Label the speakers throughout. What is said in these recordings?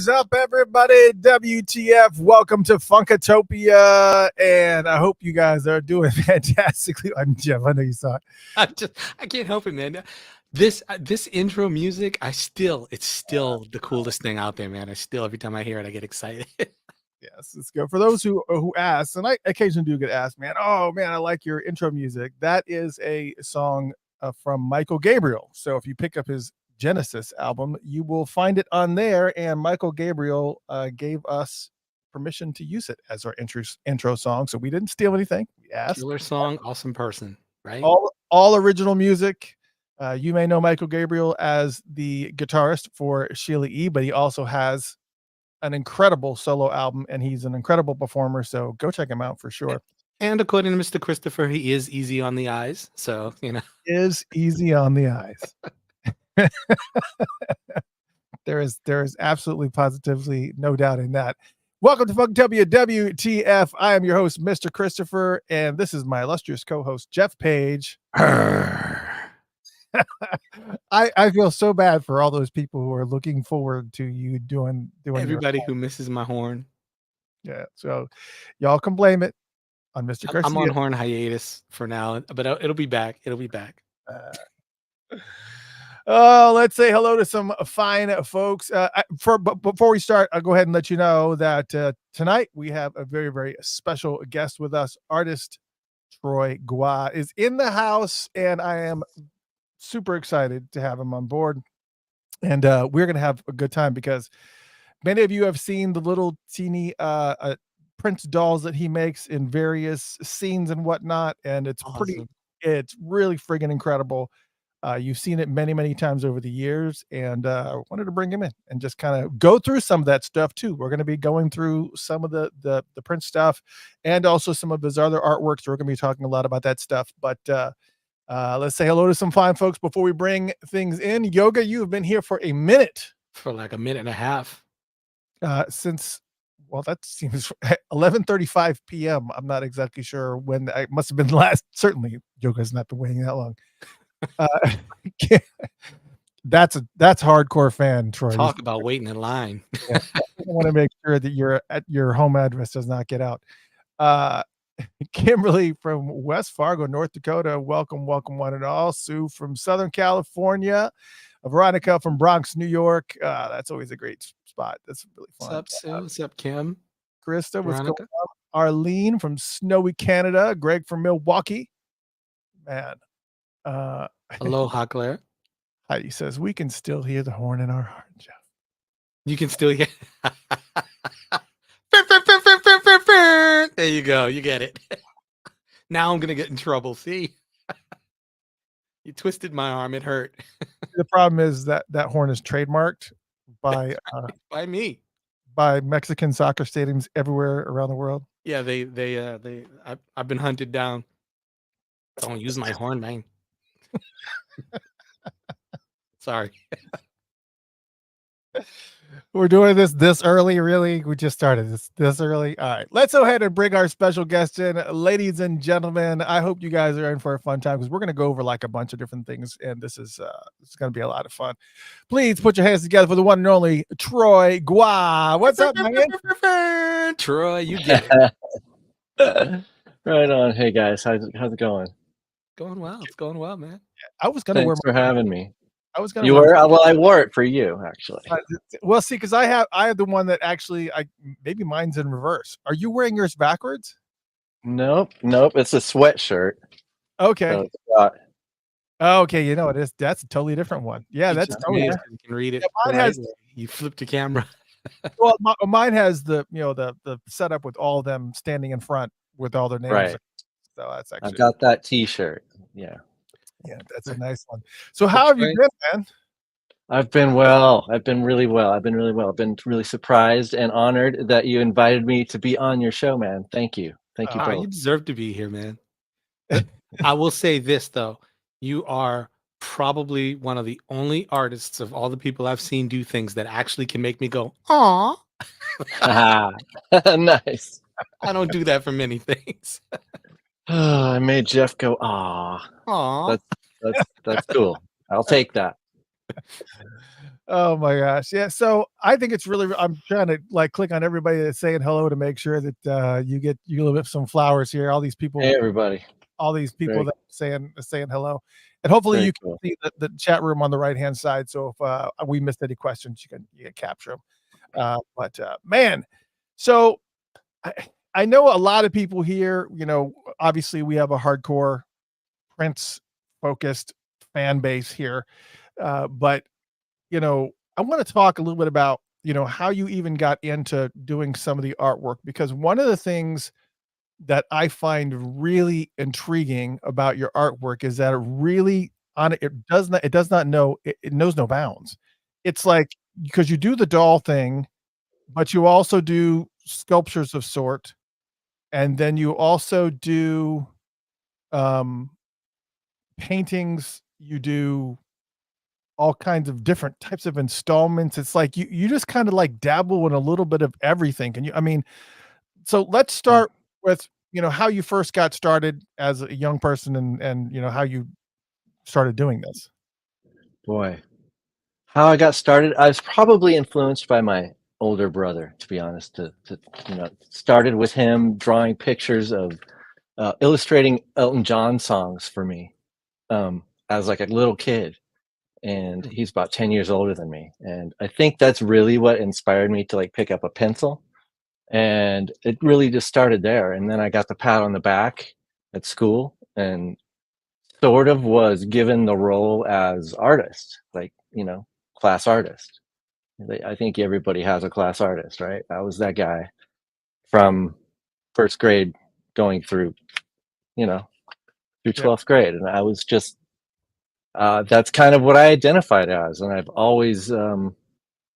Speaker 1: is up, everybody? WTF? Welcome to Funkatopia, and I hope you guys are doing fantastically. I'm Jeff. I know you saw it.
Speaker 2: I can't help it, man. This intro music, it's still the coolest thing out there, man. Every time I hear it, I get excited.
Speaker 1: Yes, let's go. For those who ask, and I occasionally do get asked, man, oh man, I like your intro music. That is a song from Michael Gabriel. So if you pick up his Genesis album, you will find it on there. And Michael Gabriel gave us permission to use it as our intro song. So we didn't steal anything. We asked.
Speaker 2: Killer song, awesome person, right?
Speaker 1: All original music. You may know Michael Gabriel as the guitarist for Sheila E., but he also has an incredible solo album, and he's an incredible performer. So go check him out for sure.
Speaker 2: And according to Mr. Christopher, he is easy on the eyes. So,
Speaker 1: is easy on the eyes. There is absolutely positively no doubt in that. Welcome to Funkatopia WTF. I am your host, Mr. Christopher, and this is my illustrious co-host, Jeff Page. I feel so bad for all those people who are looking forward to you doing
Speaker 2: everybody who misses my horn.
Speaker 1: Yeah, so y'all can blame it on Mr. Garcia.
Speaker 2: I'm on horn hiatus for now, but it'll be back. It'll be back.
Speaker 1: Let's say hello to some fine folks. Before we start, I'll go ahead and let you know that tonight we have a very, very special guest with us. Artist Troy Gua is in the house, and I am super excited to have him on board. And we're going to have a good time because many of you have seen the little teeny Prince dolls that he makes in various scenes and whatnot. And it's
Speaker 2: awesome.
Speaker 1: It's really friggin' incredible. You've seen it many, many times over the years, and I wanted to bring him in and just kind of go through some of that stuff too. We're going to be going through some of the Prince stuff and also some of his other artworks. We're going to be talking a lot about that stuff, but let's say hello to some fine folks before we bring things in. Yoga, you have been here for a minute.
Speaker 2: For like a minute and a half.
Speaker 1: Since, well, that seems 11:35 p.m. I'm not exactly sure when. It must have been the last. Certainly, Yoga's not been waiting that long. That's hardcore fan, Troy.
Speaker 2: Talk about waiting in line.
Speaker 1: Yeah, I want to make sure that your home address does not get out. Kimberly from West Fargo, North Dakota. Welcome one and all. Sue from Southern California. Veronica from Bronx, New York. That's always a great spot. That's really fun.
Speaker 2: What's up, Sue? What's up, Kim?
Speaker 1: Krista, what's going on? Arlene from snowy Canada. Greg from Milwaukee. Man.
Speaker 2: Aloha, Claire.
Speaker 1: Heidi says, we can still hear the horn in our heart, Jeff.
Speaker 2: You can still hear. There you go. You get it. Now I'm going to get in trouble. See? You twisted my arm. It hurt.
Speaker 1: The problem is that horn is trademarked by
Speaker 2: me,
Speaker 1: by Mexican soccer stadiums everywhere around the world.
Speaker 2: Yeah, I've been hunted down. Don't use my horn, man. Sorry.
Speaker 1: We're doing this early, really? We just started this early? All right. Let's go ahead and bring our special guest in. Ladies and gentlemen, I hope you guys are in for a fun time because we're going to go over like a bunch of different things, and this is going to be a lot of fun. Please put your hands together for the one and only Troy Gua. What's up, man?
Speaker 2: Troy, you get it.
Speaker 3: Right on. Hey, guys. How's it going?
Speaker 2: Going well. It's going well, man.
Speaker 1: I was going to wear.
Speaker 3: Thanks for having me.
Speaker 1: I was going to.
Speaker 3: You were? Well, I wore it for you, actually.
Speaker 1: Well, see, because I have the one that actually, maybe mine's in reverse. Are you wearing yours backwards?
Speaker 3: Nope. It's a sweatshirt.
Speaker 1: Okay.
Speaker 3: So
Speaker 1: okay, you know it is. That's a totally different one. Yeah, that's totally.
Speaker 2: You can read it.
Speaker 1: Yeah, mine has.
Speaker 2: You flipped the camera.
Speaker 1: Well, mine has the the setup with all of them standing in front with all their names.
Speaker 3: Right.
Speaker 1: So that's actually.
Speaker 3: I've got that T-shirt. Yeah.
Speaker 1: Yeah, that's a nice one. So how have you been, man?
Speaker 3: I've been well. I've been really well. I've been really surprised and honored that you invited me to be on your show, man. Thank you. Thank you both.
Speaker 2: You deserve to be here, man. I will say this, though. You are probably one of the only artists of all the people I've seen do things that actually can make me go, aw.
Speaker 3: Nice.
Speaker 2: I don't do that for many things.
Speaker 3: I made Jeff go, aw.
Speaker 2: Aw.
Speaker 3: That's cool. I'll take that.
Speaker 1: Oh my gosh. Yeah. So I think it's really, I'm trying to like click on everybody that's saying hello to make sure that you get you little bit some flowers here.
Speaker 3: Hey, everybody.
Speaker 1: All these people
Speaker 3: Very,
Speaker 1: that saying hello. And hopefully
Speaker 3: very
Speaker 1: you can
Speaker 3: cool.
Speaker 1: see the chat room on the right-hand side. So if we missed any questions, you can capture them. But man, so I, I know a lot of people here, obviously we have a hardcore Prince focused fan base here. But I want to talk a little bit about, how you even got into doing some of the artwork, because one of the things that I find really intriguing about your artwork is that it does not know, it knows no bounds. It's like, because you do the doll thing, but you also do sculptures of sort, and then you also do um paintings, you do all kinds of different types of installments. It's like you just kind of like dabble in a little bit of everything. So let's start with, how you first got started as a young person, and how you started doing this.
Speaker 3: Boy, how I got started, I was probably influenced by my older brother, to be honest. Started with him drawing pictures of illustrating Elton John songs for me as like a little kid. And he's about 10 years older than me. And I think that's really what inspired me to like pick up a pencil. And it really just started there. And then I got the pat on the back at school and sort of was given the role as artist, like, class artist. I think everybody has a class artist, right? I was that guy from first grade going through, through
Speaker 1: Yeah.
Speaker 3: 12th grade. And I was just, that's kind of what I identified as. And I've always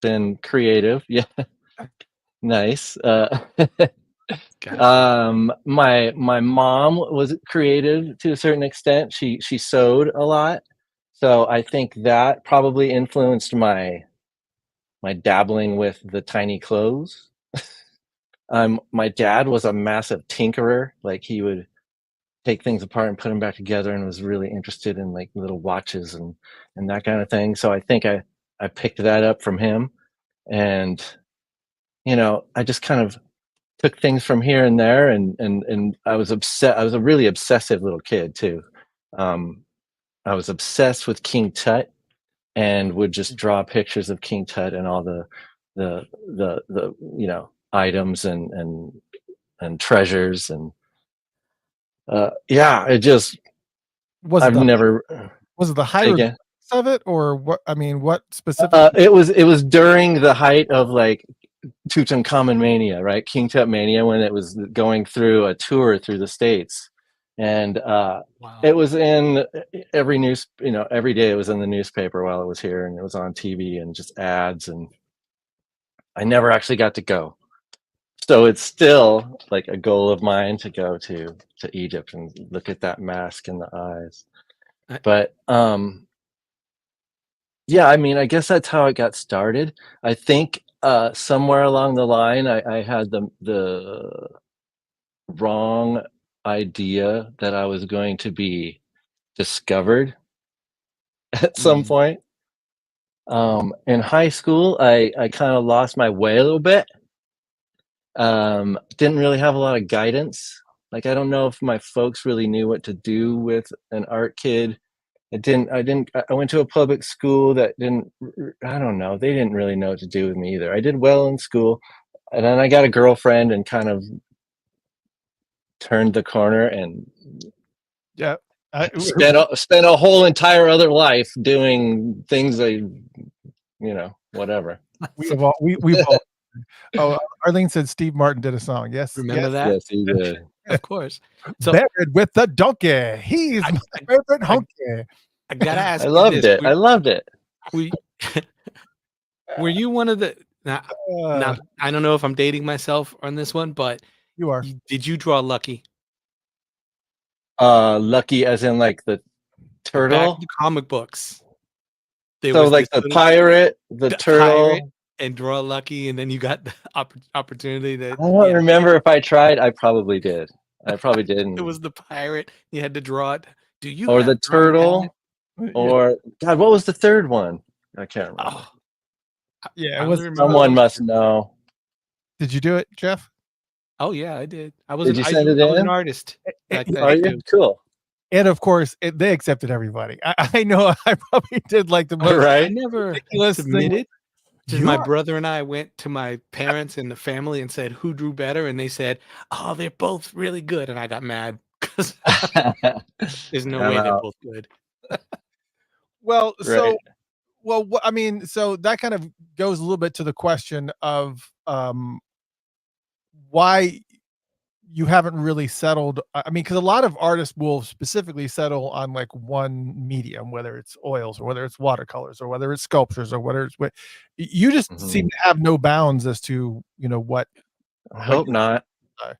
Speaker 3: been creative. Yeah. Nice. My mom was creative to a certain extent. She sewed a lot. So I think that probably influenced my dabbling with the tiny clothes. My dad was a massive tinkerer. Like he would take things apart and put them back together, and was really interested in like little watches and that kind of thing. So I think I picked that up from him, and I just kind of took things from here and there, and I was upset. I was a really obsessive little kid too. I was obsessed with King Tut, and would just draw pictures of King Tut and all the items and treasures, and yeah, it just
Speaker 1: Was it
Speaker 3: I've
Speaker 1: the
Speaker 3: never
Speaker 1: was it the
Speaker 3: say again.
Speaker 1: hieroglyphics of it, or what? I mean, what specific?
Speaker 3: It was during the height of like Tutankhamun mania, right? King Tut mania, when it was going through a tour through the states, and
Speaker 2: Wow.
Speaker 3: it was in every news, every day it was in the newspaper while it was here, and it was on TV and just ads, and I never actually got to go. So it's still like a goal of mine to go to Egypt and look at that mask in the eyes. But yeah, I mean, I guess that's how it got started. I think somewhere along the line, I had the wrong idea that I was going to be discovered at some point. In high school, I kind of lost my way a little bit. Didn't really have a lot of guidance. Like, I don't know if my folks really knew what to do with an art kid. I went to a public school that I don't know. They didn't really know what to do with me either. I did well in school, and then I got a girlfriend and kind of turned the corner and
Speaker 1: Yeah.
Speaker 3: spent a whole entire other life doing things whatever.
Speaker 1: We've all. Oh, Arlene said Steve Martin did a song. Yes.
Speaker 2: Remember
Speaker 1: yes.
Speaker 2: that?
Speaker 3: Yes, he did.
Speaker 2: Of course. So
Speaker 1: Buried with the donkey. He's my favorite honky.
Speaker 2: I gotta ask
Speaker 3: I
Speaker 2: you
Speaker 3: loved
Speaker 2: this.
Speaker 3: it. I loved it.
Speaker 2: Were you one of the now I don't know if I'm dating myself on this one, but
Speaker 1: You are.
Speaker 2: did you draw Lucky?
Speaker 3: Lucky as in like the
Speaker 2: Back
Speaker 3: turtle.
Speaker 2: in the comic books. There
Speaker 3: So
Speaker 2: was
Speaker 3: like
Speaker 2: this
Speaker 3: the
Speaker 2: little
Speaker 3: pirate, the turtle.
Speaker 2: pirate, and draw Lucky, and then you got the opportunity to.
Speaker 3: I don't remember if I tried. I probably did. I probably didn't.
Speaker 2: It was the pirate. You had to draw it. Do you
Speaker 3: Or
Speaker 2: have
Speaker 3: the
Speaker 2: drawing
Speaker 3: turtle,
Speaker 2: talent?
Speaker 3: or God, what was the third one? I can't remember.
Speaker 2: Oh,
Speaker 1: Yeah,
Speaker 2: I
Speaker 1: it
Speaker 2: only
Speaker 1: was.
Speaker 2: remember
Speaker 3: Someone
Speaker 2: one.
Speaker 3: must know.
Speaker 1: Did you do it, Jeff?
Speaker 2: Oh yeah, I did.
Speaker 3: Did you send it
Speaker 2: I was an
Speaker 3: in?
Speaker 2: artist back
Speaker 1: And,
Speaker 3: Are
Speaker 2: then
Speaker 3: you
Speaker 2: too.
Speaker 3: cool?
Speaker 1: of course, they accepted everybody. I know I probably did like the most
Speaker 2: I
Speaker 3: Right?
Speaker 2: never
Speaker 1: ridiculous thing.
Speaker 2: submitted. Just my
Speaker 1: You're
Speaker 2: brother and I went to my parents and the family and said who drew better, and they said, "Oh, they're both really good," and I got mad because there's no
Speaker 3: I'm
Speaker 2: way they're
Speaker 3: out.
Speaker 2: both good.
Speaker 1: well,
Speaker 3: Right.
Speaker 1: so well, I mean, so that kind of goes a little bit to the question of why you haven't really settled. I mean, because a lot of artists will specifically settle on like one medium, whether it's oils or whether it's watercolors or whether it's sculptures or whether it's what you just seem
Speaker 3: Mhm.
Speaker 1: to have no bounds as to what
Speaker 3: I
Speaker 1: what
Speaker 3: hope not.
Speaker 1: are.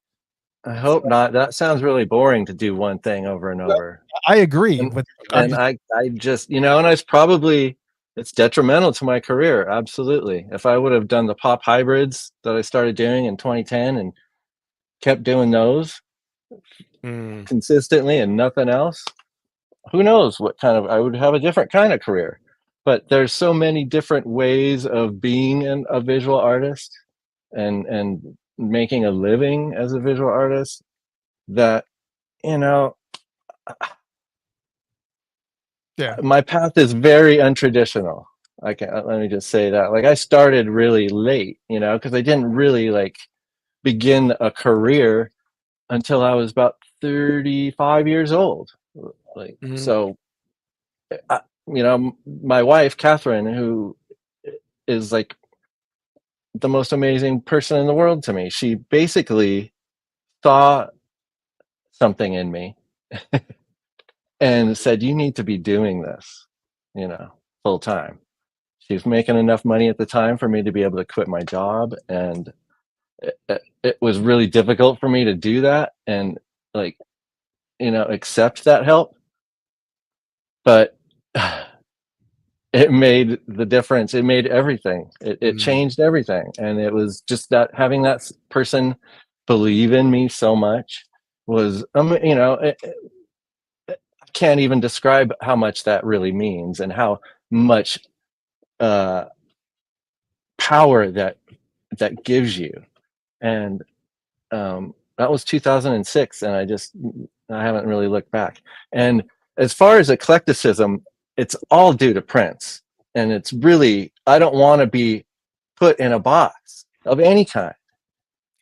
Speaker 3: I
Speaker 1: So,
Speaker 3: hope not. That sounds really boring to do one thing over and
Speaker 1: well,
Speaker 3: over.
Speaker 1: I agree,
Speaker 3: And
Speaker 1: but I'm
Speaker 3: and
Speaker 1: just
Speaker 3: I just, and it's detrimental to my career. Absolutely. If I would have done the pop hybrids that I started doing in 2010 and kept doing those
Speaker 2: Mm,
Speaker 3: consistently and nothing else, who knows what kind of, I would have a different kind of career. But there's so many different ways of being a visual artist and making a living as a visual artist that, you know,
Speaker 1: yeah,
Speaker 3: my path is very untraditional. I can let me just say that. Like I started really late, because I didn't really like begin a career until I was about 35 years old. Like
Speaker 2: mhm,
Speaker 3: so, I, my wife Catherine, who is like the most amazing person in the world to me, she basically saw something in me and said, "You need to be doing this, full time." She was making enough money at the time for me to be able to quit my job, and it was really difficult for me to do that and like accept that help, but it made the difference. It made everything. It
Speaker 2: mm,
Speaker 3: changed everything, and it was just that having that person believe in me so much was I can't even describe how much that really means and how much uh power that gives you. And that was 2006, and I haven't really looked back. And as far as eclecticism, it's all due to Prince, and it's really, I don't want to be put in a box of any kind,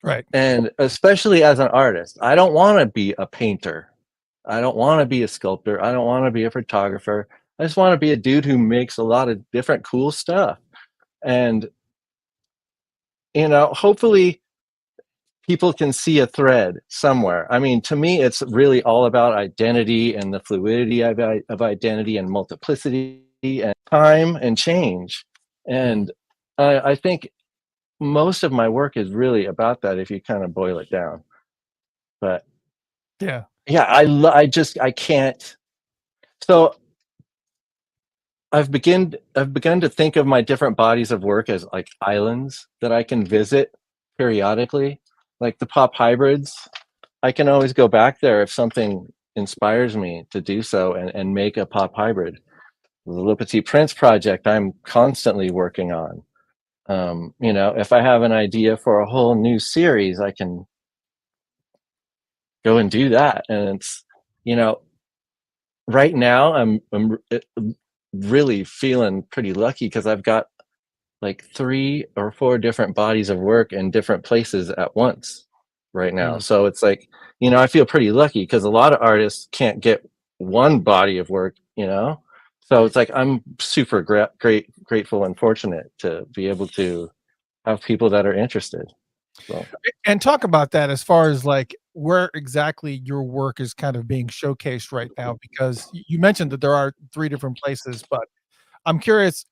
Speaker 1: right.
Speaker 3: and especially as an artist, I don't want to be a painter, I don't want to be a sculptor, I don't want to be a photographer. I just want to be a dude who makes a lot of different cool stuff. And hopefully people can see a thread somewhere. I mean, to me, it's really all about identity and the fluidity of identity and multiplicity and time and change.
Speaker 2: mm.
Speaker 3: And I think most of my work is really about that if you kind of boil it down. But
Speaker 1: Yeah,
Speaker 3: yeah, I can't. So I've begun to think of my different bodies of work as like islands that I can visit periodically, like the pop hybrids. I can always go back there if something inspires me to do so and make a pop hybrid. The Petit Prince project I'm constantly working on. If I have an idea for a whole new series, I can go and do that. And it's, you know, right now I'm really feeling pretty lucky because I've got like 3 or 4 different bodies of work in different places at once right now.
Speaker 2: Mm.
Speaker 3: So it's like, I feel pretty lucky because a lot of artists can't get one body of work. So
Speaker 2: Right.
Speaker 3: it's like I'm super grateful and fortunate to be able to have people that are interested. So
Speaker 1: and talk about that as far as, like, where exactly your work is kind of being showcased right now, because you mentioned that there are 3 different places, but I'm curious,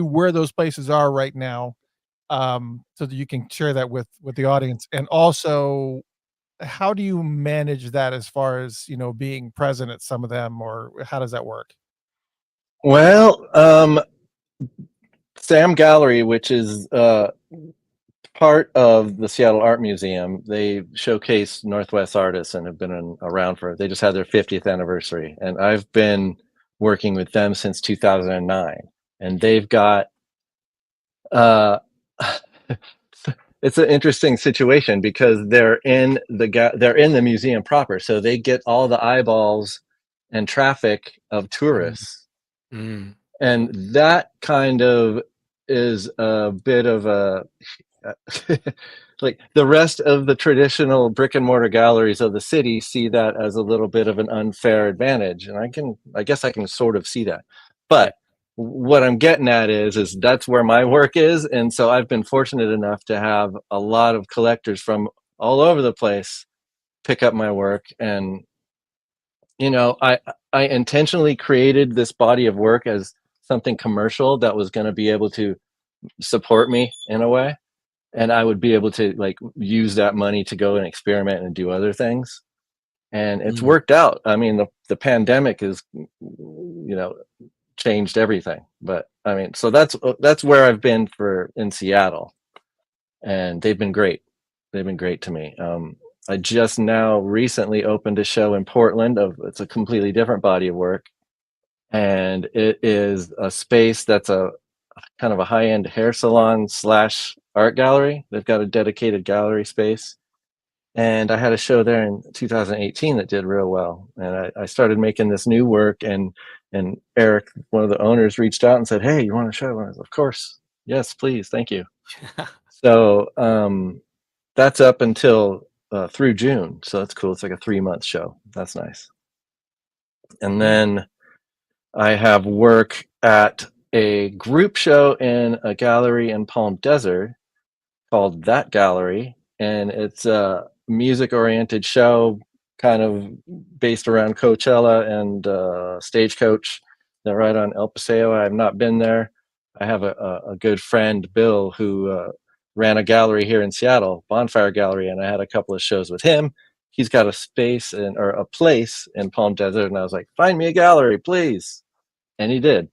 Speaker 1: where those places are right now, so that you can share that with the audience, and also, how do you manage that as far as, being present at some of them, or how does that work?
Speaker 3: well, Sam Gallery, which is part of the Seattle Art Museum, they showcase Northwest artists and have been around they just had their 50th anniversary. And I've been working with them since 2009. And they've got Uh, it's an interesting situation because they're in the museum proper, so they get all the eyeballs and traffic of tourists,
Speaker 2: Mm.
Speaker 3: and that kind of is a bit of a like the rest of the traditional brick and mortar galleries of the city see that as a little bit of an unfair advantage, and I guess I can sort of see that. But what I'm getting at is that's where my work is, and so I've been fortunate enough to have a lot of collectors from all over the place pick up my work. And I intentionally created this body of work as something commercial that was going to be able to support me in a way, and I would be able to like use that money to go and experiment and do other things. And it's worked out. I mean, the pandemic is, changed everything. But I mean, so that's where I've been in Seattle, and they've been great. They've been great to me. I just now recently opened a show in Portland it's a completely different body of work, and it is a space that's a kind of a high-end hair salon / art gallery. They've got a dedicated gallery space, and I had a show there in 2018 that did real well. And I started making this new work, and Eric, one of the owners, reached out and said, "Hey, you want a show?" And I was, "Of course, yes, please, thank you." So that's up until through June, so that's cool. It's like a 3-month show. That's nice. And then I have work at a group show in a gallery in Palm Desert called That Gallery, and it's a music-oriented show, kind of based around Coachella and Stagecoach. They're right on El Paseo. I have not been there. I have a good friend, Bill, who ran a gallery here in Seattle, Bonfire Gallery, and I had a couple of shows with him. He's got a space or a place in Palm Desert, and I was like, "Find me a gallery, please," and he did.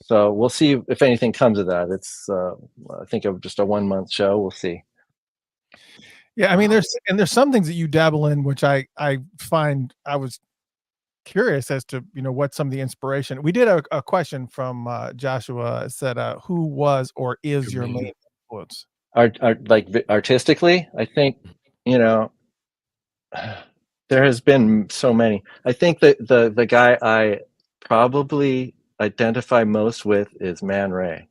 Speaker 3: So we'll see if anything comes of that. It's I think of just a 1-month show. We'll see.
Speaker 1: Yeah, I mean, there's some things that you dabble in, which I find I was curious as to what some of the inspiration. We did a question from Joshua said, "Who was or is your main influence?"
Speaker 3: Like artistically, I think you know there has been so many. I think that the guy I probably identify most with is Man Ray,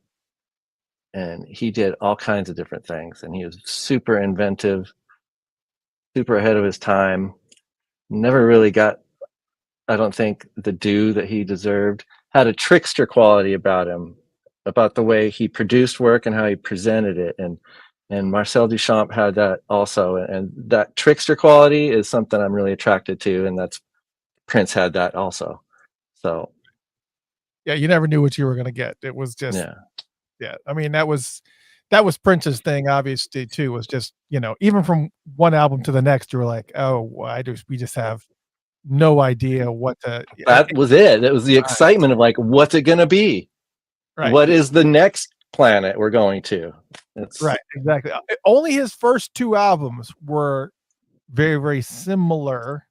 Speaker 3: and he did all kinds of different things, and he was super inventive, super ahead of his time. Never really got, I don't think, the due that he deserved. Had a trickster quality about him, about the way he produced work and how he presented it. And Marcel Duchamp had that also. And that trickster quality is something I'm really attracted to. And that's Prince had that also. So
Speaker 1: Yeah, you never knew what you were going to get. It was just,
Speaker 3: yeah.
Speaker 1: yeah. I mean, that was Prince's thing, obviously, too, was just, even from one album to the next, you were like, oh, we just have no idea what to.
Speaker 3: That was it. That was the excitement of like, what's it going to be?
Speaker 1: Right.
Speaker 3: What is the next planet we're going to?
Speaker 1: Right, exactly. Only his first 2 albums were very, very similar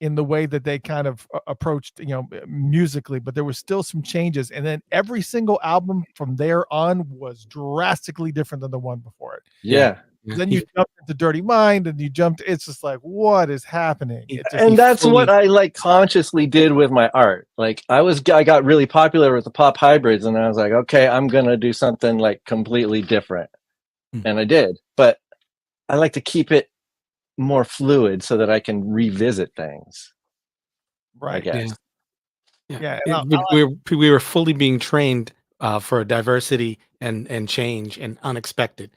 Speaker 1: in the way that they kind of approached, musically, but there was still some changes. And then every single album from there on was drastically different than the one before it.
Speaker 3: Yeah.
Speaker 1: Then you jumped into Dirty Mind, and it's just like, what is happening?
Speaker 3: And that's what I like consciously did with my art. Like I got really popular with the pop hybrids, and I was like, okay, I'm going to do something like completely different. And I did, but I like to keep it more fluid so that I can revisit things.
Speaker 1: Right.
Speaker 3: I guess.
Speaker 1: Yeah.
Speaker 2: We were fully being trained for diversity and change and unexpected,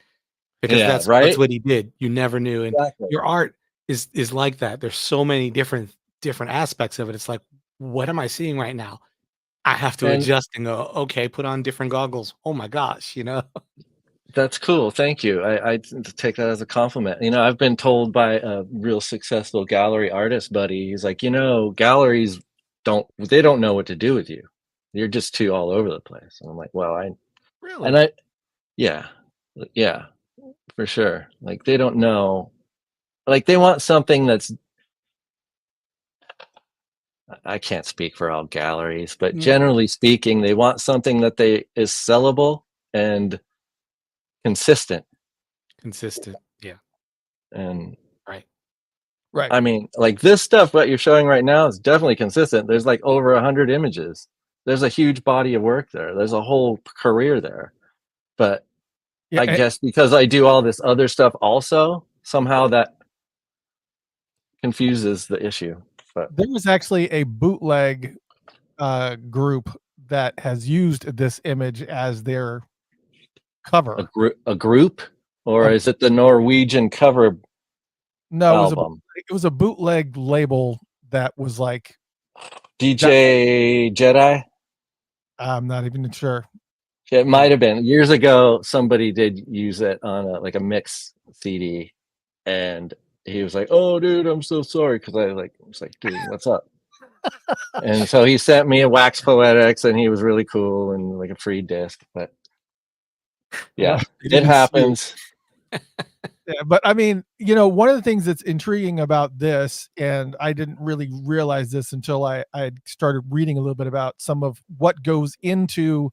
Speaker 2: because that's what he did. You never knew. And your art is like that. There's so many different aspects of it. It's like, what am I seeing right now? I have to adjust and go, okay, put on different goggles. Oh my gosh,
Speaker 3: That's cool. Thank you. I take that as a compliment. I've been told by a real successful gallery artist buddy, he's like, galleries don't know what to do with you. You're just too all over the place. And I'm like, well,
Speaker 2: really?
Speaker 3: Yeah, for sure. Like they don't know, like they want something that's, I can't speak for all galleries, but generally speaking, they want something that is sellable and consistent.
Speaker 2: Yeah.
Speaker 3: And
Speaker 1: right.
Speaker 3: I mean, like this stuff what you're showing right now is definitely consistent. There's like over 100 images. There's a huge body of work there. There's a whole career there. But
Speaker 1: Yeah,
Speaker 3: I guess because I do all this other stuff also, somehow that confuses the issue. But
Speaker 1: there was actually a bootleg group that has used this image as their cover.
Speaker 3: a group, or is it the Norwegian cover
Speaker 1: No,
Speaker 3: album?
Speaker 1: it was a bootleg label that was like
Speaker 3: DJ Jedi?
Speaker 1: I'm not even sure.
Speaker 3: It might have been years ago. Somebody did use it on like a mix CD, and he was like, "Oh, dude, I'm so sorry," because I was like, "Dude, what's up?" And so he sent me a Wax Poetics, and he was really cool and like a free disc. But yeah,
Speaker 1: Well,
Speaker 3: it happens.
Speaker 1: Yeah, but I mean, one of the things that's intriguing about this, and I didn't really realize this until I started reading a little bit about some of what goes into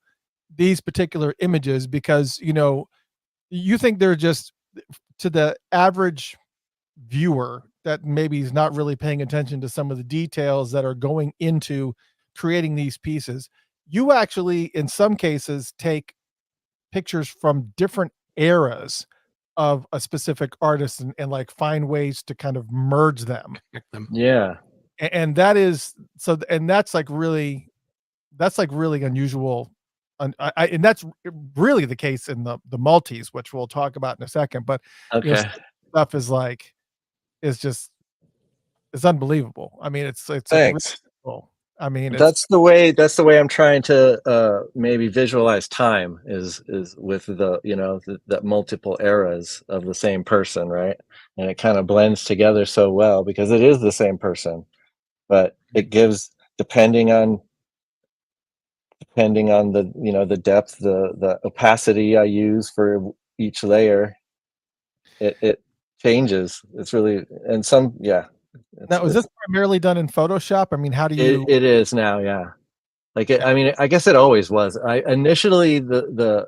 Speaker 1: these particular images, because you think they're just, to the average viewer that maybe is not really paying attention to some of the details that are going into creating these pieces. You actually, in some cases, take pictures from different eras of a specific artist and like find ways to kind of merge them.
Speaker 3: Yeah.
Speaker 1: And that is so, and that's like really unusual. And that's really the case in the multis, which we'll talk about in a second. But
Speaker 3: okay,
Speaker 1: stuff is like, it's unbelievable. I mean, it's
Speaker 3: thanks.
Speaker 1: like really cool. I mean,
Speaker 3: that's the way I'm trying to maybe visualize time is with the multiple eras of the same person, right? And it kind of blends together so well because it is the same person, but it gives depending on the the depth, the opacity I use for each layer, it changes. It's really, and some
Speaker 1: now, is this primarily done in Photoshop? I mean, how do you?
Speaker 3: it is now, yeah. Like I mean, I guess it always was. I initially the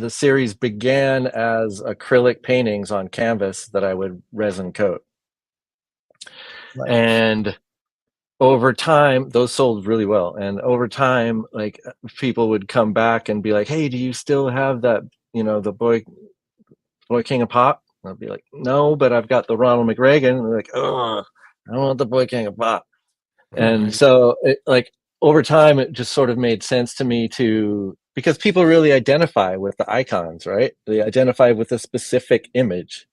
Speaker 3: series began as acrylic paintings on canvas that I would resin coat,
Speaker 1: Right.
Speaker 3: and over time those sold really well. And over time, like people would come back and be like, "Hey, do you still have that? The boy King of Pop?" And I'll be like, "No, but I've got the Ronald McReagan." And they're like, "Oh, I want the Boy King of Pop." And so like over time it just sort of made sense to me because people really identify with the icons, right? They identify with a specific image.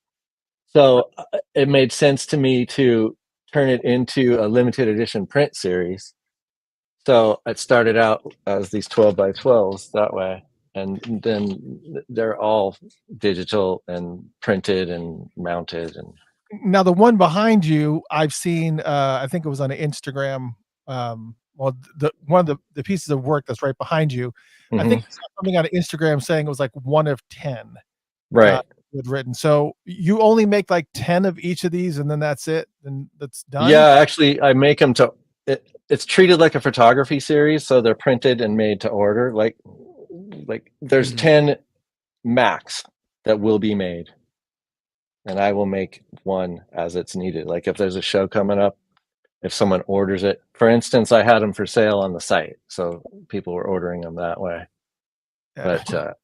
Speaker 3: So it made sense to me to turn it into a limited edition print series. So it started out as these 12 by 12s that way, and then they're all digital and printed and mounted. And
Speaker 1: now the one behind you, I've seen, I think it was on an Instagram. Well, one of the pieces of work that's right behind you, I think I saw something on Instagram saying it was like 1 of 10,
Speaker 3: right,
Speaker 1: good written. So you only make like 10 of each of these, and then that's it, and that's done.
Speaker 3: Yeah, actually, I make them to. It's treated like a photography series, so they're printed and made to order. Like there's 10 max that will be made, and I will make one as it's needed. Like if there's a show coming up, if someone orders it, for instance, I had them for sale on the site, so people were ordering them that way.
Speaker 1: Yeah.
Speaker 3: But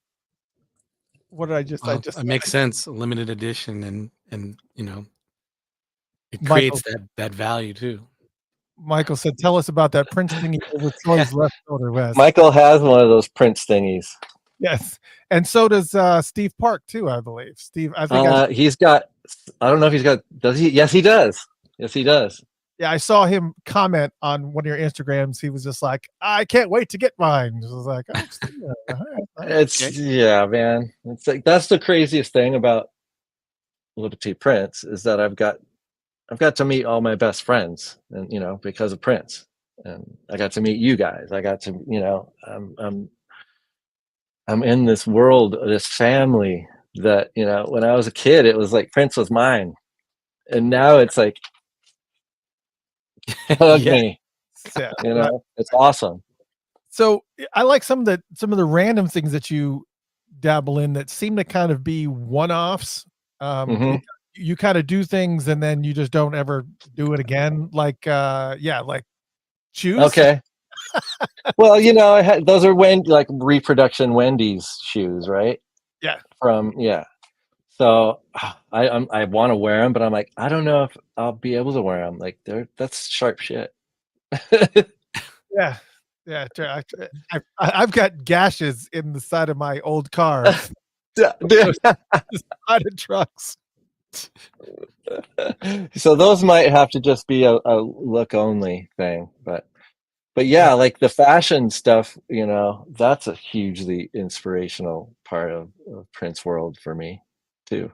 Speaker 1: what did I just?
Speaker 2: It makes sense. A limited edition, and it
Speaker 1: Michael,
Speaker 2: creates that value too.
Speaker 1: Michael said, "Tell us about that Prince thingy over Troy's left shoulder." West.
Speaker 3: Michael has one of those Prince thingies.
Speaker 1: Yes, and so does Steve Park too, I believe. Steve, I think
Speaker 3: he's got. I don't know if he's got. Does he? Yes, he does. Yes, he does.
Speaker 1: Yeah, I saw him comment on one of your Instagrams. He was just like, "I can't wait to get mine." I was like, "Oh, yeah,
Speaker 3: it's yeah, man. It's like that's the craziest thing about Petit Prince is that I've got to meet all my best friends, and because of Prince, and I got to meet you guys. I got to, I'm in this world, this family that when I was a kid, it was like Prince was mine, and now it's like hug me. It's awesome.
Speaker 1: So I like some of the random things that you dabble in that seem to kind of be one-offs. You kind of do things and then you just don't ever do it again. Like, like shoes.
Speaker 3: Okay. Well, you know, those are like reproduction Wendy's shoes, right?
Speaker 1: Yeah.
Speaker 3: So I want to wear them, but I'm like, I don't know if I'll be able to wear them. Like that's sharp shit.
Speaker 1: Yeah. Yeah. I've got gashes in the side of my old car.
Speaker 3: Dude.
Speaker 1: Side of trucks.
Speaker 3: So those might have to just be a look only thing, but yeah, like the fashion stuff, you know, that's a hugely inspirational part of Prince world for me too.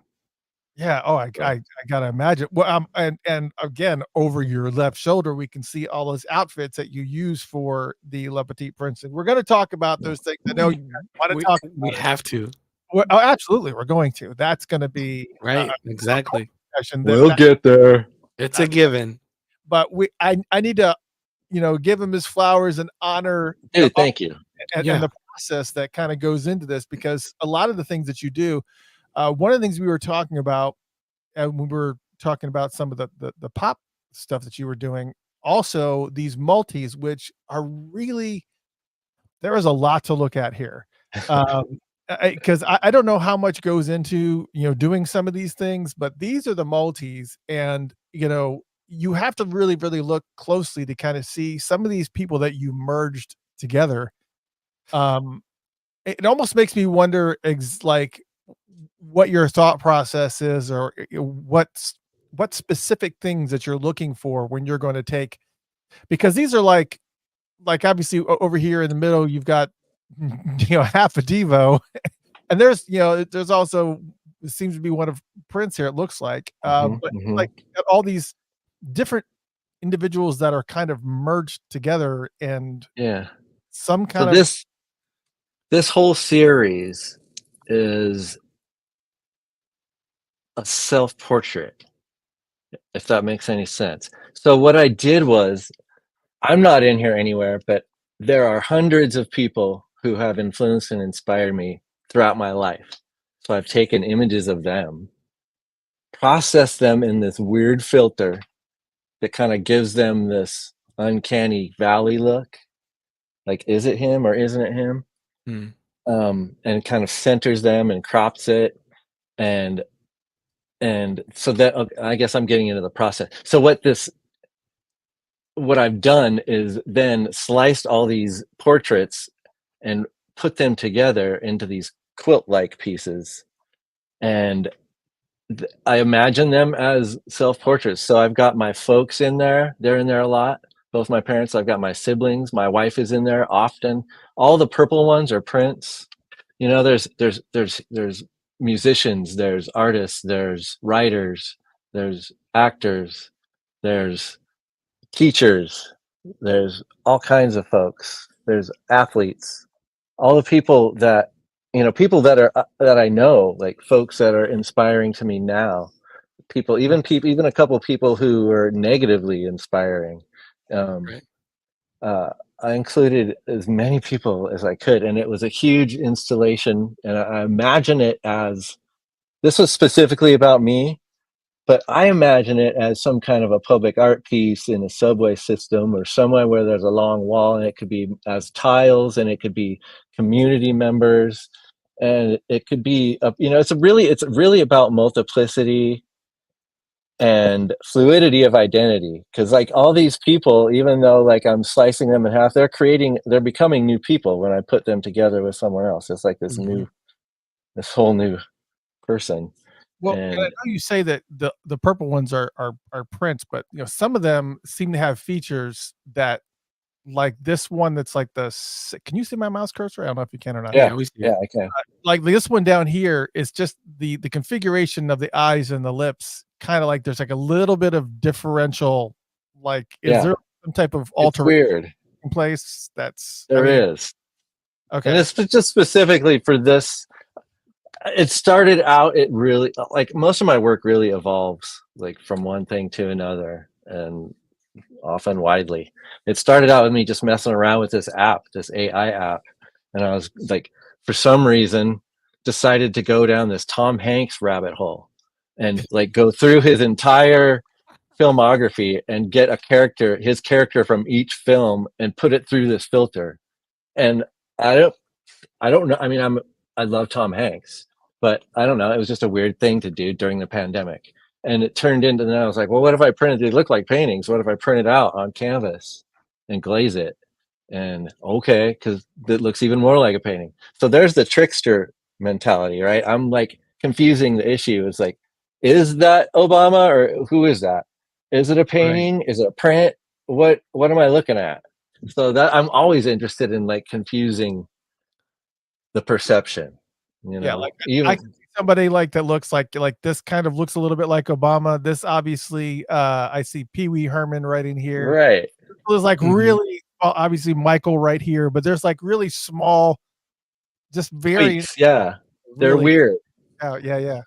Speaker 1: Yeah. Oh, I gotta imagine. Well, and again, over your left shoulder, we can see all those outfits that you use for the Le Petit Prince, and we're gonna talk about those things. I know you want to talk.
Speaker 2: We have to.
Speaker 1: Well, oh, absolutely, we're going to. That's gonna be
Speaker 2: right. Exactly.
Speaker 3: We'll get there.
Speaker 2: It's a given.
Speaker 1: But I need to, give him his flowers and honor.
Speaker 3: Dude, thank you.
Speaker 1: And the process that kind of goes into this, because a lot of the things that you do, one of the things we were talking about, and when we were talking about some of the pop stuff that you were doing, also these multis, which are really, there is a lot to look at here. Because I don't know how much goes into, doing some of these things, but these are the multis, and, you have to really, really look closely to kind of see some of these people that you merged together. It almost makes me wonder, like, what your thought process is, or what specific things that you're looking for when you're going to take, because these are like obviously over here in the middle, you've got, half a Devo, and there's also, it seems to be one of Prince here, it looks like, but like all these different individuals that are kind of merged together, and some kind of
Speaker 3: this whole series is a self-portrait, if that makes any sense. So what I did was, I'm not in here anywhere, but there are hundreds of people who have influenced and inspired me throughout my life. So I've taken images of them, processed them in this weird filter that kind of gives them this uncanny valley look. Like, is it him or isn't it him? And kind of centers them and crops it. And so that, I guess I'm getting into the process. So what I've done is then sliced all these portraits and put them together into these quilt-like pieces. And I imagine them as self-portraits. So I've got my folks in there. They're in there a lot. Both my parents. I've got my siblings. My wife is in there often. All the purple ones are Prince. There's musicians, there's artists, there's writers, there's actors, there's teachers, there's all kinds of folks, there's athletes, all the people that that I know, like folks that are inspiring to me now, even a couple of people who are negatively inspiring. I included as many people as I could, and it was a huge installation, and I imagine it as, this was specifically about me, but I imagine it as some kind of a public art piece in a subway system or somewhere where there's a long wall, and it could be as tiles, and it could be community members, and it could be it's really about multiplicity and fluidity of identity, because like all these people, even though like I'm slicing them in half, they're becoming new people when I put them together with someone else. It's like this whole new person.
Speaker 1: Well, and I know you say that the purple ones are Prince, but some of them seem to have features that, like this one that's like can you see my mouse cursor? I don't know if you can or not.
Speaker 3: Yeah, I can.
Speaker 1: Like this one down here is just the configuration of the eyes and the lips, kind of like there's like a little bit of differential. Like, is there some type of alteration in place? There
Speaker 3: is.
Speaker 1: Okay.
Speaker 3: And it's just specifically for this. It started out, it really, like most of my work really evolves like from one thing to another, and often widely. It started out with me just messing around with this AI app. And I was like, for some reason, decided to go down this Tom Hanks rabbit hole and like go through his entire filmography and get his character from each film and put it through this filter. And I don't know. I mean, I love Tom Hanks, but I don't know. It was just a weird thing to do during the pandemic. And it turned into, then I was like, well, what if I printed, they look like paintings. What if I print it out on canvas and glaze it? And okay, because it looks even more like a painting. So there's the trickster mentality, right? I'm like confusing the issue. It's like, is that Obama or who is that? Is it a painting? Right. Is it a print? What am I looking at? So that I'm always interested in like confusing the perception, you know.
Speaker 1: Yeah, like I can see somebody like that looks like this kind of looks a little bit like Obama. This obviously, I see Pee Wee Herman right in here.
Speaker 3: Right.
Speaker 1: There's like really, well, obviously Michael right here, but there's like really small, just very
Speaker 3: tweaks, yeah. They're
Speaker 1: really
Speaker 3: weird.
Speaker 1: Yeah.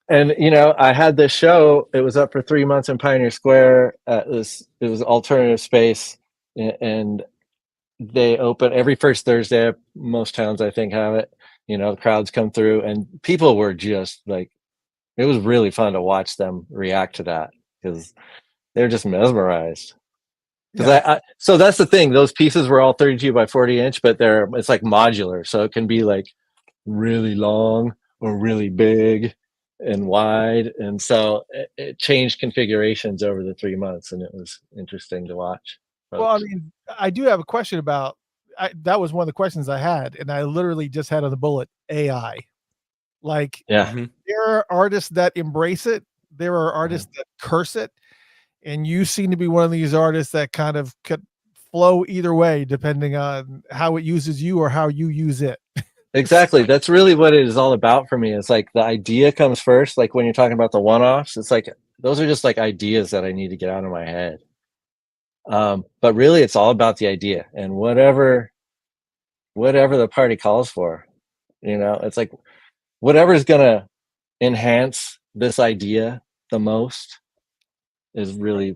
Speaker 3: And you know, I had this show. It was up for 3 months in Pioneer Square. It was alternative space, and they open every first Thursday. Most towns, I think, have it. You know, the crowds come through, and people were just like, it was really fun to watch them react to that because they're just mesmerized. Because so that's the thing. Those pieces were all 32 by 40 inch, but it's like modular, so it can be like really long or really big and wide, and so it changed configurations over the 3 months, and it was interesting to watch.
Speaker 1: Well, I mean, I do have a question about that was one of the questions I had, and I literally just had on the bullet AI. Like, there are artists that embrace it, there are artists that curse it, and you seem to be one of these artists that kind of could flow either way depending on how it uses you or how you use it.
Speaker 3: Exactly. That's really what it is all about for me. It's like the idea comes first. Like when you're talking about the one-offs, it's like those are just like ideas that I need to get out of my head. But really it's all about the idea and whatever the party calls for, you know, it's like whatever's gonna enhance this idea the most is really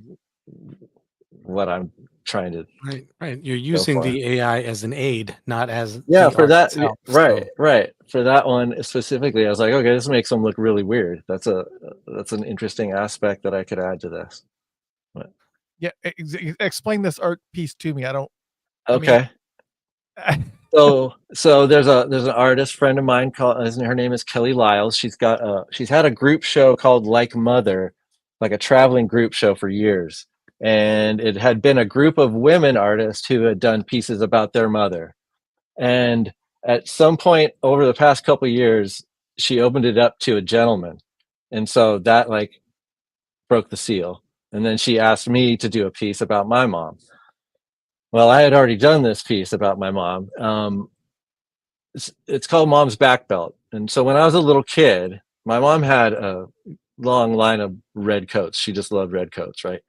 Speaker 3: what I'm trying to
Speaker 2: right. You're using the AI as an aid, not as
Speaker 3: for that
Speaker 2: itself,
Speaker 3: right for that one specifically. I was like, okay, this makes them look really weird. That's an interesting aspect that I could add to this. But,
Speaker 1: yeah, explain this art piece to me. I don't.
Speaker 3: Okay. I mean, so there's an artist friend of mine her name is Kelly Lyles. She's had a group show called Like Mother, like a traveling group show for years. And it had been a group of women artists who had done pieces about their mother. And at some point over the past couple of years, she opened it up to a gentleman. And so that like broke the seal. And then she asked me to do a piece about my mom. Well, I had already done this piece about my mom. It's called Mom's Back Belt. And so when I was a little kid, my mom had a long line of red coats. She just loved red coats, right?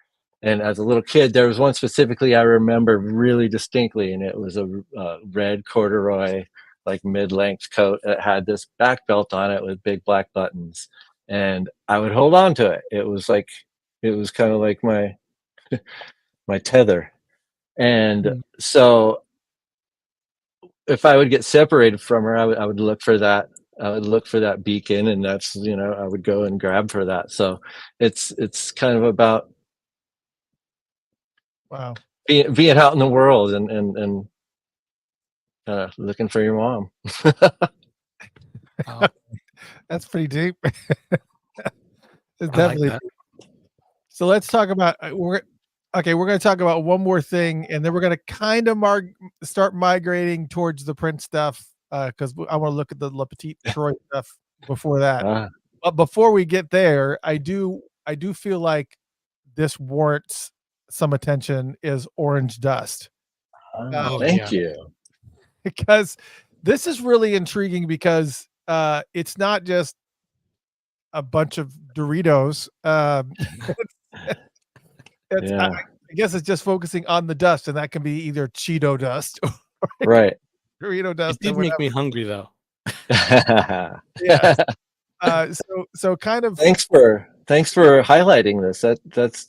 Speaker 3: And as a little kid, there was one specifically I remember really distinctly, and it was a red corduroy, like mid-length coat that had this back belt on it with big black buttons. And I would hold on to it. It was kind of like my my tether. And so if I would get separated from her, I would look for that. I would look for that beacon, and that's, you know, I would go and grab for that. So it's kind of about being out in the world and looking for your mom.
Speaker 1: Oh, that's pretty deep. It's definitely
Speaker 2: like
Speaker 1: deep. So let's talk about we're going to talk about one more thing, and then we're going to kind of start migrating towards the Prince stuff because I want to look at the Le Petit Troy stuff before that. But before we get there, I do feel like this warrants some attention. Is Orange Dust?
Speaker 3: Thank you.
Speaker 1: Because this is really intriguing because it's not just a bunch of Doritos. I guess it's just focusing on the dust, and that can be either Cheeto dust or
Speaker 3: right.
Speaker 1: Dorito dust.
Speaker 2: It did make me hungry though.
Speaker 1: Yeah. So kind of
Speaker 3: thanks for highlighting this.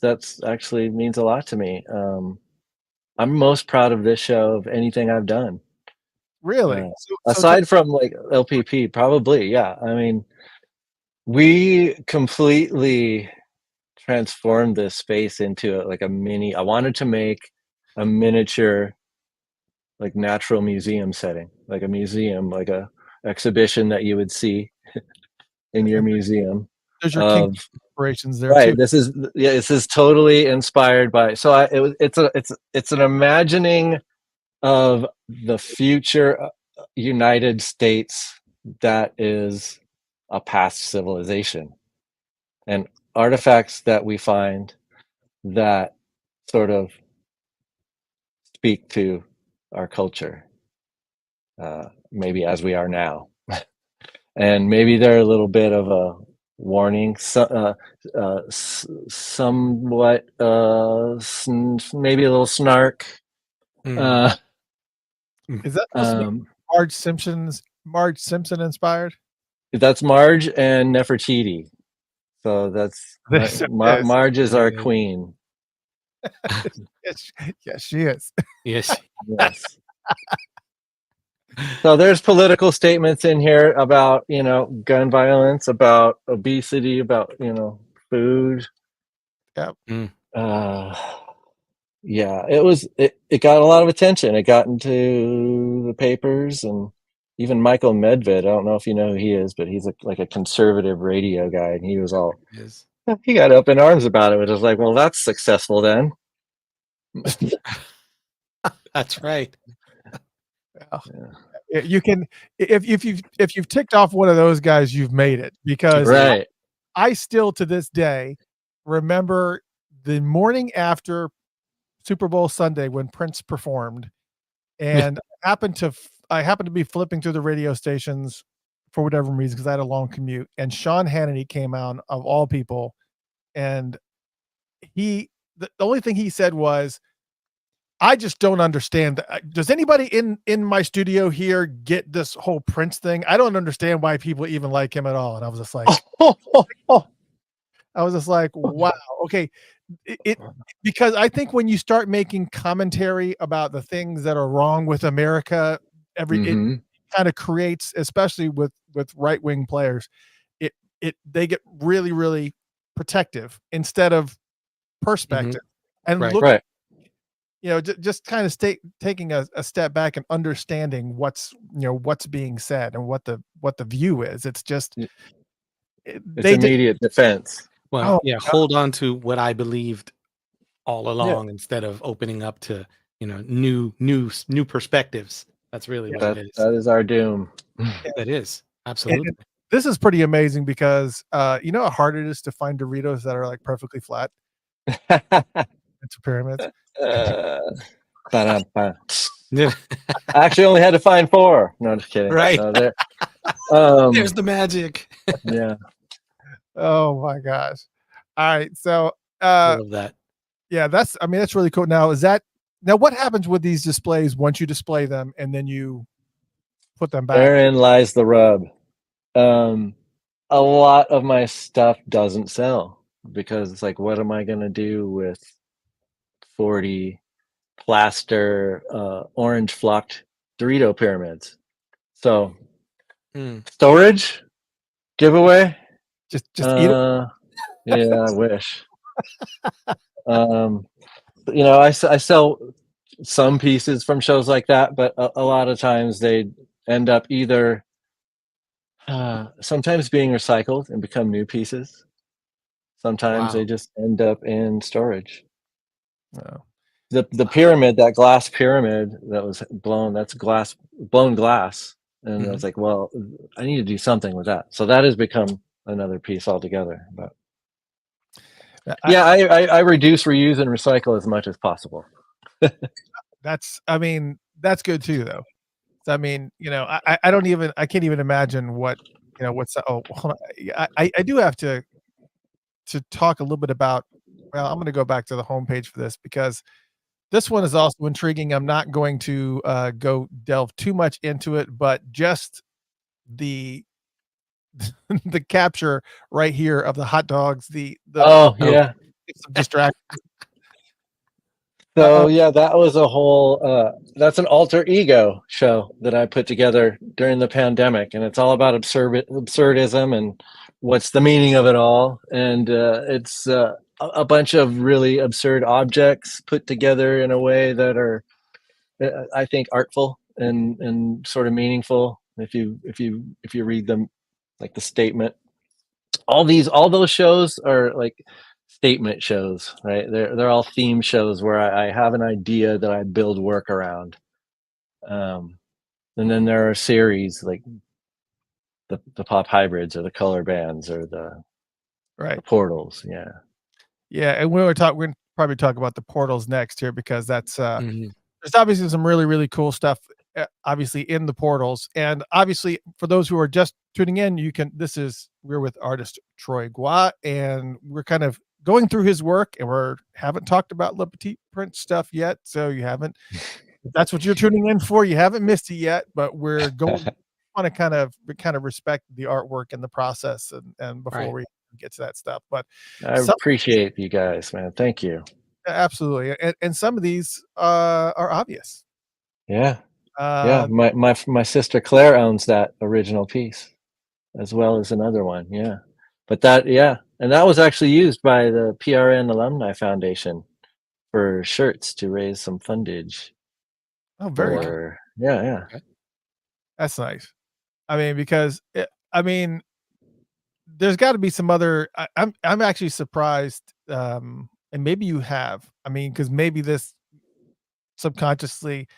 Speaker 3: That's actually means a lot to me. I'm most proud of this show of anything I've done.
Speaker 1: Really?
Speaker 3: Aside from like LPP, probably, yeah. I mean, we completely transformed this space into like a mini. I wanted to make a miniature, like natural museum setting, like a museum, like a exhibition that you would see in your museum.
Speaker 1: There's your king inspirations there
Speaker 3: right.
Speaker 1: too.
Speaker 3: This is totally inspired by. So it's an imagining of the future United States that is a past civilization, and artifacts that we find that sort of speak to our culture, maybe as we are now. And maybe they're a little bit of a warning, somewhat, maybe a little snark.
Speaker 1: Is that supposed to be Marge Simpson inspired?
Speaker 3: That's Marge and Nefertiti. So that's Marge is our queen.
Speaker 1: Yes, she is.
Speaker 2: Yes.
Speaker 3: Yes. So there's political statements in here about, gun violence, about obesity, about, food.
Speaker 1: Yep.
Speaker 3: Yeah, it got a lot of attention. It got into the papers, and even Michael Medved, I don't know if you know who he is, but he's like a conservative radio guy, and he was all, he got up in arms about it. It was like, well, that's successful then.
Speaker 2: That's right.
Speaker 1: Yeah. You can, if you've ticked off one of those guys, you've made it, because
Speaker 3: right.
Speaker 1: I still to this day remember the morning after Super Bowl Sunday when Prince performed, and I happened to be flipping through the radio stations for whatever reason because I had a long commute, and Sean Hannity came out, of all people, and the only thing he said was, I just don't understand. Does anybody in my studio here get this whole Prince thing? I don't understand why people even like him at all. And I was just like, wow. Okay. Because I think when you start making commentary about the things that are wrong with America, it kind of creates, especially with right-wing players, they get really, really protective instead of perspective. And
Speaker 3: right.
Speaker 1: Just kind of taking a step back and understanding what's being said and what the view is. It's just
Speaker 3: it's immediate defense.
Speaker 2: Well, hold on to what I believed all along instead of opening up to new perspectives. That's really what it is.
Speaker 3: That is our doom.
Speaker 2: That is absolutely.
Speaker 1: And this is pretty amazing because you know how hard it is to find Doritos that are like perfectly flat. It's pyramids.
Speaker 3: I actually only had to find 4. No, just kidding.
Speaker 2: Right.
Speaker 3: No,
Speaker 2: there's the magic.
Speaker 3: Yeah.
Speaker 1: Oh my gosh. All right. So
Speaker 2: I love that.
Speaker 1: Yeah, that's really cool. Now what happens with these displays once you display them and then you put them back?
Speaker 3: Therein lies the rub. A lot of my stuff doesn't sell because it's like, what am I gonna do with 40 plaster orange flocked Dorito pyramids? So storage, giveaway.
Speaker 1: Just eat it.
Speaker 3: Yeah, I wish. I sell some pieces from shows like that, but a lot of times they end up either sometimes being recycled and become new pieces. Sometimes they just end up in storage.
Speaker 1: Oh.
Speaker 3: The pyramid, that glass pyramid that was blown, that's blown glass. And I was like, well, I need to do something with that. So that has become another piece altogether. But I reduce, reuse, and recycle as much as possible.
Speaker 1: That's good too, though. I mean, I can't even imagine what, what's, I do have to talk a little bit about, well, I'm going to go back to the homepage for this because this one is also intriguing. I'm not going to go delve too much into it, but just the capture right here of the hot dogs, it's a distraction.
Speaker 3: So yeah, that was a whole that's an alter ego show that I put together during the pandemic, and it's all about absurdism and what's the meaning of it all. And it's a bunch of really absurd objects put together in a way that are I think artful and sort of meaningful if you read them, like the statement. All those shows are like statement shows, right? They're all theme shows where I have an idea that I build work around. And then there are series like the pop hybrids or the color bands or the
Speaker 1: Right.
Speaker 3: portals. Yeah.
Speaker 1: Yeah, and we're gonna probably talk about the portals next here because that's
Speaker 2: Mhm.
Speaker 1: there's obviously some really, really cool stuff, obviously in the portals. And obviously, for those who are just tuning in, we're with artist Troy Gua, and we're kind of going through his work, and haven't talked about Le Petit Prince stuff yet. So you haven't, if that's what you're tuning in for, you haven't missed it yet, but we're going want to kind of respect the artwork and the process and before
Speaker 2: Right.
Speaker 1: we get to that stuff. But
Speaker 3: I
Speaker 1: some
Speaker 3: appreciate you guys, man. Thank you.
Speaker 1: absolutely, and some of these are obvious.
Speaker 3: Yeah. Yeah.
Speaker 1: Uh,
Speaker 3: My sister Claire owns that original piece as well as another one. Yeah. But yeah. And that was actually used by the PRN Alumni Foundation for shirts to raise some fundage
Speaker 1: oh, very cool.
Speaker 3: for, yeah.
Speaker 2: Okay.
Speaker 1: That's nice. I mean, because I mean, there's got to be some other. I'm actually surprised, and maybe you have. I mean, because maybe this subconsciously,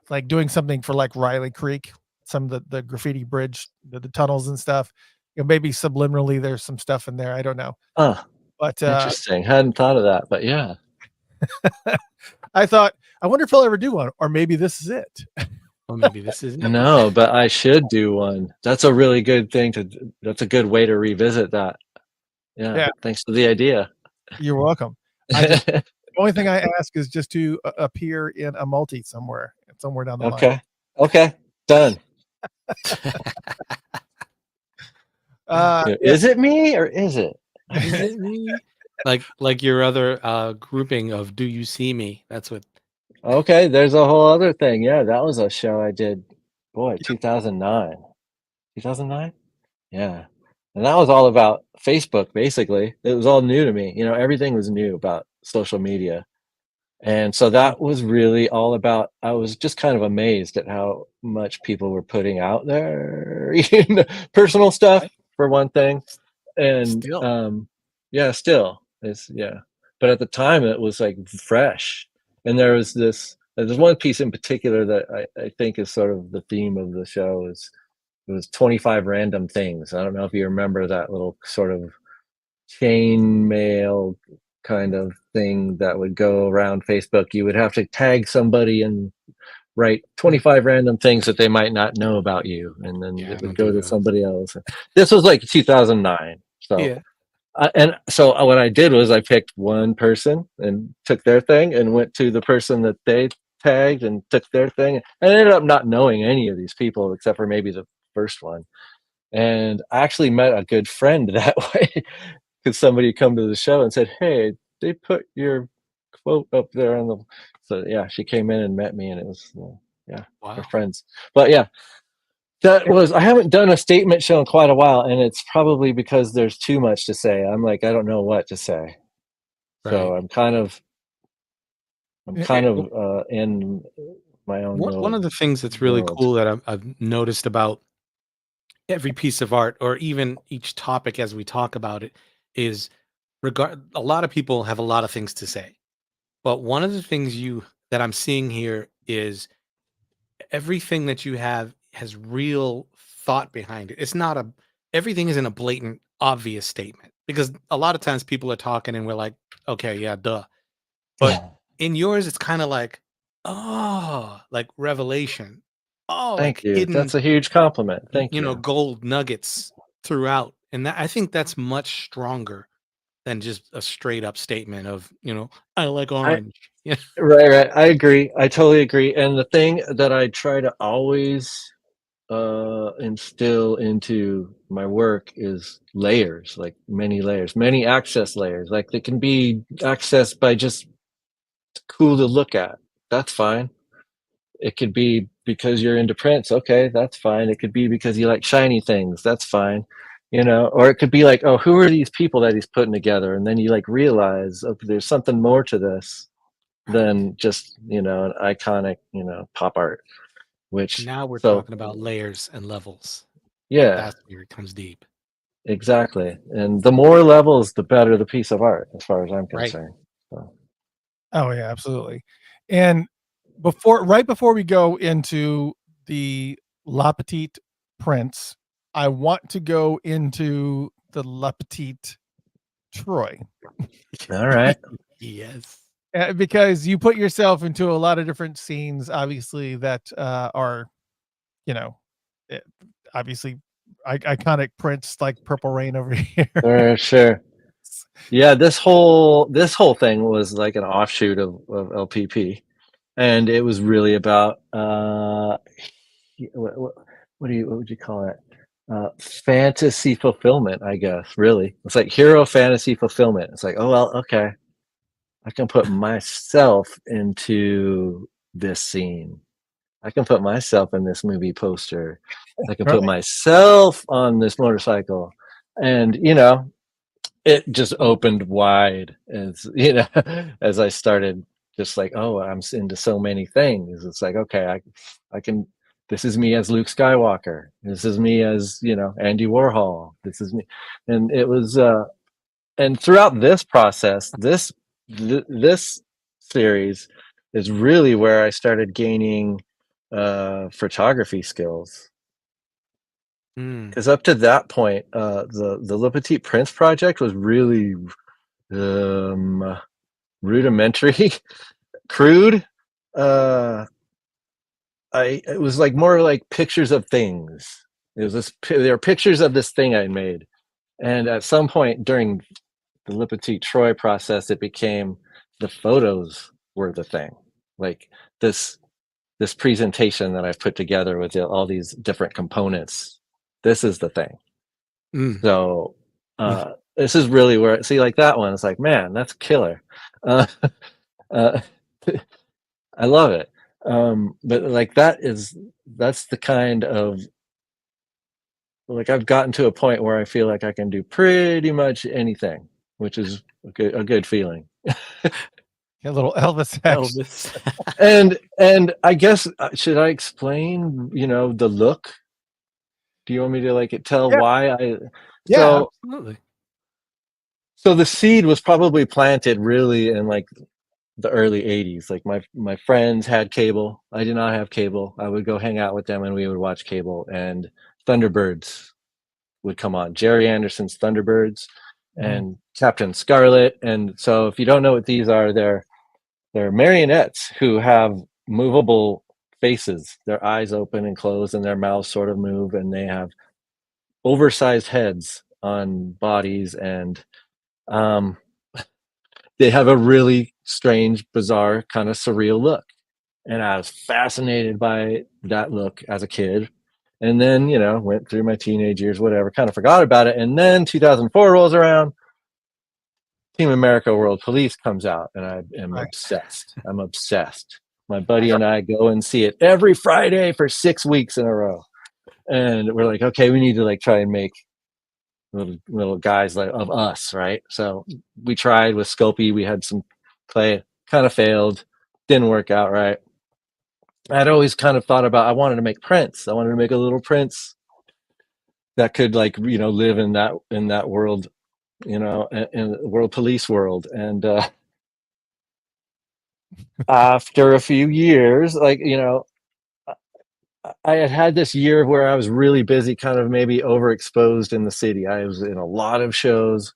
Speaker 1: like doing something for like Riley Creek, some of the graffiti bridge, the tunnels and stuff. You know, maybe subliminally there's some stuff in there. I don't know, but
Speaker 3: Interesting. Hadn't thought of that, but yeah.
Speaker 1: I thought, I wonder if I'll ever do one, or maybe this is it.
Speaker 2: Or maybe this is it.
Speaker 3: No, but I should do one. That's a really good thing that's a good way to revisit that. Yeah.
Speaker 1: Yeah.
Speaker 3: Thanks for the idea.
Speaker 1: You're welcome. The only thing I ask is just to appear in a multi somewhere down the line.
Speaker 3: Okay. Okay. Done. Is it me or is it?
Speaker 2: Is it me? Like your other grouping of Do You See Me? That's what.
Speaker 3: Okay, there's a whole other thing. Yeah, that was a show I did, boy, 2009. 2009? Yeah. And that was all about Facebook, basically. It was all new to me. You know, everything was new about social media. And so that was really all about, I was just kind of amazed at how much people were putting out there, you know, personal stuff for one thing. And
Speaker 2: Still.
Speaker 3: yeah, still it's, yeah. But at the time it was like fresh. And there's one piece in particular that I think is sort of the theme of the show is it was 25 random things. I don't know if you remember that little sort of chain mail kind of thing that would go around Facebook. You would have to tag somebody and write 25 random things that they might not know about you, and then it would go to somebody else. This was like 2009. So
Speaker 2: yeah.
Speaker 3: And so what I did was I picked one person and took their thing and went to the person that they tagged and took their thing. And I ended up not knowing any of these people except for maybe the first one. And I actually met a good friend that way because somebody come to the show and said, "Hey, they put your quote up there on the." So yeah, she came in and met me, and it was yeah,
Speaker 2: Wow.
Speaker 3: we're friends. But yeah, I haven't done a statement show in quite a while, and it's probably because there's too much to say. I'm like, I don't know what to say.
Speaker 2: Right.
Speaker 3: So I'm kind of in my own
Speaker 2: One of the things that's really cool that I've noticed about every piece of art, or even each topic as we talk about it, is a lot of people have a lot of things to say. But one of the things that I'm seeing here is everything that you have has real thought behind it. Everything isn't a blatant, obvious statement, because a lot of times people are talking and we're like, okay, yeah, duh. But in yours, it's kind of like, oh, like revelation. Oh,
Speaker 3: Thank
Speaker 2: like
Speaker 3: you.
Speaker 2: hidden.
Speaker 3: That's a huge compliment. Thank you.
Speaker 2: You know, gold nuggets throughout. And I think that's much stronger than just a straight up statement of, I like orange. Yeah.
Speaker 3: Right. I agree. I totally agree. And the thing that I try to always instill into my work is layers, like many layers, many access layers. Like they can be accessed by just cool to look at. That's fine. It could be because you're into Prince. Okay, that's fine. It could be because you like shiny things. That's fine. Or it could be like, oh, who are these people that he's putting together? And then you like realize, oh, there's something more to this than just, an iconic, pop art, which,
Speaker 2: Now we're
Speaker 3: so
Speaker 2: talking about layers and levels.
Speaker 3: yeah,
Speaker 2: That's where it comes deep.
Speaker 3: exactly. And the more levels, the better the piece of art, as far as I'm
Speaker 2: Right.
Speaker 3: concerned. So.
Speaker 1: Oh yeah, absolutely. And right before we go into the La Petite Prince, I want to go into the La Petite Troy.
Speaker 3: All right.
Speaker 2: Yes.
Speaker 1: Because you put yourself into a lot of different scenes, obviously, that are, eh, obviously iconic Prince, like Purple Rain over here.
Speaker 3: For sure. Yeah, this whole thing was like an offshoot of LPP, and it was really about what would you call it? Fantasy fulfillment, I guess. Really, it's like hero fantasy fulfillment. It's like, oh well, okay, I can put myself into this scene. I can put myself in this movie poster. I can put
Speaker 1: Right.
Speaker 3: myself on this motorcycle, and it just opened wide as as I started just like, oh, I'm into so many things. It's like, okay, I can, this is me as Luke Skywalker, this is me as Andy Warhol, this is me. And it was and throughout this process, this series is really where I started gaining photography skills, because up to that point, the Le Petit Prince project was really rudimentary, crude. It was like more like pictures of things. There were pictures of this thing I made, and at some point during the Le Petit Troy process, it became the photos were the thing. Like this presentation that I've put together with all these different components. This is the thing. So this is really where, see, like that one, it's like, man, that's killer. I love it. But like that's the kind of, like, I've gotten to a point where I feel like I can do pretty much anything, which is a good feeling.
Speaker 1: A little Elvis action.
Speaker 3: And I guess, should I explain, the look? Do you want me to tell why I?
Speaker 1: Yeah, absolutely.
Speaker 3: So the seed was probably planted really in like the early 80s. Like my friends had cable. I did not have cable. I would go hang out with them and we would watch cable, and Thunderbirds would come on. Jerry Anderson's Thunderbirds and Captain Scarlet. And so if you don't know what these are, they're marionettes who have movable faces. Their eyes open and close and their mouths sort of move, and they have oversized heads on bodies, and they have a really strange, bizarre, kind of surreal look. And I was fascinated by that look as a kid. And then, went through my teenage years, whatever, kind of forgot about it. And then 2004 rolls around, Team America World Police comes out, and I am obsessed. I'm obsessed. My buddy and I go and see it every Friday for 6 weeks in a row. And we're like, okay, we need to try and make little guys of us, right? So we tried with Scopy. We had some play, kind of failed, didn't work out right. I'd always kind of thought about, I wanted to make Prince. I wanted to make a little Prince that could live in that world, in the world police world. And after a few years, I had this year where I was really busy, kind of maybe overexposed in the city. I was in a lot of shows,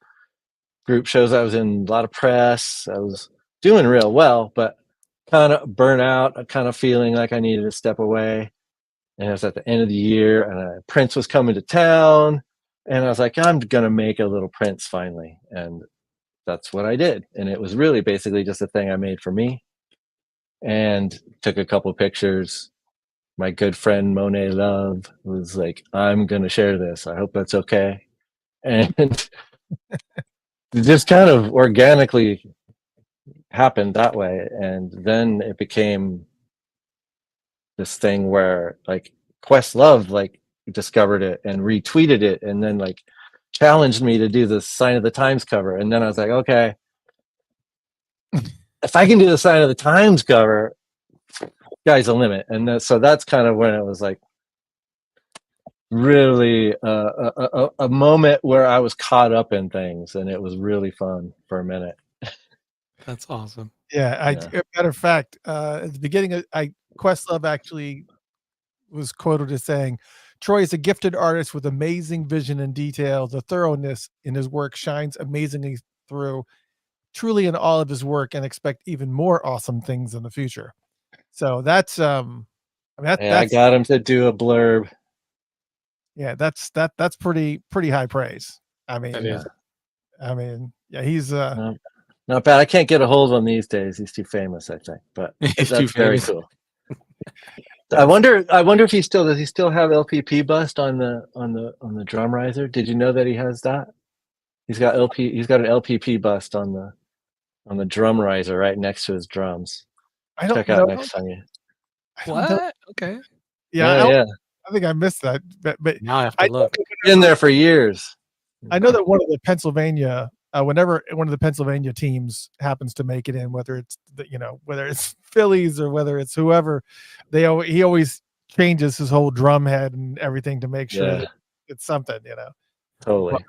Speaker 3: group shows. I was in a lot of press. I was doing real well, but kind of burnt out, kind of feeling like I needed to step away. And it was at the end of the year, and Prince was coming to town, and I was like, I'm gonna make a little Prince finally. And that's what I did. And it was really basically just a thing I made for me, and took a couple pictures. My good friend Monet Love was like, I'm gonna share this, I hope that's okay. And just kind of organically happened that way. And then it became this thing where like Questlove like discovered it and retweeted it and then like challenged me to do the Sign of the Times cover. And then I was like, okay, if I can do the Sign of the Times cover, sky's the limit. And so that's kind of when it was like really a moment where I was caught up in things, and it was really fun for a minute.
Speaker 2: That's awesome.
Speaker 1: Yeah, matter of fact, at the beginning, Questlove actually was quoted as saying, "Troy is a gifted artist with amazing vision and detail. The thoroughness in his work shines amazingly through. Truly in all of his work, and expect even more awesome things in the future." So that's I mean,
Speaker 3: I got him to do a blurb.
Speaker 1: Yeah, that's pretty high praise. I mean, yeah, he's
Speaker 3: not bad. I can't get a hold of him these days. He's too famous, I think. But
Speaker 2: he's
Speaker 3: that's very cool.
Speaker 1: I
Speaker 3: wonder if he still does. He still have LPP bust on the drum riser? Did you know that he has that? He's got an LPP bust on the drum riser right next to his drums. Check out next time.
Speaker 2: What? Okay.
Speaker 3: Yeah.
Speaker 1: I think I missed that, but
Speaker 2: now I have to look.
Speaker 3: Been there for years.
Speaker 1: I know that one of the Pennsylvania, whenever one of the Pennsylvania teams happens to make it in, whether it's whether it's Phillies or whether it's whoever, he always changes his whole drum head and everything to make sure that it's something,
Speaker 3: Totally.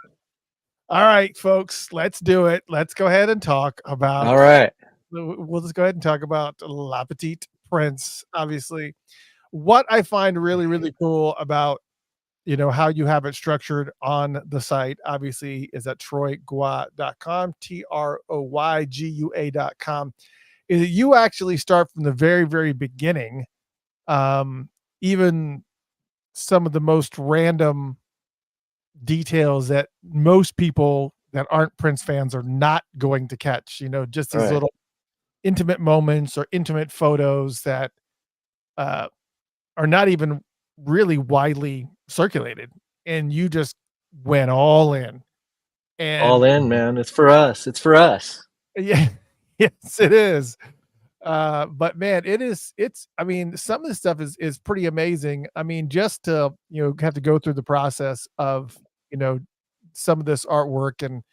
Speaker 1: All right, folks, let's do it. Let's go ahead and talk about.
Speaker 3: All right.
Speaker 1: We'll just go ahead and talk about Le Petit Prince. Obviously, what I find really, really cool about how you have it structured on the site, obviously, is at troygua.com, TROYGUA.com, is that you actually start from the very, very beginning. Even some of the most random details that most people that aren't Prince fans are not going to catch, just these little intimate moments or intimate photos that are not even really widely circulated, and you just went all in. And
Speaker 3: man. It's for us.
Speaker 1: Yeah, yes, it is. But man, it's I mean, some of this stuff is pretty amazing. I mean, just to have to go through the process of some of this artwork. And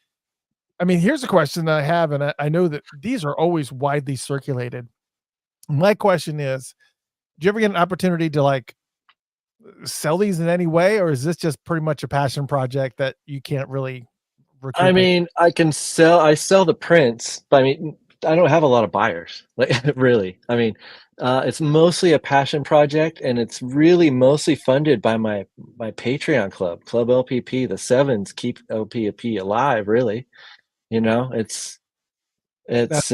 Speaker 1: I mean, here's a question that I have, and I know that these are always widely circulated. My question is, do you ever get an opportunity to like sell these in any way, or is this just pretty much a passion project that you can't really
Speaker 3: I mean, I sell the prints, but I mean, I don't have a lot of buyers, like really. I mean, it's mostly a passion project, and it's really mostly funded by my Patreon club LPP. The sevens keep LPP alive, really. It's this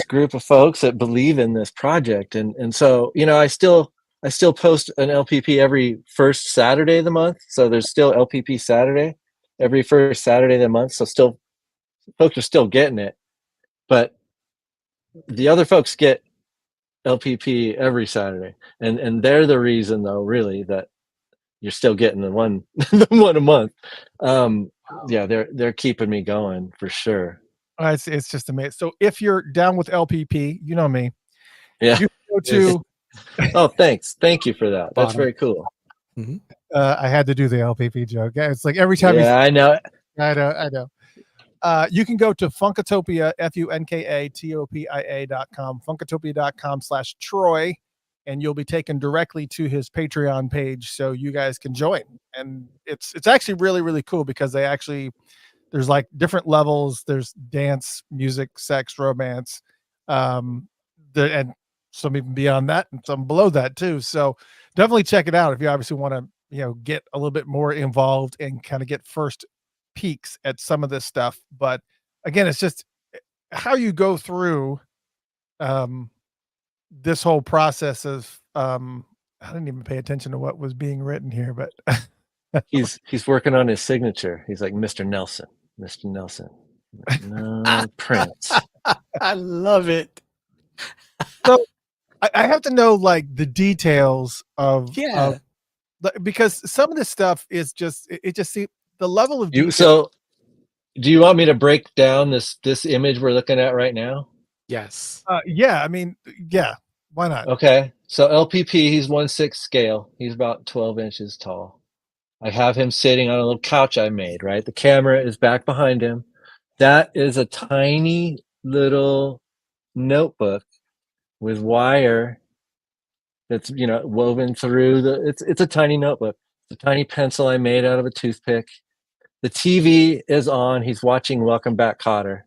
Speaker 3: group of folks that believe in this project, and so I still post an LPP every first Saturday of the month. So there's still LPP Saturday every first Saturday of the month. So still, folks are still getting it, but the other folks get LPP every Saturday, and they're the reason, though, really, that you're still getting the one a month. Yeah, they're keeping me going for sure.
Speaker 1: It's just amazing. So if you're down with LPP, you know me.
Speaker 3: Yeah.
Speaker 1: You go to.
Speaker 3: Oh, thanks. Thank you for that. That's very cool.
Speaker 1: Mm-hmm. I had to do the LPP joke. It's like every time.
Speaker 3: Yeah, I know.
Speaker 1: I know. You can go to Funkatopia, FUNKATOPIA.com, Funkatopia.com/Troy, and you'll be taken directly to his Patreon page, so you guys can join. And it's actually really, really cool, because there's like different levels. There's dance, music, sex, romance, and some even beyond that, and some below that too. So definitely check it out if you obviously want to get a little bit more involved and kind of get first peeks at some of this stuff. But again, it's just how you go through this whole process of I didn't even pay attention to what was being written here, but
Speaker 3: he's working on his signature. He's like Mr. Nelson. No, Prince.
Speaker 2: I love it.
Speaker 1: So I have to know like the details of because some of this stuff is just it just seems the level of detail.
Speaker 3: So Do you want me to break down this image we're looking at right now?
Speaker 2: Yes.
Speaker 1: Yeah, I mean, yeah, why not?
Speaker 3: Okay, so LPP, he's 1/6 scale. He's about 12 inches tall. I have him sitting on a little couch I made, right? The camera is back behind him. That is a tiny little notebook with wire that's, woven through it's a tiny notebook. It's a tiny pencil I made out of a toothpick. The TV is on. He's watching Welcome Back, Kotter.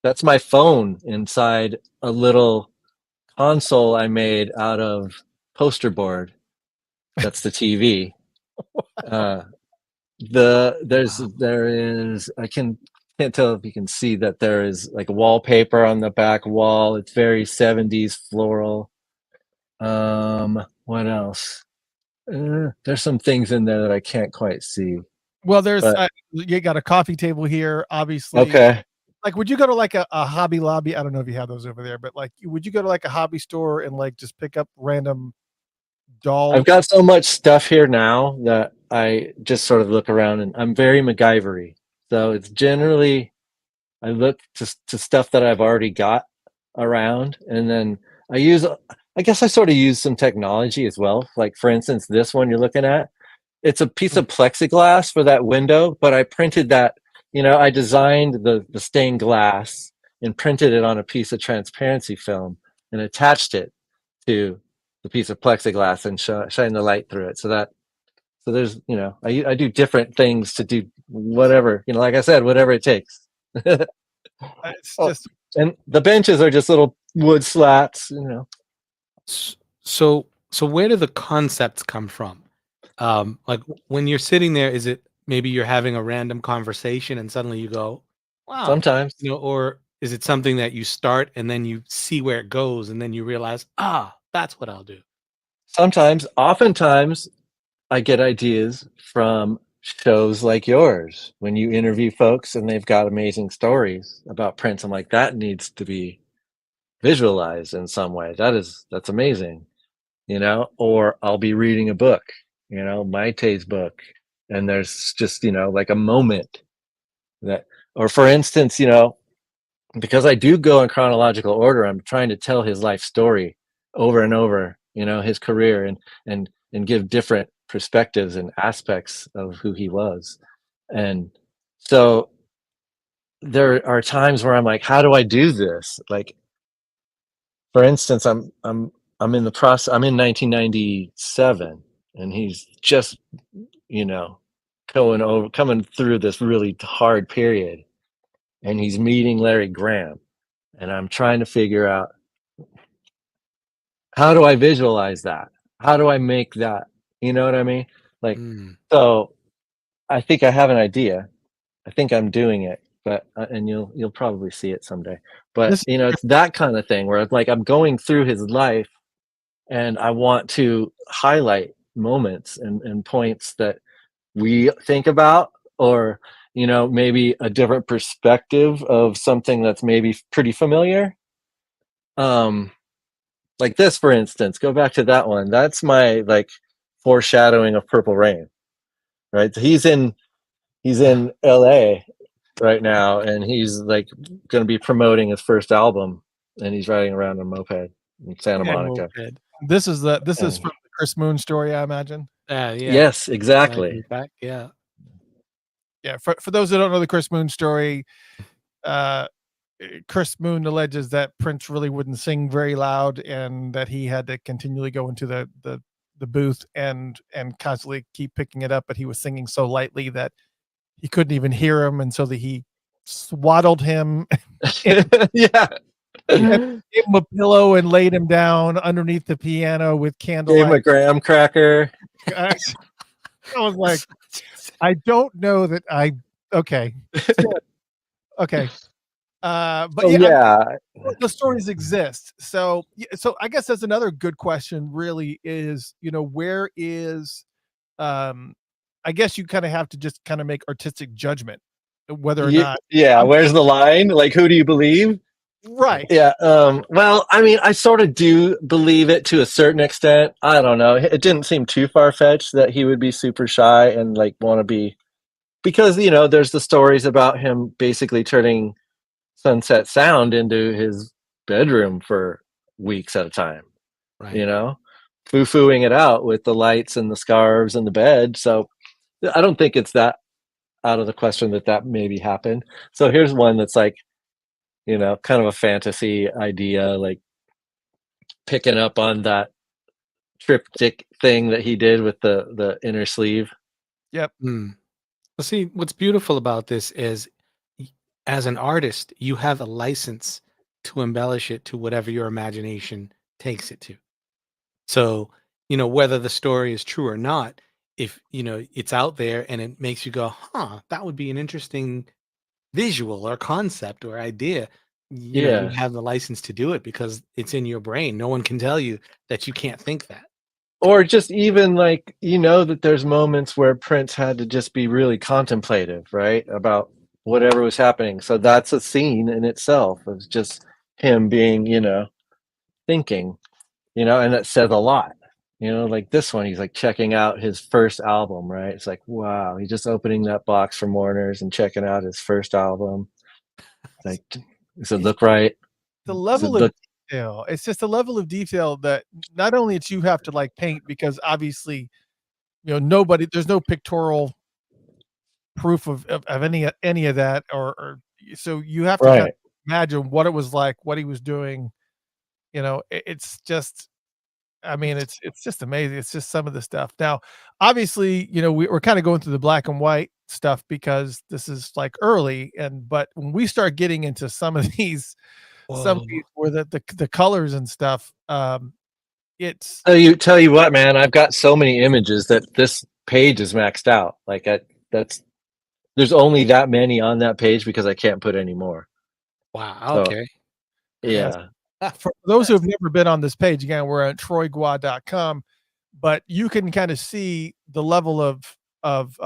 Speaker 3: That's my phone inside a little console I made out of poster board. That's the TV. There is can't tell if you can see that there is like wallpaper on the back wall. It's very 70s floral. What else? There's some things in there that I can't quite see.
Speaker 1: Well,
Speaker 3: But
Speaker 1: you got a coffee table here, obviously.
Speaker 3: okay.
Speaker 1: Like, would you go to like a Hobby Lobby? I don't know if you have those over there, but like, would you go to like a hobby store and like just pick up random dolls?
Speaker 3: I've got so much stuff here now that I just sort of look around, and I'm very MacGyvery. So it's generally I look to stuff that I've already got around, and then I guess I sort of use some technology as well. Like for instance, this one you're looking at, it's a piece of plexiglass for that window, but I printed that, I designed the stained glass and printed it on a piece of transparency film and attached it to the piece of plexiglass and shine the light through it. So there's, I do different things to do whatever, like I said, whatever it takes.
Speaker 1: It's
Speaker 3: Oh,
Speaker 1: just
Speaker 3: and the benches are just little wood slats,
Speaker 2: So where do the concepts come from? Like when you're sitting there, is it maybe you're having a random conversation and suddenly you go, wow,
Speaker 3: sometimes.
Speaker 2: or is it something that you start and then you see where it goes and then you realize, that's what I'll do.
Speaker 3: Sometimes, oftentimes, I get ideas from shows like yours when you interview folks and they've got amazing stories about Prince. I'm like, that needs to be visualized in some way. That's amazing, Or I'll be reading a book, Maite's book, and there's just like a moment that, or for instance, because I do go in chronological order, I'm trying to tell his life story over and over, his career, and give different perspectives and aspects of who he was. And so there are times where I'm like, how do I do this? Like, for instance, I'm in the process, I'm in 1997, and he's just, coming through this really hard period, and he's meeting Larry Graham, and I'm trying to figure out, how do I visualize that? How do I make that? You know what I mean? Like, so I think I have an idea. I think I'm doing it, but and you'll probably see it someday. But
Speaker 1: this.
Speaker 3: it's that kind of thing where it's like I'm going through his life, and I want to highlight moments and points that we think about, or maybe a different perspective of something that's maybe pretty familiar. Like this, for instance, go back to that one. That's my like foreshadowing of Purple Rain, right? He's in LA right now, and he's like going to be promoting his first album, and he's riding around on a moped in Santa Monica.
Speaker 1: This is from the Chris Moon story, I imagine.
Speaker 2: Yeah.
Speaker 3: Yes, exactly.
Speaker 2: Back, yeah.
Speaker 1: Yeah. For those that don't know the Chris Moon story, Chris Moon alleges that Prince really wouldn't sing very loud, and that he had to continually go into the booth and constantly keep picking it up, but he was singing so lightly that he couldn't even hear him, and so that he swaddled him.
Speaker 3: Yeah.
Speaker 1: Gave him a pillow and laid him down underneath the piano with candlelight.
Speaker 3: Gave him a graham cracker.
Speaker 1: I was like, I don't know that okay. Okay. But the stories exist. So I guess that's another good question, really, is, where is, I guess you kind of have to just kind of make artistic judgment whether or not.
Speaker 3: Yeah. Where's the line? Like, who do you believe?
Speaker 1: Right.
Speaker 3: Yeah. Well, I mean, I sort of do believe it to a certain extent. I don't know. It didn't seem too far fetched that he would be super shy and like want to be because there's the stories about him basically turning Sunset Sound into his bedroom for weeks at a time.
Speaker 2: Right.
Speaker 3: Foo-fooing it out with the lights and the scarves and the bed. So I don't think it's that out of the question that maybe happened. So here's one that's like, kind of a fantasy idea, like picking up on that triptych thing that he did with the inner sleeve.
Speaker 1: Yep.
Speaker 2: Well, see, what's beautiful about this is, as an artist, you have a license to embellish it to whatever your imagination takes it to. So, whether the story is true or not, if, it's out there and it makes you go, huh, that would be an interesting visual or concept or idea, you
Speaker 3: Yeah.
Speaker 2: have the license to do it because it's in your brain. No one can tell you that you can't think that.
Speaker 3: Or just even like, that there's moments where Prince had to just be really contemplative, right? About whatever was happening. So that's a scene in itself of just him being, thinking, and that says a lot. Like this one, he's like checking out his first album, right? It's like, wow, he's just opening that box from Warner's and checking out his first album. Like, does it look right?
Speaker 1: The
Speaker 3: Does it
Speaker 1: level of
Speaker 3: look
Speaker 1: detail. It's just a level of detail that not only that you have to like paint, because obviously, there's no pictorial proof of any of that, or so you have to kind of
Speaker 3: right?
Speaker 1: imagine what it was like, what he was doing. It's just, I mean, it's just amazing. It's just some of the stuff. Now, obviously, we're kind of going through the black and white stuff because this is like early, but when we start getting into some of these
Speaker 2: Whoa.
Speaker 1: where the colors and stuff, it's
Speaker 3: Tell you what, man, I've got so many images that this page is maxed out. Like there's only that many on that page because I can't put any more.
Speaker 2: Wow.
Speaker 3: So
Speaker 2: Okay.
Speaker 1: yes.
Speaker 3: yeah,
Speaker 1: For those who have never been on this page, again, we're at troygua.com, but you can kind of see of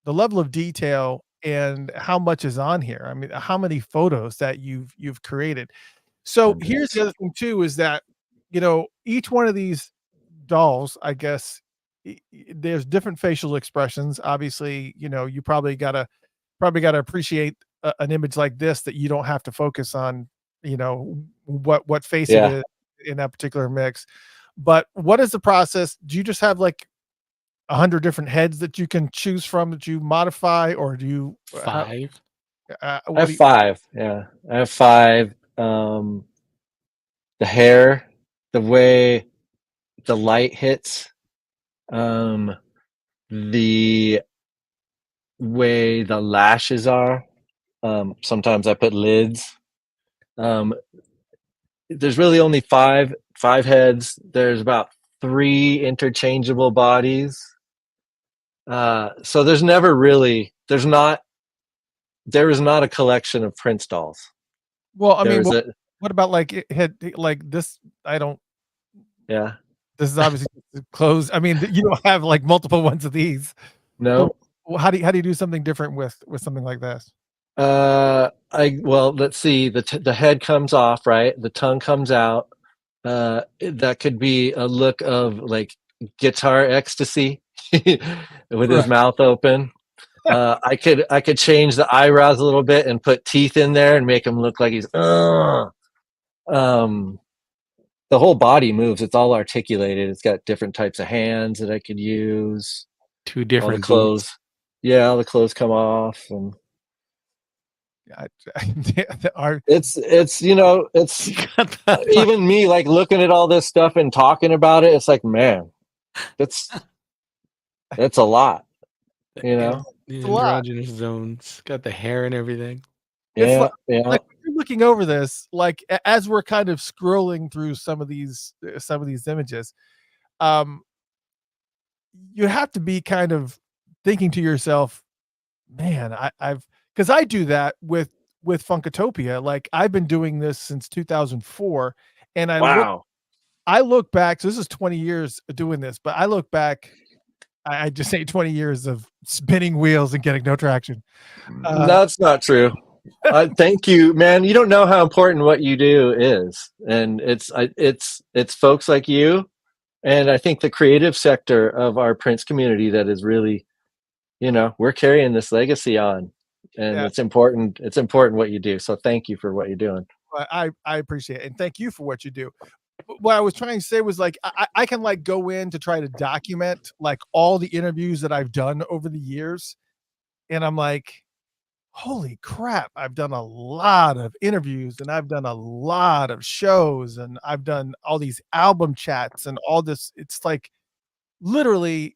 Speaker 1: the level of detail and how much is on here. I mean, how many photos that you've created. So here's the other thing too, is that, each one of these dolls, I guess, there's different facial expressions. Obviously, you probably gotta appreciate an image like this, that you don't have to focus on, what face it
Speaker 3: yeah.
Speaker 1: is in that particular mix. But what is the process? Do you just have like 100 different heads that you can choose from, that you modify, or do you,
Speaker 2: Five.
Speaker 3: I
Speaker 1: what
Speaker 3: have
Speaker 1: do you,
Speaker 3: 5. Yeah, I have 5. The hair, the way the light hits, um, the way the lashes are. Sometimes I put lids. Um, there's really only five heads. There's about 3 interchangeable bodies. So there is not a collection of Prince dolls.
Speaker 1: well, I
Speaker 3: There
Speaker 1: mean,
Speaker 3: is a
Speaker 1: what about like it had like this? I don't.
Speaker 3: Yeah.
Speaker 1: This is obviously closed. I mean, you don't have like multiple ones of these. So
Speaker 3: No.
Speaker 1: how do you do something different with something like this?
Speaker 3: Well, let's see. The head comes off, right? The tongue comes out. That could be a look of like guitar ecstasy with his
Speaker 1: Right.
Speaker 3: mouth open. I could change the eyebrows a little bit and put teeth in there and make him look like he's um the whole body moves. It's all articulated. It's got different types of hands that I could use.
Speaker 2: Two
Speaker 3: All the
Speaker 2: different boots.
Speaker 3: clothes. Yeah, all the clothes come off and
Speaker 1: I, the art.
Speaker 3: it's
Speaker 2: You got that, like,
Speaker 3: even me like looking at all this stuff and talking about it, it's like, man, that's a lot, you
Speaker 2: the
Speaker 3: know?
Speaker 1: It's a lot.
Speaker 2: androgynous zones. Got the hair and everything.
Speaker 1: It's
Speaker 3: Yeah, yeah.
Speaker 1: like when you're looking over this, like as we're kind of scrolling through some of these images, um, you have to be kind of thinking to yourself, man, I've because I do that with Funkatopia. Like I've been doing this since 2004, and
Speaker 3: Wow.
Speaker 1: I look back. So this is 20 years of doing this, but I look back. I just say 20 years of spinning wheels and getting no traction.
Speaker 3: That's not true. Thank you, man. You don't know how important what you do is, and it's folks like you, and I think the creative sector of our Prince community that is really we're carrying this legacy on, and
Speaker 1: Yeah.
Speaker 3: it's important. It's important what you do. So thank you for what you're doing.
Speaker 1: I appreciate it, and thank you for what you do. What I was trying to say was like I can like go in to try to document like all the interviews that I've done over the years, and I'm like, holy crap, I've done a lot of interviews and I've done a lot of shows and I've done all these album chats and all this. It's like literally,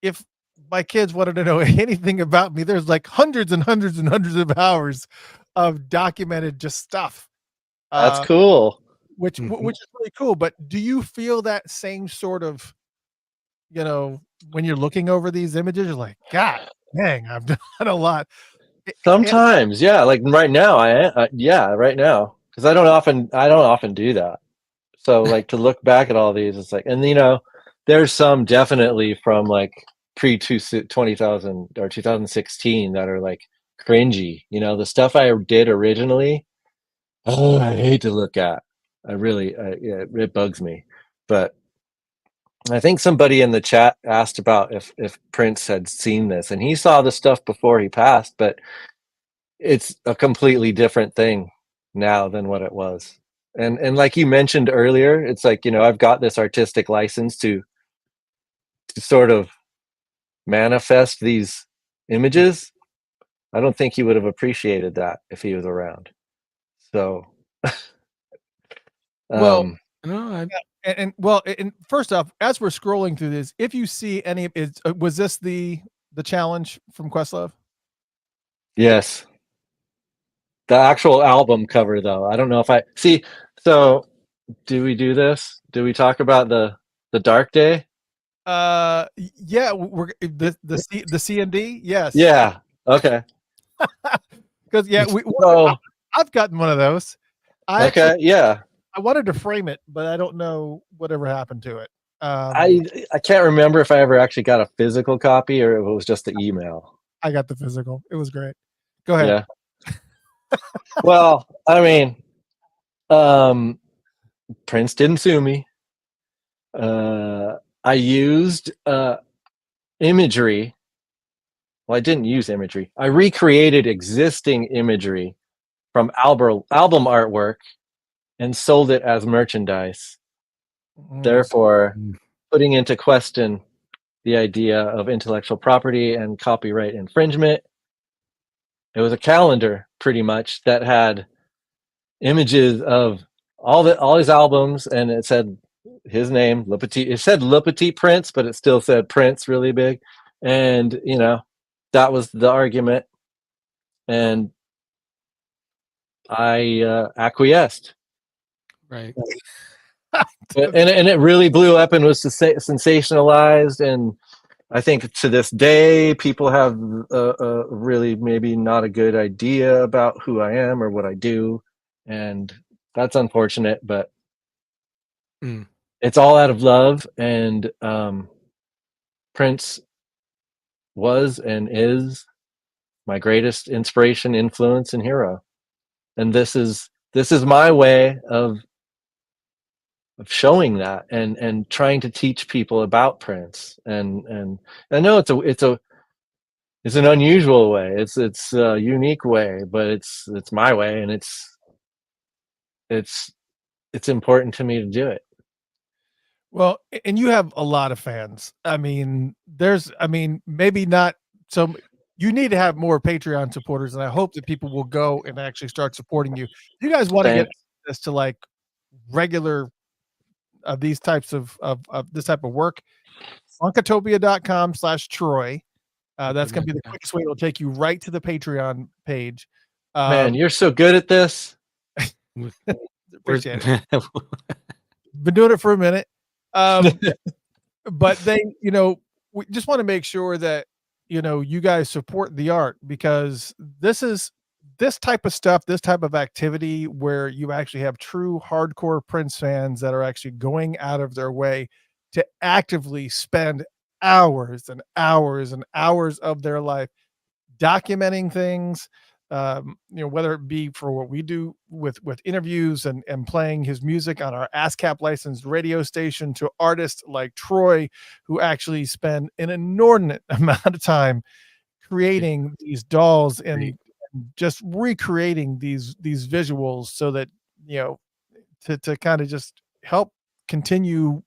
Speaker 1: if my kids wanted to know anything about me, there's like hundreds and hundreds and hundreds of hours of documented just stuff.
Speaker 3: That's
Speaker 1: Uh,
Speaker 3: cool.
Speaker 1: which is really cool. But do you feel that same sort of, when you're looking over these images, you're like, God dang, I've done a lot. And
Speaker 3: Sometimes, yeah. Like right now, yeah, right now, because I don't often do that. So like to look back at all these, it's like, and there's some definitely from like pre 20,000 or 2016 that are like cringy. The stuff I did originally, oh, I hate to look at. I really, yeah, it bugs me. But I think somebody in the chat asked about if Prince had seen this, and he saw the stuff before he passed, but it's a completely different thing now than what it was. And like you mentioned earlier, it's like, I've got this artistic license to sort of manifest these images. I don't think he would have appreciated that if he was around. So
Speaker 1: well,
Speaker 2: No,
Speaker 1: and first off, as we're scrolling through this, if you see any, was this the challenge from Questlove?
Speaker 3: yes. The actual album cover though, I don't know if I see. So do we do this? Do we talk about the dark day?
Speaker 1: Yeah, we're the C&D, yes.
Speaker 3: Yeah. Okay.
Speaker 1: Because yeah,
Speaker 3: So
Speaker 1: I've gotten one of those. I actually
Speaker 3: okay, yeah.
Speaker 1: I wanted to frame it, but I don't know whatever happened to it.
Speaker 3: I can't remember if I ever actually got a physical copy or if it was just the email.
Speaker 1: I got the physical. It was great. Go ahead.
Speaker 3: Yeah. Well, I mean, Prince didn't sue me. I used imagery. Well, I didn't use imagery. I recreated existing imagery from album artwork and sold it as merchandise. Therefore, putting into question the idea of intellectual property and copyright infringement. It was a calendar, pretty much, that had images of all his albums, and it said his name, Le Petit. It said Le Petit Prince, but it still said Prince really big, and that was the argument, and I acquiesced.
Speaker 2: right.
Speaker 3: And it really blew up and was sensationalized, and I think to this day people have a really maybe not a good idea about who I am or what I do, and that's unfortunate, but it's all out of love. And Prince was and is my greatest inspiration, influence, and hero, and this is my way of showing that and trying to teach people about Prince. And I know it's an unusual way. It's a unique way, but it's my way, and it's important to me to do it.
Speaker 1: Well, and you have a lot of fans. I mean, maybe not some. You need to have more Patreon supporters, and I hope that people will go and actually start supporting you. You guys want to get this to like regular these types of this type of work. Funkatopia.com/Troy. That's going to be the quickest way. It'll take you right to the Patreon page.
Speaker 3: Man, you're so good at this.
Speaker 1: Appreciate it. Been doing it for a minute. But we just want to make sure that, you guys support the art, because this type of stuff, this type of activity where you actually have true hardcore Prince fans that are actually going out of their way to actively spend hours and hours and hours of their life documenting things, whether it be for what we do with interviews and playing his music on our ASCAP licensed radio station, to artists like Troy, who actually spend an inordinate amount of time creating these dolls and just recreating these visuals so that, to kind of just help continue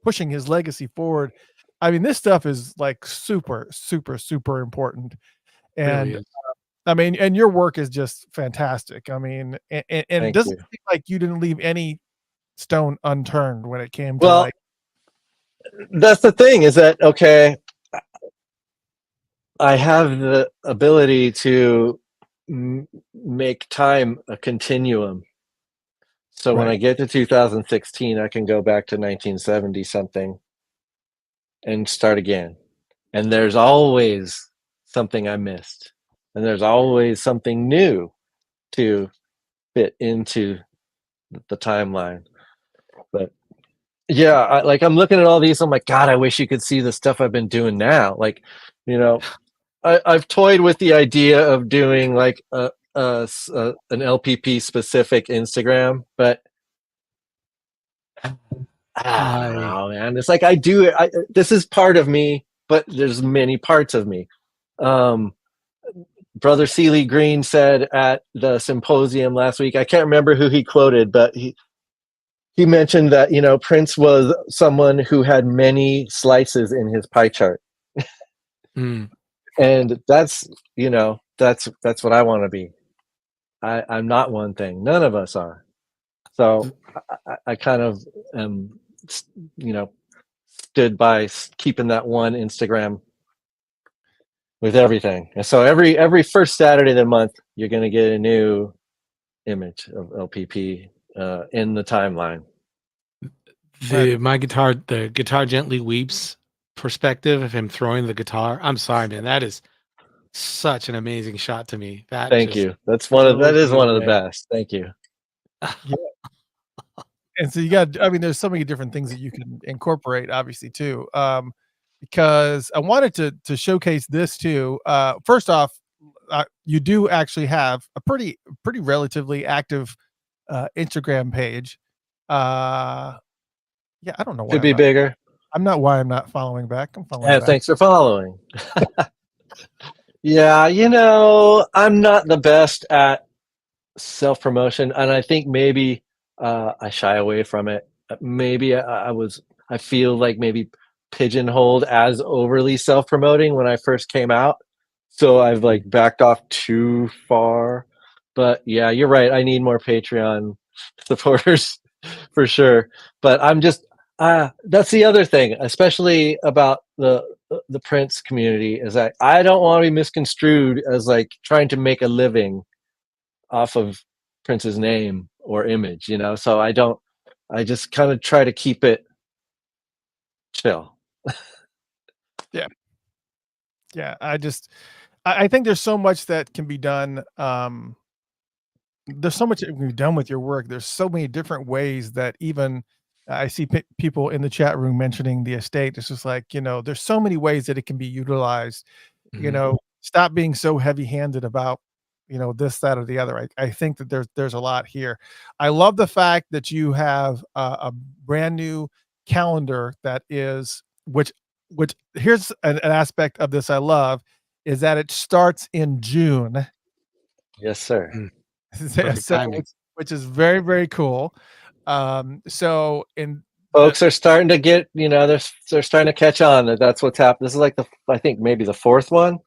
Speaker 1: pushing his legacy forward. I mean, this stuff is like super, super, super important. And
Speaker 2: really
Speaker 1: I mean, and your work is just fantastic. I mean, and it doesn't seem like you didn't leave any stone unturned when it came to like.
Speaker 3: That's the thing, is that, okay, I have the ability to make time a continuum. So when I get to 2016, I can go back to 1970 something and start again. And there's always something I missed. And there's always something new to fit into the timeline. But yeah, I'm looking at all these. I'm like, God, I wish you could see the stuff I've been doing now. Like, I've toyed with the idea of doing like an LPP specific Instagram, but I don't know, man. It's like I do it. This is part of me, but there's many parts of me. Brother Seeley Green said at the symposium last week, I can't remember who he quoted, but he mentioned that, Prince was someone who had many slices in his pie chart. And that's what I want to be. I'm not one thing. None of us are. So I kind of stood by keeping that one Instagram with everything. And so every first Saturday of the month, you're going to get a new image of LPP in the timeline.
Speaker 2: The guitar gently weeps perspective of him throwing the guitar. I'm sorry, man. That is such an amazing shot to me.
Speaker 3: Thank you. That is one of the best. Thank you.
Speaker 1: Yeah. And so there's so many different things that you can incorporate, obviously, too. Because I wanted to showcase this too. First off, you do actually have a pretty relatively active Instagram page. Yeah, I don't know why.
Speaker 3: Could be bigger.
Speaker 1: I'm not following back. I'm following back.
Speaker 3: Thanks for following. Yeah, I'm not the best at self-promotion, and I think maybe I shy away from it. Maybe I feel like maybe pigeonholed as overly self-promoting when I first came out. So I've backed off too far. But yeah, you're right. I need more Patreon supporters for sure. But I'm just that's the other thing, especially about the Prince community, is that I don't want to be misconstrued as trying to make a living off of Prince's name or image, so I just kind of try to keep it chill.
Speaker 1: Yeah. I think there's so much that can be done. There's so much that can be done with your work. There's so many different ways that even I see people in the chat room mentioning the estate. It's just there's so many ways that it can be utilized. Stop being so heavy-handed about this, that, or the other. I think that there's a lot here. I love the fact that you have a brand new calendar that is which here's an aspect of this I love, is that it starts in June.
Speaker 3: Yes, sir.
Speaker 1: Which is very, very cool. So
Speaker 3: folks are starting to get, they're starting to catch on that's what's happened. This is I think maybe the fourth one.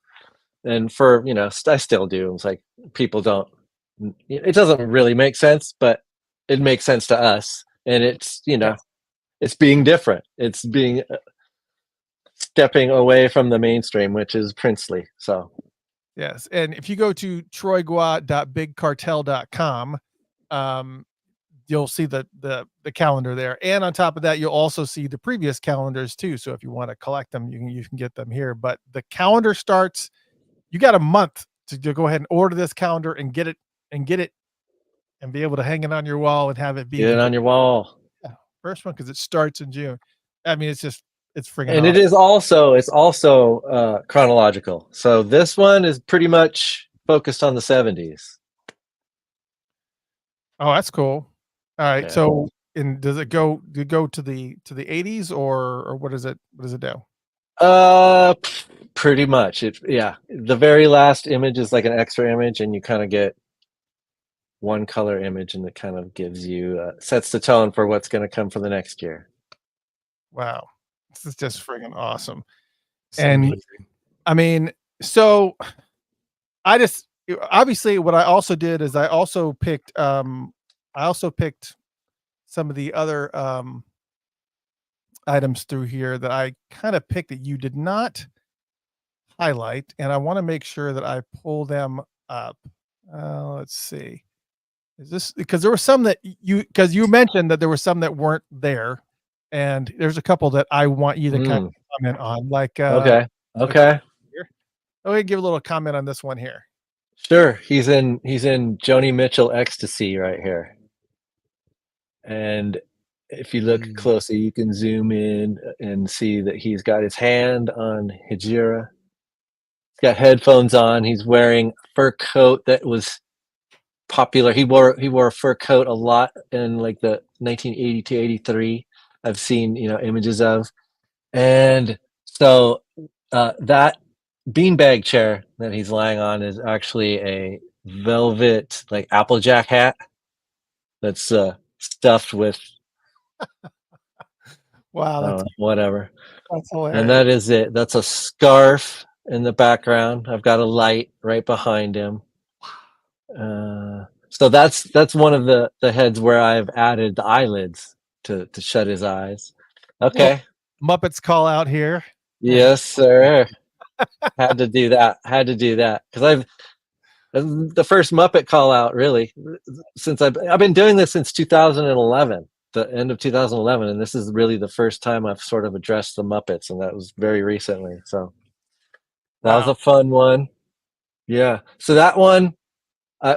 Speaker 3: And for, I still do. It's people don't, it doesn't really make sense, but it makes sense to us. And it's, it's being different. It's being stepping away from the mainstream, which is princely. So
Speaker 1: yes. And if you go to troygua.bigcartel.com, you'll see the calendar there. And on top of that, you'll also see the previous calendars too. So if you want to collect them, you can get them here. But the calendar starts, you got a month to go ahead and order this calendar and get it and be able to hang it on your wall and have it be
Speaker 3: on your wall.
Speaker 1: Yeah, first one, because it starts in June. I mean, it's freaking
Speaker 3: and awesome. It's also chronological. So this one is pretty much focused on the 70s.
Speaker 1: Oh, that's cool. All right.
Speaker 3: Yeah.
Speaker 1: So, and does it go to the 80s or what is it? What does it do?
Speaker 3: Pretty much. Yeah. The very last image is like an extra image, and you kind of get one color image, and it kind of gives you sets the tone for what's going to come for the next year.
Speaker 1: Wow, this is just freaking awesome.
Speaker 2: It's
Speaker 1: And
Speaker 2: amazing.
Speaker 1: I mean, so I just obviously what I also did is I also picked some of the other items through here that I kind of picked that you did not highlight, and I want to make sure that I pull them up. Let's see. Is this because there were some that because you mentioned that there were some that weren't there, and there's a couple that I want you to kind of comment on, like
Speaker 3: Okay.
Speaker 1: Here. Let me give a little comment on this one here.
Speaker 3: Sure. He's in Joni Mitchell Ecstasy right here. And if you look closely, you can zoom in and see that he's got his hand on Hijira. He's got headphones on. He's wearing a fur coat that was popular. He wore a fur coat a lot in like the 1980 to 83. I've seen, images of. And so that beanbag chair that he's lying on is actually a velvet like Applejack hat that's stuffed with
Speaker 1: Wow,
Speaker 3: whatever.
Speaker 1: that's hilarious.
Speaker 3: And that is it. That's a scarf in the background. I've got a light right behind him. So that's one of the heads where I've added the eyelids to shut his eyes. Okay.
Speaker 1: Well, Muppets call out here.
Speaker 3: Yes, sir. Had to do that because the first Muppet call out really since I've been doing this since 2011, the end of 2011, and this is really the first time I've sort of addressed the Muppets, and that was very recently. So that was a fun one. Yeah. So that one, I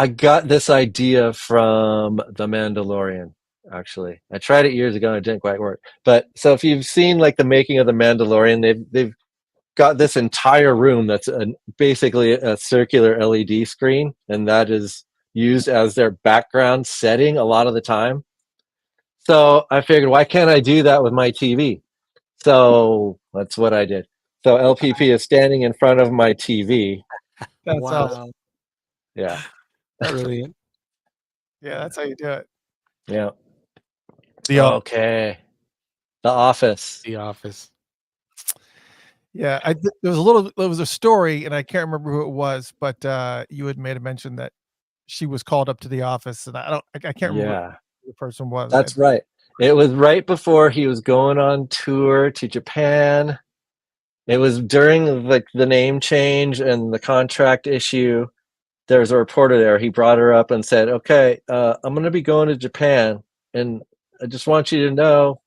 Speaker 3: got this idea from The Mandalorian. Actually, I tried it years ago and it didn't quite work. But so if you've seen like the making of The Mandalorian, they've got this entire room that's basically a circular LED screen, and that is used as their background setting a lot of the time. So I figured, why can't I do that with my TV? So that's what I did. So LPP is standing in front of my TV.
Speaker 1: That's awesome.
Speaker 3: Yeah.
Speaker 2: Brilliant.
Speaker 1: Yeah, that's how you do it.
Speaker 3: Yeah. Okay. The Office.
Speaker 2: The Office.
Speaker 1: Yeah, there was a story, and I can't remember who it was, but you had made a mention that she was called up to the office, and I can't remember who the person was.
Speaker 3: That's right. It was right before he was going on tour to Japan. It was during like the name change and the contract issue. There was a reporter there. He brought her up and said, "Okay, I'm going to be going to Japan, and I just want you to know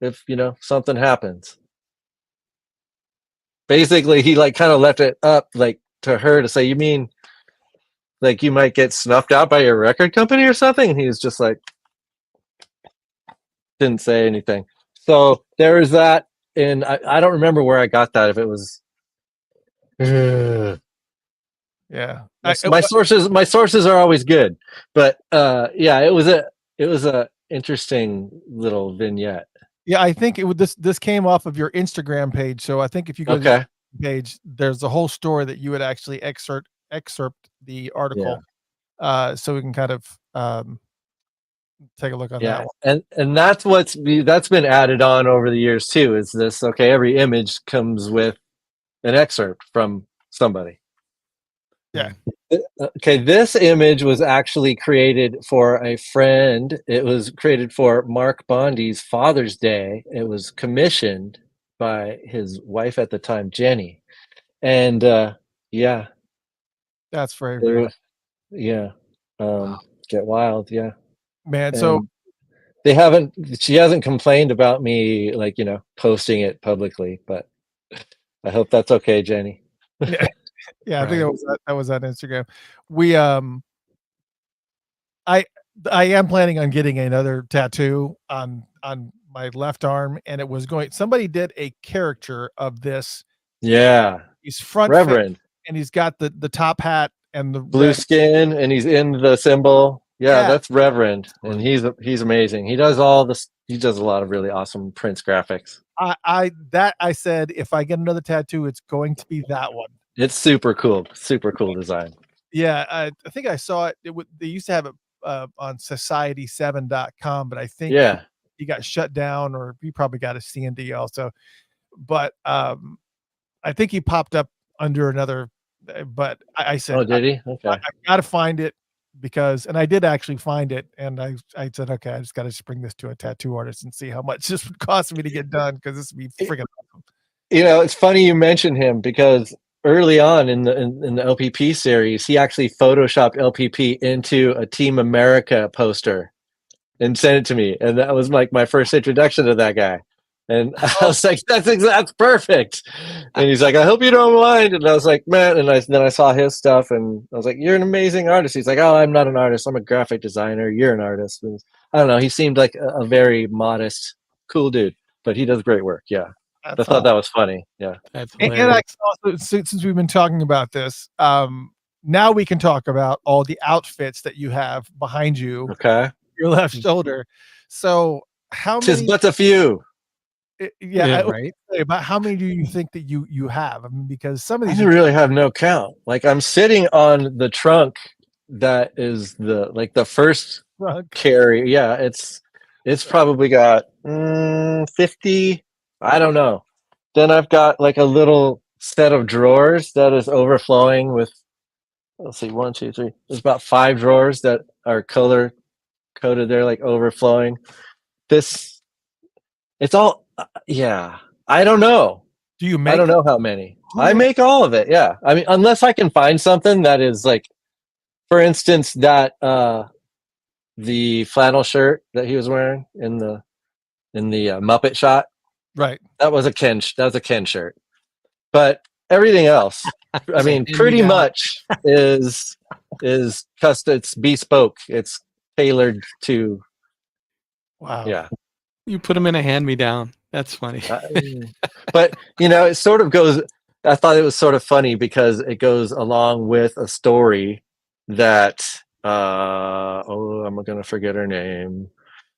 Speaker 3: if something happens." Basically, he like kind of left it up like to her to say, "You mean like you might get snuffed out by your record company or something?" And he was just like, didn't say anything. So there is that, and I don't remember where I got that. If it was,
Speaker 1: yeah,
Speaker 3: my sources are always good, but yeah, it was a interesting little vignette.
Speaker 1: Yeah, I think this came off of your Instagram page. So I think if you go to the page, there's a whole story that you would actually excerpt the article, so we can kind of take a look on that
Speaker 3: one. And that's that's been added on over the years too. Is this okay? Every image comes with an excerpt from somebody.
Speaker 1: Yeah.
Speaker 3: Okay, this image was actually created for a friend. It was created for Mark Bondi's Father's Day. It was commissioned by his wife at the time, Jenny. And yeah.
Speaker 1: That's very great.
Speaker 3: Yeah. Get wild, yeah.
Speaker 1: Man, so
Speaker 3: she hasn't complained about me like, posting it publicly, but I hope that's okay, Jenny.
Speaker 1: Yeah, I think that was on Instagram. We I am planning on getting another tattoo on my left arm, and it was somebody did a caricature of this.
Speaker 3: Yeah.
Speaker 1: He's front
Speaker 3: Reverend,
Speaker 1: and he's got the top hat and the
Speaker 3: blue skin, and he's in the symbol. Yeah, that's Reverend, and he's amazing. He does all this. He does a lot of really awesome Prince graphics.
Speaker 1: I said if I get another tattoo, it's going to be that one.
Speaker 3: It's super cool design.
Speaker 1: Yeah, I think I saw it. They used to have it on society7.com, but I think he got shut down, or he probably got a C&D also. But I think he popped up under another. But I said,
Speaker 3: oh, did he? Okay,
Speaker 1: I got to find it and I did actually find it, and I said, okay, I just got to bring this to a tattoo artist and see how much this would cost me to get done, because this would be freaking awesome.
Speaker 3: You know, it's funny you mentioned him, because early on in the LPP series, he actually photoshopped LPP into a Team America poster and sent it to me, and that was like my first introduction to that guy. And I was like, that's perfect. And he's like, I hope you don't mind. And I was like, man. And then I saw his stuff, and I was like, you're an amazing artist. He's like, oh, I'm not an artist. I'm a graphic designer. You're an artist. And I don't know. He seemed like a very modest, cool dude, but he does great work. Yeah. I thought that was funny. Yeah.
Speaker 2: That's
Speaker 1: and also, since we've been talking about this, now we can talk about all the outfits that you have behind you.
Speaker 3: Okay.
Speaker 1: Your left shoulder. So how many?
Speaker 3: Just a few.
Speaker 1: Right. About how many do you think that you have? I mean, because some of these
Speaker 3: I really have no count. Like, I'm sitting on the trunk that is the first carry. Yeah, it's probably got 50. I don't know. Then I've got like a little set of drawers that is overflowing with, let's see, 1, 2, 3. There's about 5 drawers that are color coded. They're like overflowing. It's all, I don't know. I don't know how many. I make all of it. Yeah. I mean, unless I can find something that is like, for instance, that the flannel shirt that he was wearing in the Muppet shot.
Speaker 1: Right.
Speaker 3: That was a Ken shirt. But everything else, I mean, pretty much is custom. It's bespoke. It's tailored to.
Speaker 1: Wow.
Speaker 3: Yeah.
Speaker 2: You put them in a hand-me-down. That's funny.
Speaker 3: But, you know, it sort of goes, I thought it was sort of funny because it goes along with a story that, I'm going to forget her name.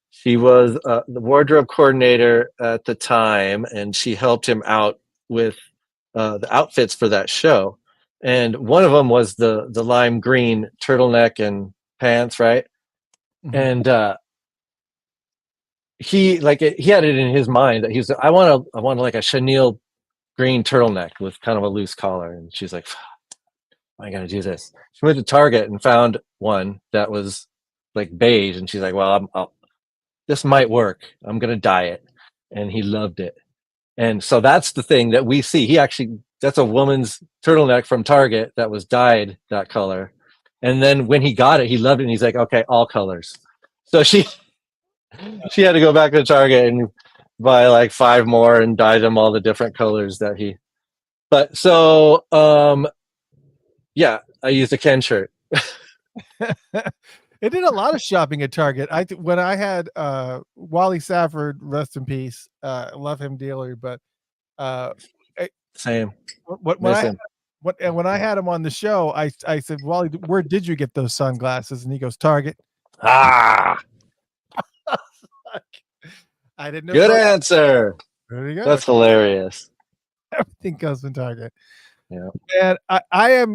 Speaker 3: She was the wardrobe coordinator at the time, and she helped him out with the outfits for that show. And one of them was the lime green turtleneck and pants, right? Mm-hmm. And he had it in his mind that he was, I want like a chenille green turtleneck with kind of a loose collar. And she's like, I gotta do this. She went to Target and found one that was like beige, and she's like, well, this might work. I'm gonna dye it. And he loved it. And so that's the thing that we see. That's a woman's turtleneck from Target that was dyed that color. And then when he got it, he loved it, and he's like, okay, all colors. So she had to go back to Target and buy like 5 more and dye them all the different colors that he. But so, I used a Ken shirt.
Speaker 1: It did a lot of shopping at Target. When I had Wally Safford, rest in peace. Love him dearly, but
Speaker 3: same.
Speaker 1: When I had him on the show, I said, Wally, where did you get those sunglasses? And he goes, Target. I didn't know.
Speaker 3: Good answer.
Speaker 1: There you go.
Speaker 3: That's hilarious.
Speaker 1: Everything goes in Target.
Speaker 3: Yeah.
Speaker 1: And I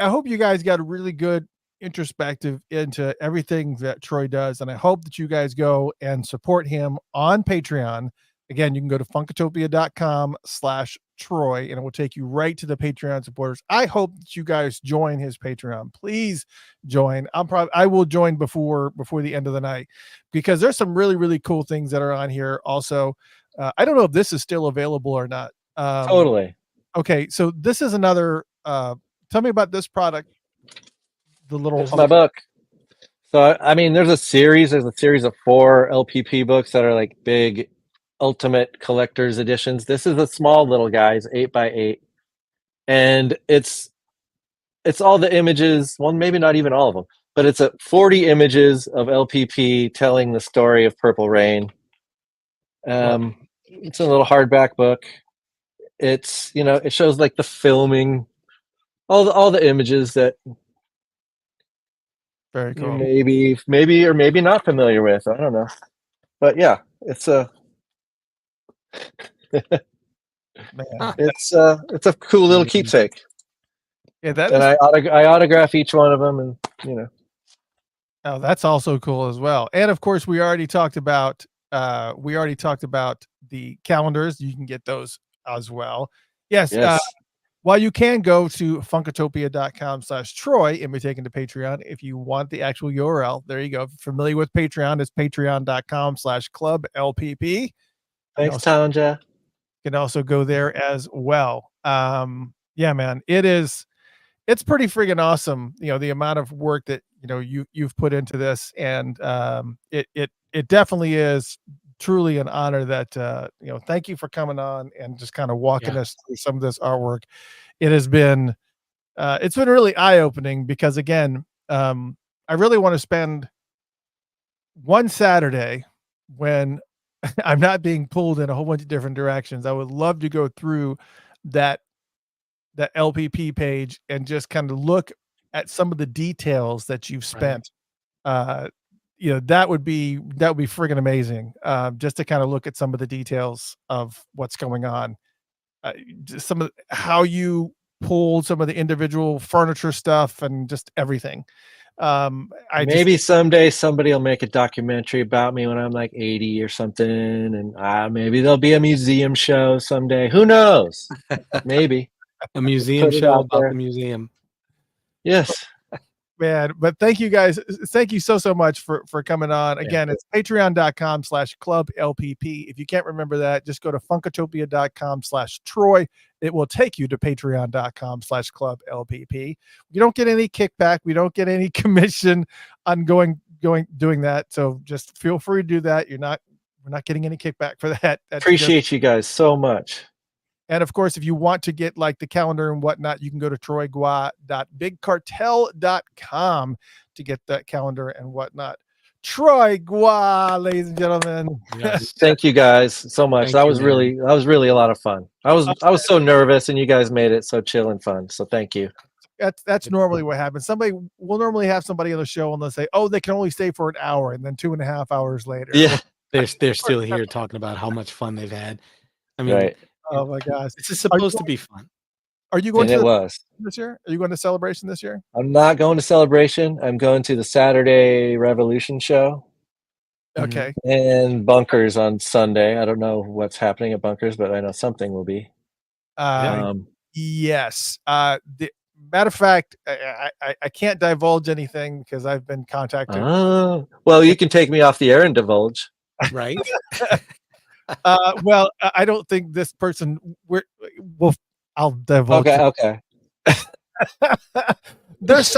Speaker 1: hope you guys got a really good introspective into everything that Troy does, and I hope that you guys go and support him on Patreon. Again, you can go to funkatopia.com/Troy, and it will take you right to the Patreon supporters. I hope that you guys join his Patreon. Please join. I will join before the end of the night, because there's some really, really cool things that are on here. Also, I don't know if this is still available or not.
Speaker 3: Totally.
Speaker 1: Okay, so this is another. Tell me about this product.
Speaker 3: It's my book. So I mean, there's a series of 4 LPP books that are like big ultimate collector's editions. This is a small little guys, 8x8, and it's all the images. Well, maybe not even all of them, but it's 40 images of LPP telling the story of Purple Rain. It's a little hardback book. it's, it shows like the filming, all the images that
Speaker 1: Very cool.
Speaker 3: you're maybe or maybe not familiar with. I don't know. But yeah, it's a it's a cool little keepsake.
Speaker 1: Yeah, that
Speaker 3: and
Speaker 1: is.
Speaker 3: I autograph each one of them, and
Speaker 1: Oh, that's also cool as well. And of course, we already talked about the calendars. You can get those as well. Yes.
Speaker 3: yes.
Speaker 1: While you can go to funkatopia.com/Troy and be taken to Patreon if you want the actual URL. There you go. If you're familiar with Patreon, it's patreon.com/club LPP.
Speaker 3: Thanks, Tanja.
Speaker 1: You can also go there as well. Yeah, man, it's pretty freaking awesome. The amount of work that you've put into this, and it definitely is truly an honor that thank you for coming on and just kind of walking us through some of this artwork. It has been it's been really eye-opening because again, I really want to spend one Saturday when I'm not being pulled in a whole bunch of different directions. I would love to go through that LPP page and just kind of look at some of the details that you've spent. That would be friggin' amazing. Just to kind of look at some of the details of what's going on. Just some of how you pulled some of the individual furniture stuff and just everything.
Speaker 3: Maybe someday somebody will make a documentary about me when I'm like 80 or something, and maybe there'll be a museum show someday. Who knows? Maybe
Speaker 2: a museum show about the museum.
Speaker 3: Yes,
Speaker 1: man. But thank you guys. Thank you so much for coming on. Again, it's patreon.com/club LPP. If you can't remember that, just go to funkatopia.com/Troy. It will take you to patreon.com/club LPP. You don't get any kickback. We don't get any commission on doing that. So just feel free to do that. We're not getting any kickback for that.
Speaker 3: Appreciate you guys so much.
Speaker 1: And of course, if you want to get like the calendar and whatnot, you can go to troygua.bigcartel.com to get that calendar and whatnot. Troy Gua, ladies and gentlemen.
Speaker 3: Yes. Thank you guys so much. That was really a lot of fun. I was so nervous, and you guys made it so chill and fun. So thank you.
Speaker 1: That's normally what happens. We'll normally have somebody on the show and they'll say, "Oh, they can only stay for an hour," and then 2.5 hours later,
Speaker 2: they're still here talking about how much fun they've had. I mean,
Speaker 3: right.
Speaker 1: Oh my gosh,
Speaker 2: this is supposed to be fun.
Speaker 1: Are you going
Speaker 3: this
Speaker 1: year? Are you going to Celebration this year?
Speaker 3: I'm not going to Celebration. I'm going to the Saturday Revolution show.
Speaker 1: Okay.
Speaker 3: And Bunkers on Sunday. I don't know what's happening at Bunkers, but I know something will be.
Speaker 1: Yes. The matter of fact, I can't divulge anything because I've been contacted.
Speaker 3: Oh, well, you can take me off the air and divulge.
Speaker 2: Right.
Speaker 1: Well, I don't think this person. I'll divulge.
Speaker 3: Okay.
Speaker 1: There's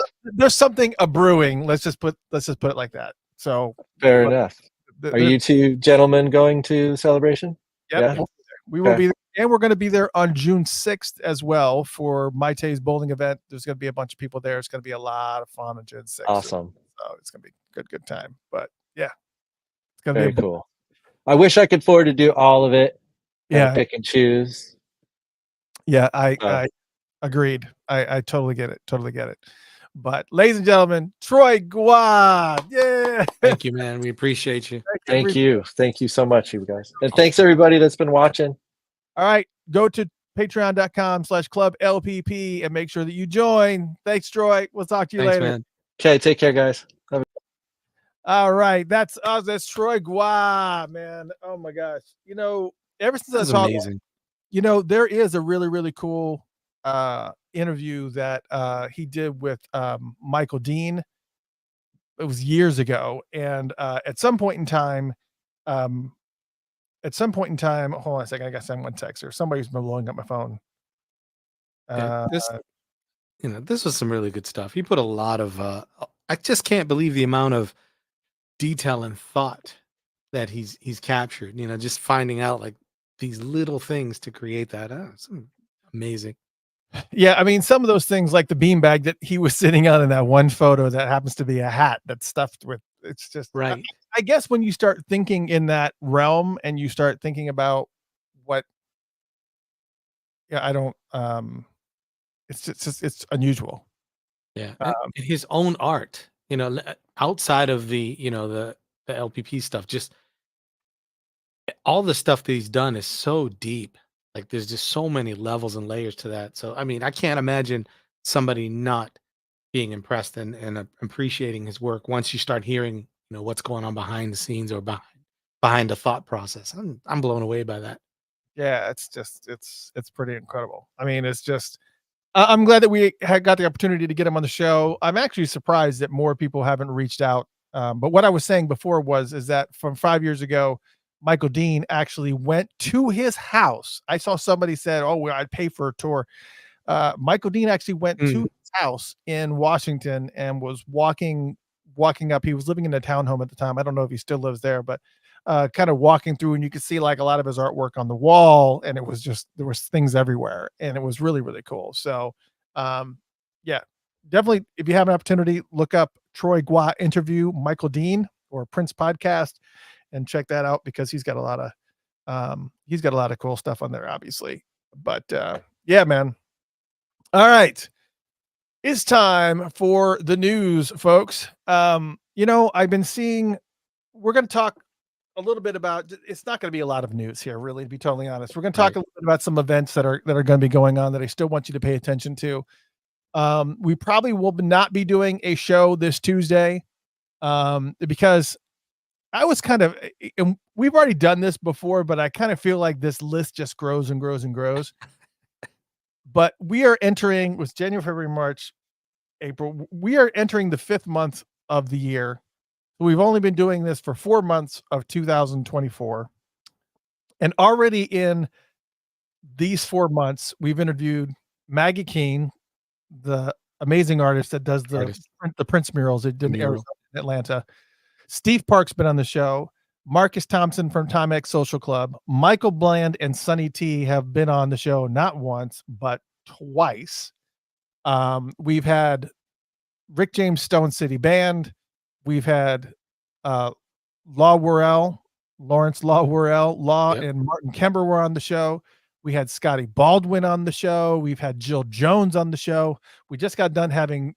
Speaker 1: something brewing. Let's just put it like that. So
Speaker 3: fair enough. Are you two gentlemen going to Celebration?
Speaker 1: Yep, yeah. We will be there, and we're going to be there on June 6th as well for Maite's bowling event. There's going to be a bunch of people there. It's going to be a lot of fun on June 6th.
Speaker 3: Awesome.
Speaker 1: So it's going to be good time. But yeah,
Speaker 3: it's going to be cool. I wish I could afford to do all of it. Pick and choose.
Speaker 1: Yeah, I agreed. I totally get it. But ladies and gentlemen, Troy Gua. Yeah.
Speaker 2: Thank you, man. We appreciate you.
Speaker 3: Thank you. Thank you so much, you guys. And thanks everybody that's been watching.
Speaker 1: All right. Go to patreon.com/club LPP and make sure that you join. Thanks, Troy. We'll talk to you later. Man.
Speaker 3: Okay. Take care, guys.
Speaker 1: All right. That's us. That's Troy Gua, man. Oh my gosh. Ever since I saw
Speaker 2: amazing.
Speaker 1: There is a really, really cool interview that he did with Michael Dean. It was years ago, and at some point in time, hold on a second, I got to send one text here. Somebody's been blowing up my phone.
Speaker 2: This was some really good stuff. He put a lot of I just can't believe the amount of detail and thought that he's captured, just finding out like these little things to create that. It's amazing.
Speaker 1: Yeah, I mean, some of those things like the beanbag that he was sitting on in that one photo that happens to be a hat that's stuffed with, it's just
Speaker 2: right.
Speaker 1: I guess when you start thinking in that realm and you start thinking about what Yeah, I don't. It's unusual.
Speaker 2: Yeah,
Speaker 1: Um,
Speaker 2: and his own art, outside of the LPP stuff, just all the stuff that he's done is so deep. Like there's just so many levels and layers to that. So I mean, I can't imagine somebody not being impressed and appreciating his work once you start hearing, what's going on behind the scenes or behind the thought process. I'm blown away by that.
Speaker 1: yeah, it's pretty incredible. I mean, it's just I'm glad that we had got the opportunity to get him on the show. I'm actually surprised that more people haven't reached out. But what I was saying before is that from 5 years ago, Michael Dean actually went to his house. I saw somebody said, "Oh, well, I'd pay for a tour." Michael Dean actually went to
Speaker 2: Mm,
Speaker 1: his house in Washington and was walking up. He was living in a townhome at the time. I don't know if he still lives there, but kind of walking through, and you could see like a lot of his artwork on the wall, and it was just there was things everywhere, and it was really really cool. So, yeah, definitely if you have an opportunity, look up Troy Gua interview Michael Dean or Prince podcast and check that out because he's got a lot of cool stuff on there, obviously. But yeah, man. All right. It's time for the news, folks. I've been seeing we're going to talk a little bit about it's not going to be a lot of news here, really, to be totally honest. We're going to talk
Speaker 2: right.
Speaker 1: a little bit about some events that are going to be going on that I still want you to pay attention to. We probably will not be doing a show this Tuesday because I was kind of and we've already done this before, but I kind of feel like this list just grows and grows and grows. But we are entering with January, February, March, April. We are entering the 5th month of the year. We've only been doing this for 4 months of 2024. And already in these 4 months, we've interviewed Maggie Keene, the amazing artist that does
Speaker 2: Artist
Speaker 1: the Prince murals in Arizona
Speaker 2: mural.
Speaker 1: and Atlanta. Steve Park's been on the show. Marcus Thompson from Timex Social Club. Michael Bland and Sonny T have been on the show not once, but twice. We've had Rick James Stone City Band. We've had uh, Law Worrell, Lawrence Law Worrell, Law
Speaker 2: Yep.
Speaker 1: and Martin Kember were on the show. We had Scotty Baldwin on the show. We've had Jill Jones on the show. We just got done having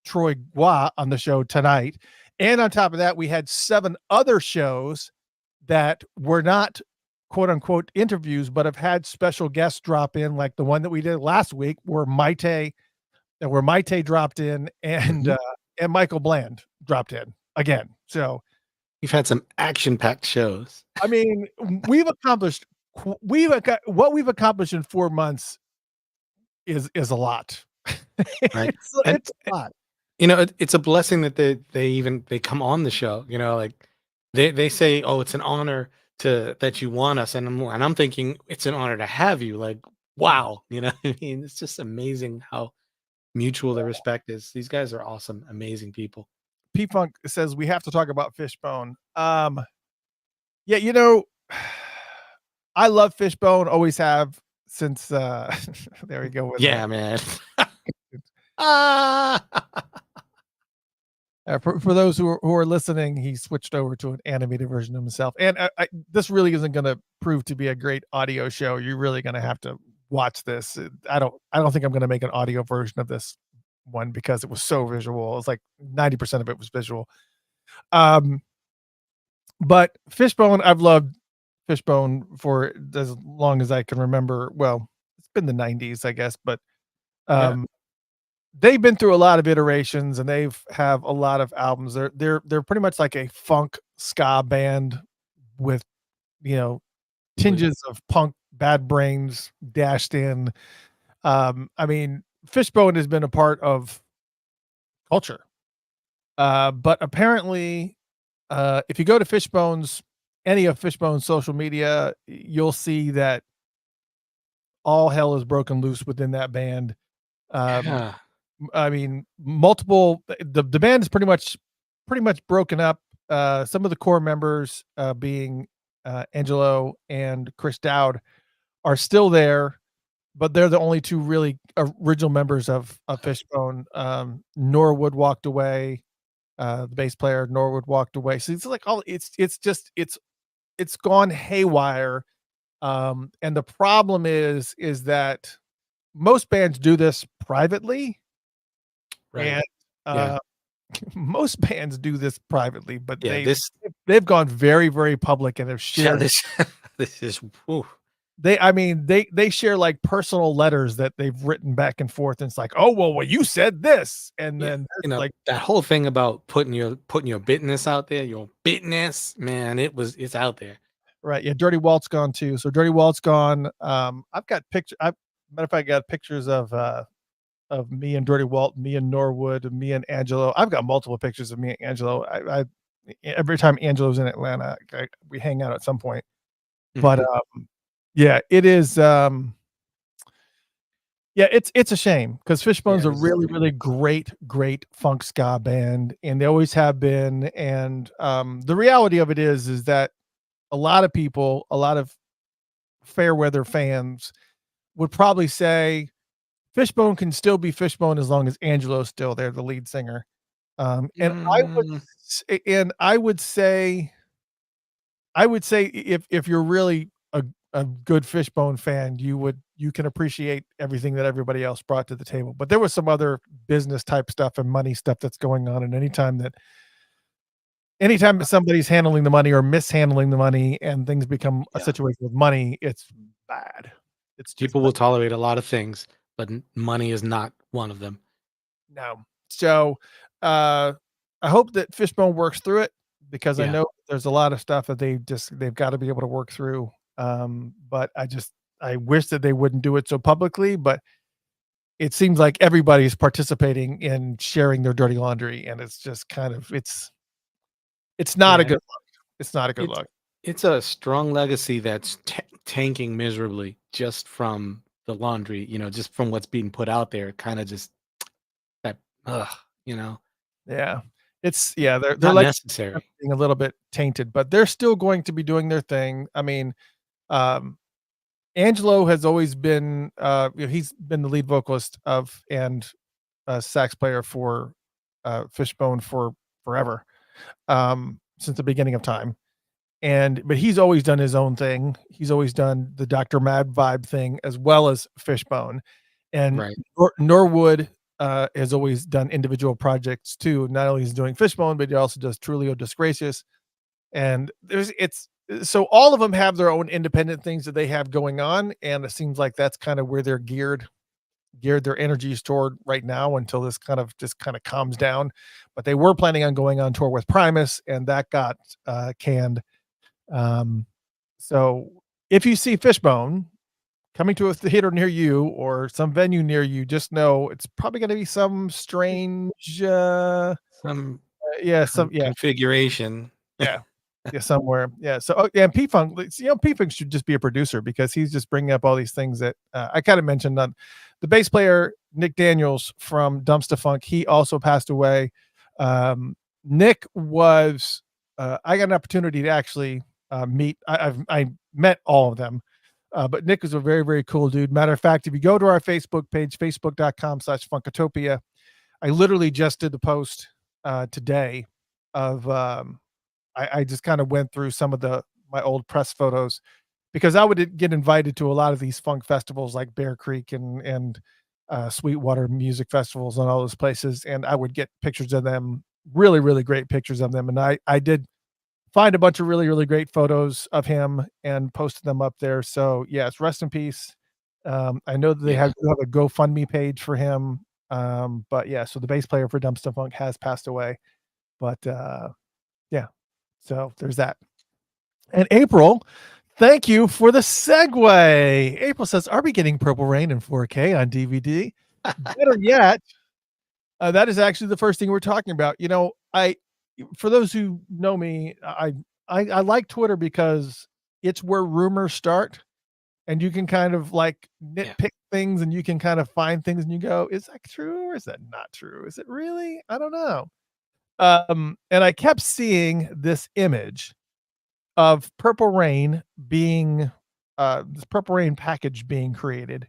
Speaker 1: Troy Gua on the show tonight. And on top of that, we had 7 other shows that were not quote unquote interviews, but have had special guests drop in, like the one that we did last week where Maite dropped in
Speaker 2: Mhm.
Speaker 1: and Michael Bland dropped in again. So,
Speaker 2: We've had some action-packed shows,
Speaker 1: I mean, we've accomplished what we've accomplished in 4 months is a lot.
Speaker 2: right? And
Speaker 1: It's a lot.
Speaker 2: it's a blessing that they come on the show. Like they say, "Oh, it's an honor to that you want us," and I'm thinking it's an honor to have you. Like, wow, what I mean? It's just amazing how mutual the respect is. These guys are awesome, amazing people.
Speaker 1: P Funk says we have to talk about Fishbone. Yeah, I love Fishbone, always have since there we go with
Speaker 2: Yeah, man. Ah,
Speaker 1: for those who are listening, he switched over to an animated version of himself. And this really isn't going to prove to be a great audio show. You're really going to have to watch this. I don't think I'm going to make an audio version of this one because it was so visual. It's like 90% of it was visual. Um, but Fishbone, I've loved Fishbone for as long as I can remember. Well, it's been the 90s, I guess, but
Speaker 2: yeah,
Speaker 1: um, they've been through a lot of iterations and they've have a lot of albums. They're pretty much like a funk ska band with, you know,
Speaker 2: absolutely.
Speaker 1: tinges of punk Bad Brains dashed in. I mean, Fishbone has been a part of culture. But apparently, if you go to any of Fishbone's social media, you'll see that all hell is broken loose within that band. Um,
Speaker 2: Yeah,
Speaker 1: I mean, multiple the band is pretty much broken up. Some of the core members, being Angelo and Chris Dowd, are still there, but they're the only 2 really original members of Fishbone. Norwood walked away. The bass player Norwood walked away. So it's like it's just it's gone haywire And the problem is that most bands do this privately,
Speaker 2: Right.
Speaker 1: and
Speaker 2: Yeah.
Speaker 1: most bands do this privately, but
Speaker 2: Yeah.
Speaker 1: they've gone very, very public and have
Speaker 2: Yeah,
Speaker 1: shared.
Speaker 2: this is woo.
Speaker 1: I mean, they share like personal letters that they've written back and forth, and it's like, oh well, you said this, and
Speaker 2: Yeah.
Speaker 1: then it's like,
Speaker 2: That whole thing about putting your business out there, your business, man, it's out there.
Speaker 1: right, yeah, Dirty Walt's gone too. So Dirty Walt's gone. I've got picture. I Matter of fact, I got pictures of me and Dirty Walt, me and Norwood, me and Angelo. I've got multiple pictures of me and Angelo. Every time Angelo's in Atlanta, we hang out at some point. But
Speaker 2: Mhm.
Speaker 1: yeah, it is. Yeah, it's a shame because
Speaker 2: Yeah,
Speaker 1: Fishbone's a
Speaker 2: this is
Speaker 1: really, really great funk ska band, and they always have been. And the reality of it is that a lot of people, a lot of fair weather fans would probably say Fishbone can still be Fishbone as long as Angelo's still there, the lead singer. And
Speaker 2: mm,
Speaker 1: I would say if you're really a good Fishbone fan, you can appreciate everything that everybody else brought to the table. But there was some other business type stuff and money stuff that's going on, and anytime somebody's handling the money or mishandling the money and things become a
Speaker 2: yeah.
Speaker 1: situation with money, it's bad. It's just
Speaker 2: People
Speaker 1: bad.
Speaker 2: will tolerate a lot of things, but money is not one of them.
Speaker 1: No. So, uh, I hope that Fishbone works through it because I
Speaker 2: Yeah.
Speaker 1: know there's a lot of stuff that they've gotta be able to work through. But I wish that they wouldn't do it so publicly, but it seems like everybody's participating in sharing their dirty laundry, and it's just kind of it's not a
Speaker 2: Yeah.
Speaker 1: good look. It's not a good
Speaker 2: It's
Speaker 1: look.
Speaker 2: it's a strong legacy that's tanking miserably just from the laundry, just from what's being put out there. Kind of just that, ugh, you know,
Speaker 1: Yeah. Yeah, they're
Speaker 2: not
Speaker 1: like
Speaker 2: necessary.
Speaker 1: being a little bit tainted, but they're still going to be doing their thing. I mean, um Angelo has always been, he's been the lead vocalist of and sax player for Fishbone for forever, since the beginning of time. But he's always done his own thing. He's always done the Dr. Mad vibe thing as well as Fishbone. And
Speaker 2: Right.
Speaker 1: Norwood has always done individual projects too. Not only is he doing Fishbone, but he also does Trulio Disgracious. And it's so all of them have their own independent things that they have going on, and it seems like that's kind of where they're geared their energies toward right now until this kind of calms down. But they were planning on going on tour with Primus, and that got canned. Um, so if you see Fishbone coming to a theater near you or some venue near you, just know it's probably going to be some strange,
Speaker 2: Some
Speaker 1: yeah, some yeah,
Speaker 2: configuration.
Speaker 1: yeah. Yeah, somewhere. Yeah. So, yeah, and P-Funk, P-Funk should just be a producer because he's just bringing up all these things that I kind of mentioned. The bass player Nick Daniels from Dumpsta Funk, he also passed away. Nick was. I got an opportunity to actually meet. I met all of them, but Nick was a very, very cool dude. Matter of fact, if you go to our Facebook page, facebook.com/Funkatopia, I literally just did the post today of I just kind of went through some of my old press photos because I would get invited to a lot of these funk festivals like Bear Creek and Sweetwater music festivals and all those places, and I would get pictures of them, really, really great pictures of them. And I did find a bunch of really, really great photos of him and posted them up there. So yes, rest in peace. I know that they
Speaker 2: Yeah.
Speaker 1: have a GoFundMe page for him. But yeah, so the bass player for Dumpsta Funk has passed away. But yeah, so there's that. And April, thank you for the segue. April says, "Are we getting Purple Rain in 4K on DVD?" Better yet, that is actually the first thing we're talking about. For those who know me, I like Twitter because it's where rumors start, and you can kind of like
Speaker 2: Yeah.
Speaker 1: nitpick things, and you can kind of find things, and you go, "Is that true or is that not true? Is it really? I don't know." And I kept seeing this image of Purple Rain being this Purple Rain package being created.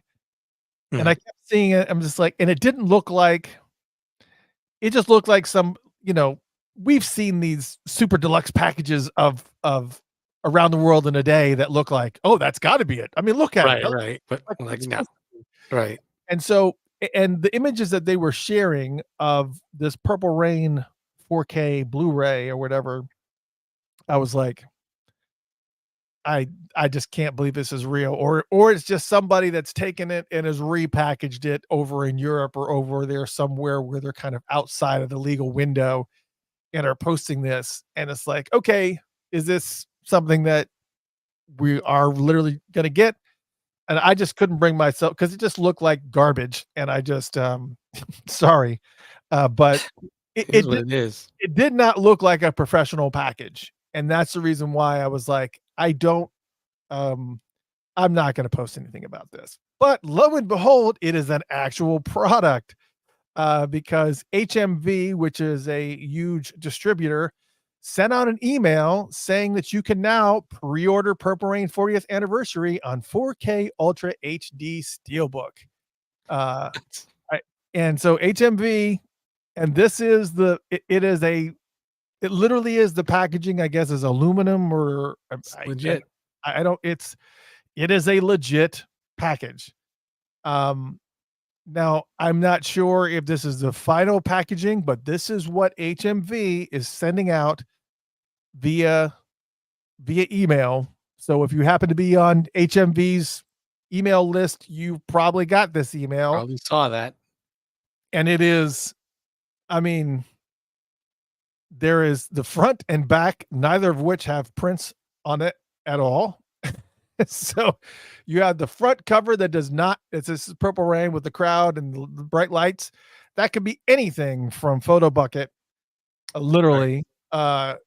Speaker 1: And I
Speaker 2: Mhm.
Speaker 1: kept seeing it. I'm just like, and it just looked like we've seen these super deluxe packages of around the world in a day that look like, oh, that's got to be it. I mean, look at it.
Speaker 2: Right. But like no. Right.
Speaker 1: And so, and the images that they were sharing of this Purple Rain 4K Blu-ray or whatever, I was like, I just can't believe this is real, or it's just somebody that's taken it and has repackaged it over in Europe or over there somewhere where they're kind of outside of the legal window and are posting this. And it's like, okay, is this something that we are literally going to get? And I just couldn't bring myself, because it just looked like garbage. And I just, sorry, but it did not look like a professional package. And that's the reason why I was like, I'm not going to post anything about this. But lo and behold, it is an actual product, because HMV, which is a huge distributor, sent out an email saying that you can now pre-order Purple Rain 40th anniversary on 4K Ultra HD Steelbook. And so HMV, and this is it literally is the packaging, I guess, is aluminum or
Speaker 2: legit.
Speaker 1: It is a legit package. Now I'm not sure if this is the final packaging, but this is what HMV is sending out via email. So if you happen to be on HMV's email list, you probably got this email.
Speaker 2: Probably saw that.
Speaker 1: And it is, I mean, there is the front and back, neither of which have Prince on it at all. So you have the front cover that does not, it's this Purple Rain with the crowd and the bright lights. That could be anything from Photo Bucket, literally. Right.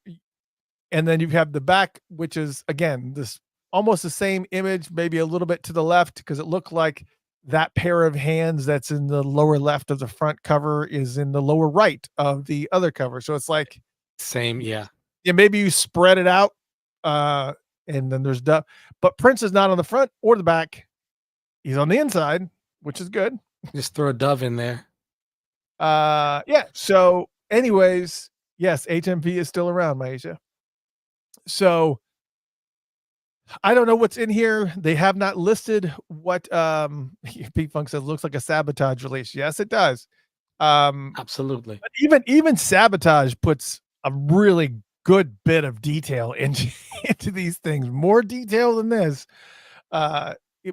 Speaker 1: And then you have the back, which is, again, this almost the same image, maybe a little bit to the left, because it looked like that pair of hands that's in the lower left of the front cover is in the lower right of the other cover. So it's like
Speaker 2: same. Yeah.
Speaker 1: Yeah. Maybe you spread it out. And then there's Dove, but Prince is not on the front or the back. He's on the inside, which is good.
Speaker 2: Just throw a Dove in there.
Speaker 1: Yeah. So anyways, yes, HMV is still around, Maisha. So I don't know what's in here. They have not listed what Pete Funk says looks like a Sabotage release. Yes, it does.
Speaker 2: Absolutely.
Speaker 1: But even Sabotage puts a really good bit of detail into these things, more detail than this,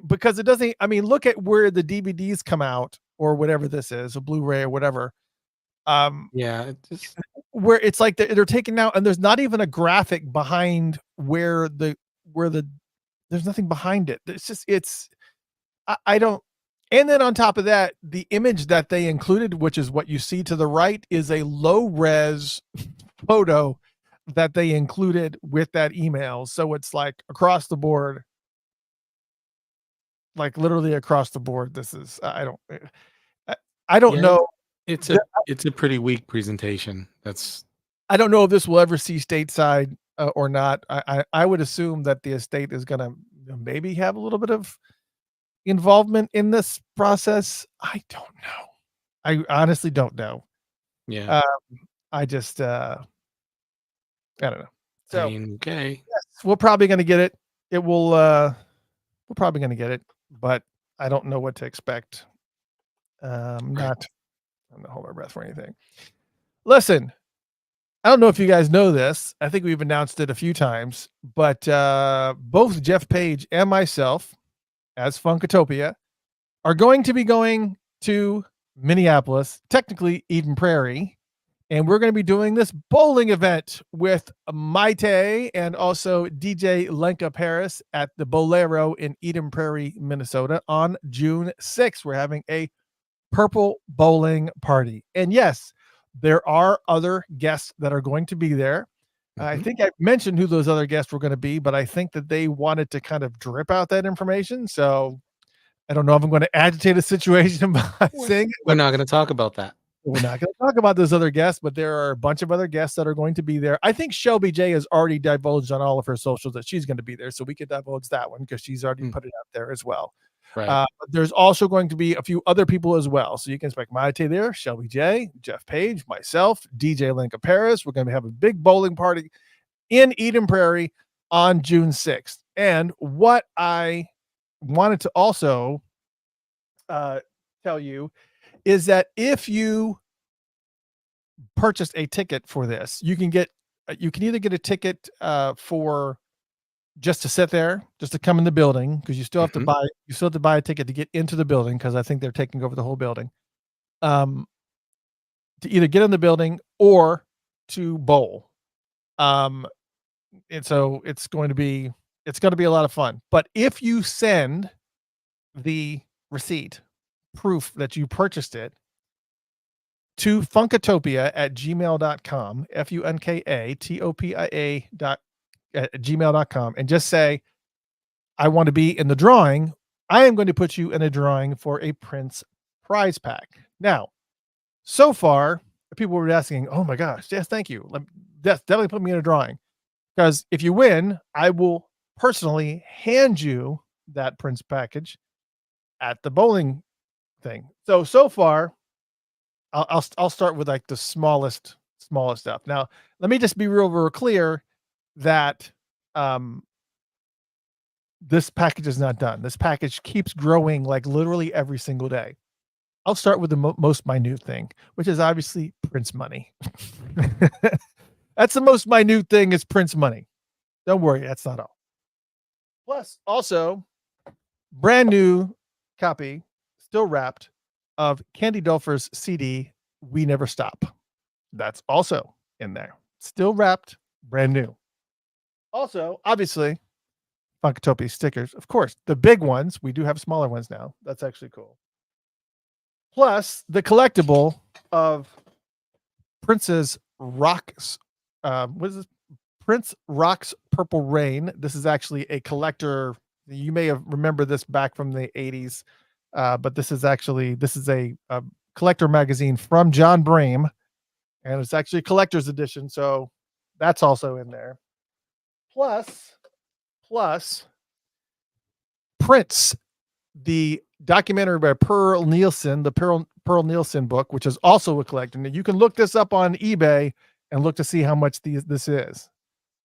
Speaker 1: because it doesn't, I mean, look at where the DVDs come out or whatever this is, a Blu-ray or whatever.
Speaker 2: Yeah,
Speaker 1: where it's like they're taking out, and there's not even a graphic behind where there's nothing behind it. It's just, I don't. And then on top of that, the image that they included, which is what you see to the right, is a low res photo that they included with that email. So it's like across the board, like literally across the board. This is, I don't know.
Speaker 2: It's a pretty weak presentation.
Speaker 1: I don't know if this will ever see stateside or not. I would assume that the estate is going to maybe have a little bit of involvement in this process. I don't know. I honestly don't know.
Speaker 2: Yeah.
Speaker 1: I just, I don't know. So
Speaker 2: okay.
Speaker 1: Yes, we're probably going to get it. We're probably going to get it, but I don't know what to expect. I'm not going to hold our breath for anything. Listen, I don't know if you guys know this. I think we've announced it a few times, but both Jeff Page and myself, as Funkatopia, are going to be going to Minneapolis, technically Eden Prairie, and we're going to be doing this bowling event with Maite and also DJ Lenka Paris at the Bolero in Eden Prairie, Minnesota on June 6th. We're having a purple bowling party. And yes, there are other guests that are going to be there. I think I mentioned who those other guests were going to be, but I think that they wanted to kind of drip out that information. So I don't know if I'm going to agitate a situation by saying it.
Speaker 2: We're not going to talk about that.
Speaker 1: We're not going to talk about those other guests, but there are a bunch of other guests that are going to be there. I think Shelby J has already divulged on all of her socials that she's going to be there. So we could divulge that one because she's already put it out there as well.
Speaker 2: Right.
Speaker 1: But there's also going to be a few other people as well. So you can expect Maite there, Shelby J, Jeff Page, myself, DJ Lenka Paris. We're going to have a big bowling party in Eden Prairie on June 6th. And what I wanted to also tell you is that if you purchased a ticket for this, you can either get a ticket for just to sit there, just to come in the building, because you still have to buy a ticket to get into the building, because I think they're taking over the whole building. To either get in the building or to bowl. And so it's going to be a lot of fun. But if you send the receipt, proof that you purchased it, to funkatopia@gmail.com, funkatopia.gmail.com, and just say, I want to be in the drawing, I am going to put you in a drawing for a Prince prize pack. Now, so far, people were asking, oh my gosh, yes, thank you. Definitely put me in a drawing. Because if you win, I will personally hand you that Prince package at the bowling thing. So far, I'll start with like the smallest stuff. Now, let me just be real clear that this package is not done. This package keeps growing like literally every single day. I'll start with the most minute thing, which is obviously Prince money. That's the most minute thing, is Prince money. Don't worry, that's not all. Plus, also, brand new copy, still wrapped, of Candy Dulfer's CD, We Never Stop. That's also in there. Still wrapped, brand new. Also, obviously, Funkatopia stickers. Of course, the big ones. We do have smaller ones now. That's actually cool. Plus, the collectible of Prince's Rocks. What is this? Prince Rocks Purple Rain. This is actually a collector. You may have remembered this back from the 80s. But this is a collector magazine from John Brame, and it's actually a collector's edition. So that's also in there. Plus Prince, the documentary by Pearl Nielsen, the Pearl Nielsen book, which is also a collector. And you can look this up on eBay and look to see how much this is.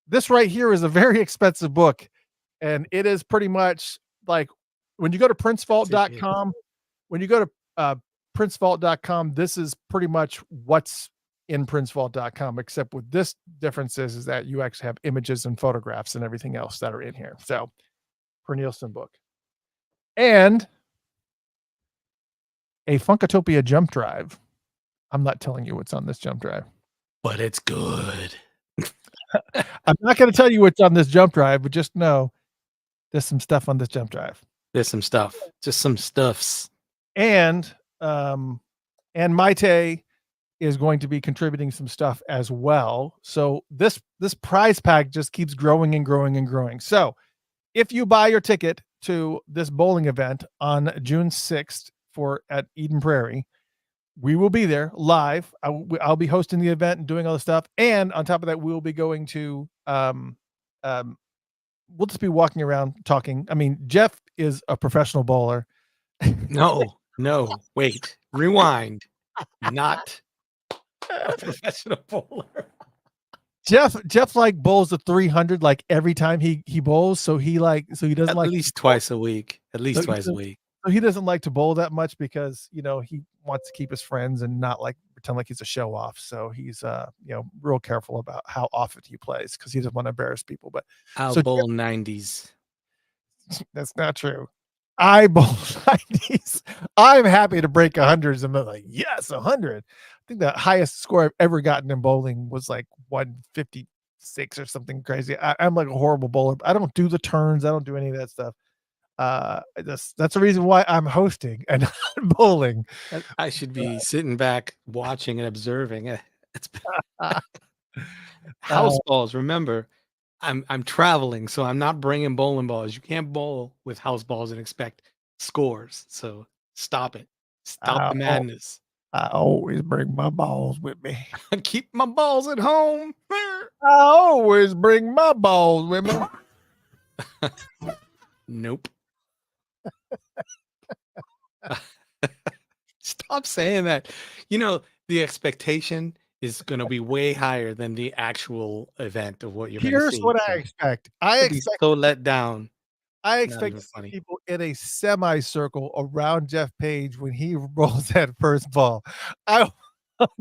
Speaker 1: This right here is a very expensive book, and it is pretty much like when you go to princevault.com, this is pretty much what's in princevault.com, except with this difference is that you actually have images and photographs and everything else that are in here. So, per Nielsen book. And a Funkatopia jump drive. I'm not telling you what's on this jump drive,
Speaker 2: but it's good.
Speaker 1: I'm not going to tell you what's on this jump drive, but just know there's some stuff on this jump drive.
Speaker 2: There's some stuff, just some stuffs.
Speaker 1: And Maite is going to be contributing some stuff as well. So this prize pack just keeps growing and growing and growing. So if you buy your ticket to this bowling event on June 6th at Eden Prairie, we will be there live. I'll be hosting the event and doing all the stuff. And on top of that, we'll be going to, we'll just be walking around talking. I mean, Jeff is a professional bowler.
Speaker 2: No, wait, rewind. Not a professional bowler.
Speaker 1: Jeff like bowls the 300 like every time he bowls. So he doesn't
Speaker 2: at least twice a week. So he doesn't like to bowl that much because, he wants to keep his friends and not like pretend like he's a show off. So he's, real careful about how often he plays because he doesn't want to embarrass people. But I'll bowl 90s.
Speaker 1: That's not true. I bowl 90s. I'm happy to break 100s. I'm like, yes, 100. I think the highest score I've ever gotten in bowling was like 156 or something crazy. I'm like a horrible bowler. I don't do the turns. I don't do any of that stuff. That's the reason why I'm hosting and not bowling.
Speaker 2: I should be sitting back watching and observing. It's house balls. Remember, I'm traveling, so I'm not bringing bowling balls. You can't bowl with house balls and expect scores. So stop it. Stop the madness.
Speaker 1: I always bring my balls with me.
Speaker 2: I keep my balls at home.
Speaker 1: I always bring my balls with me.
Speaker 2: Nope. Stop saying that. The expectation is going to be way higher than the actual event of what you're going to
Speaker 1: Here's
Speaker 2: see.
Speaker 1: what I
Speaker 2: So
Speaker 1: expect.
Speaker 2: I'll be so let down.
Speaker 1: I
Speaker 2: Not
Speaker 1: expect
Speaker 2: even
Speaker 1: to see
Speaker 2: funny.
Speaker 1: people in a semicircle around Jeff Page when he rolls that first ball. I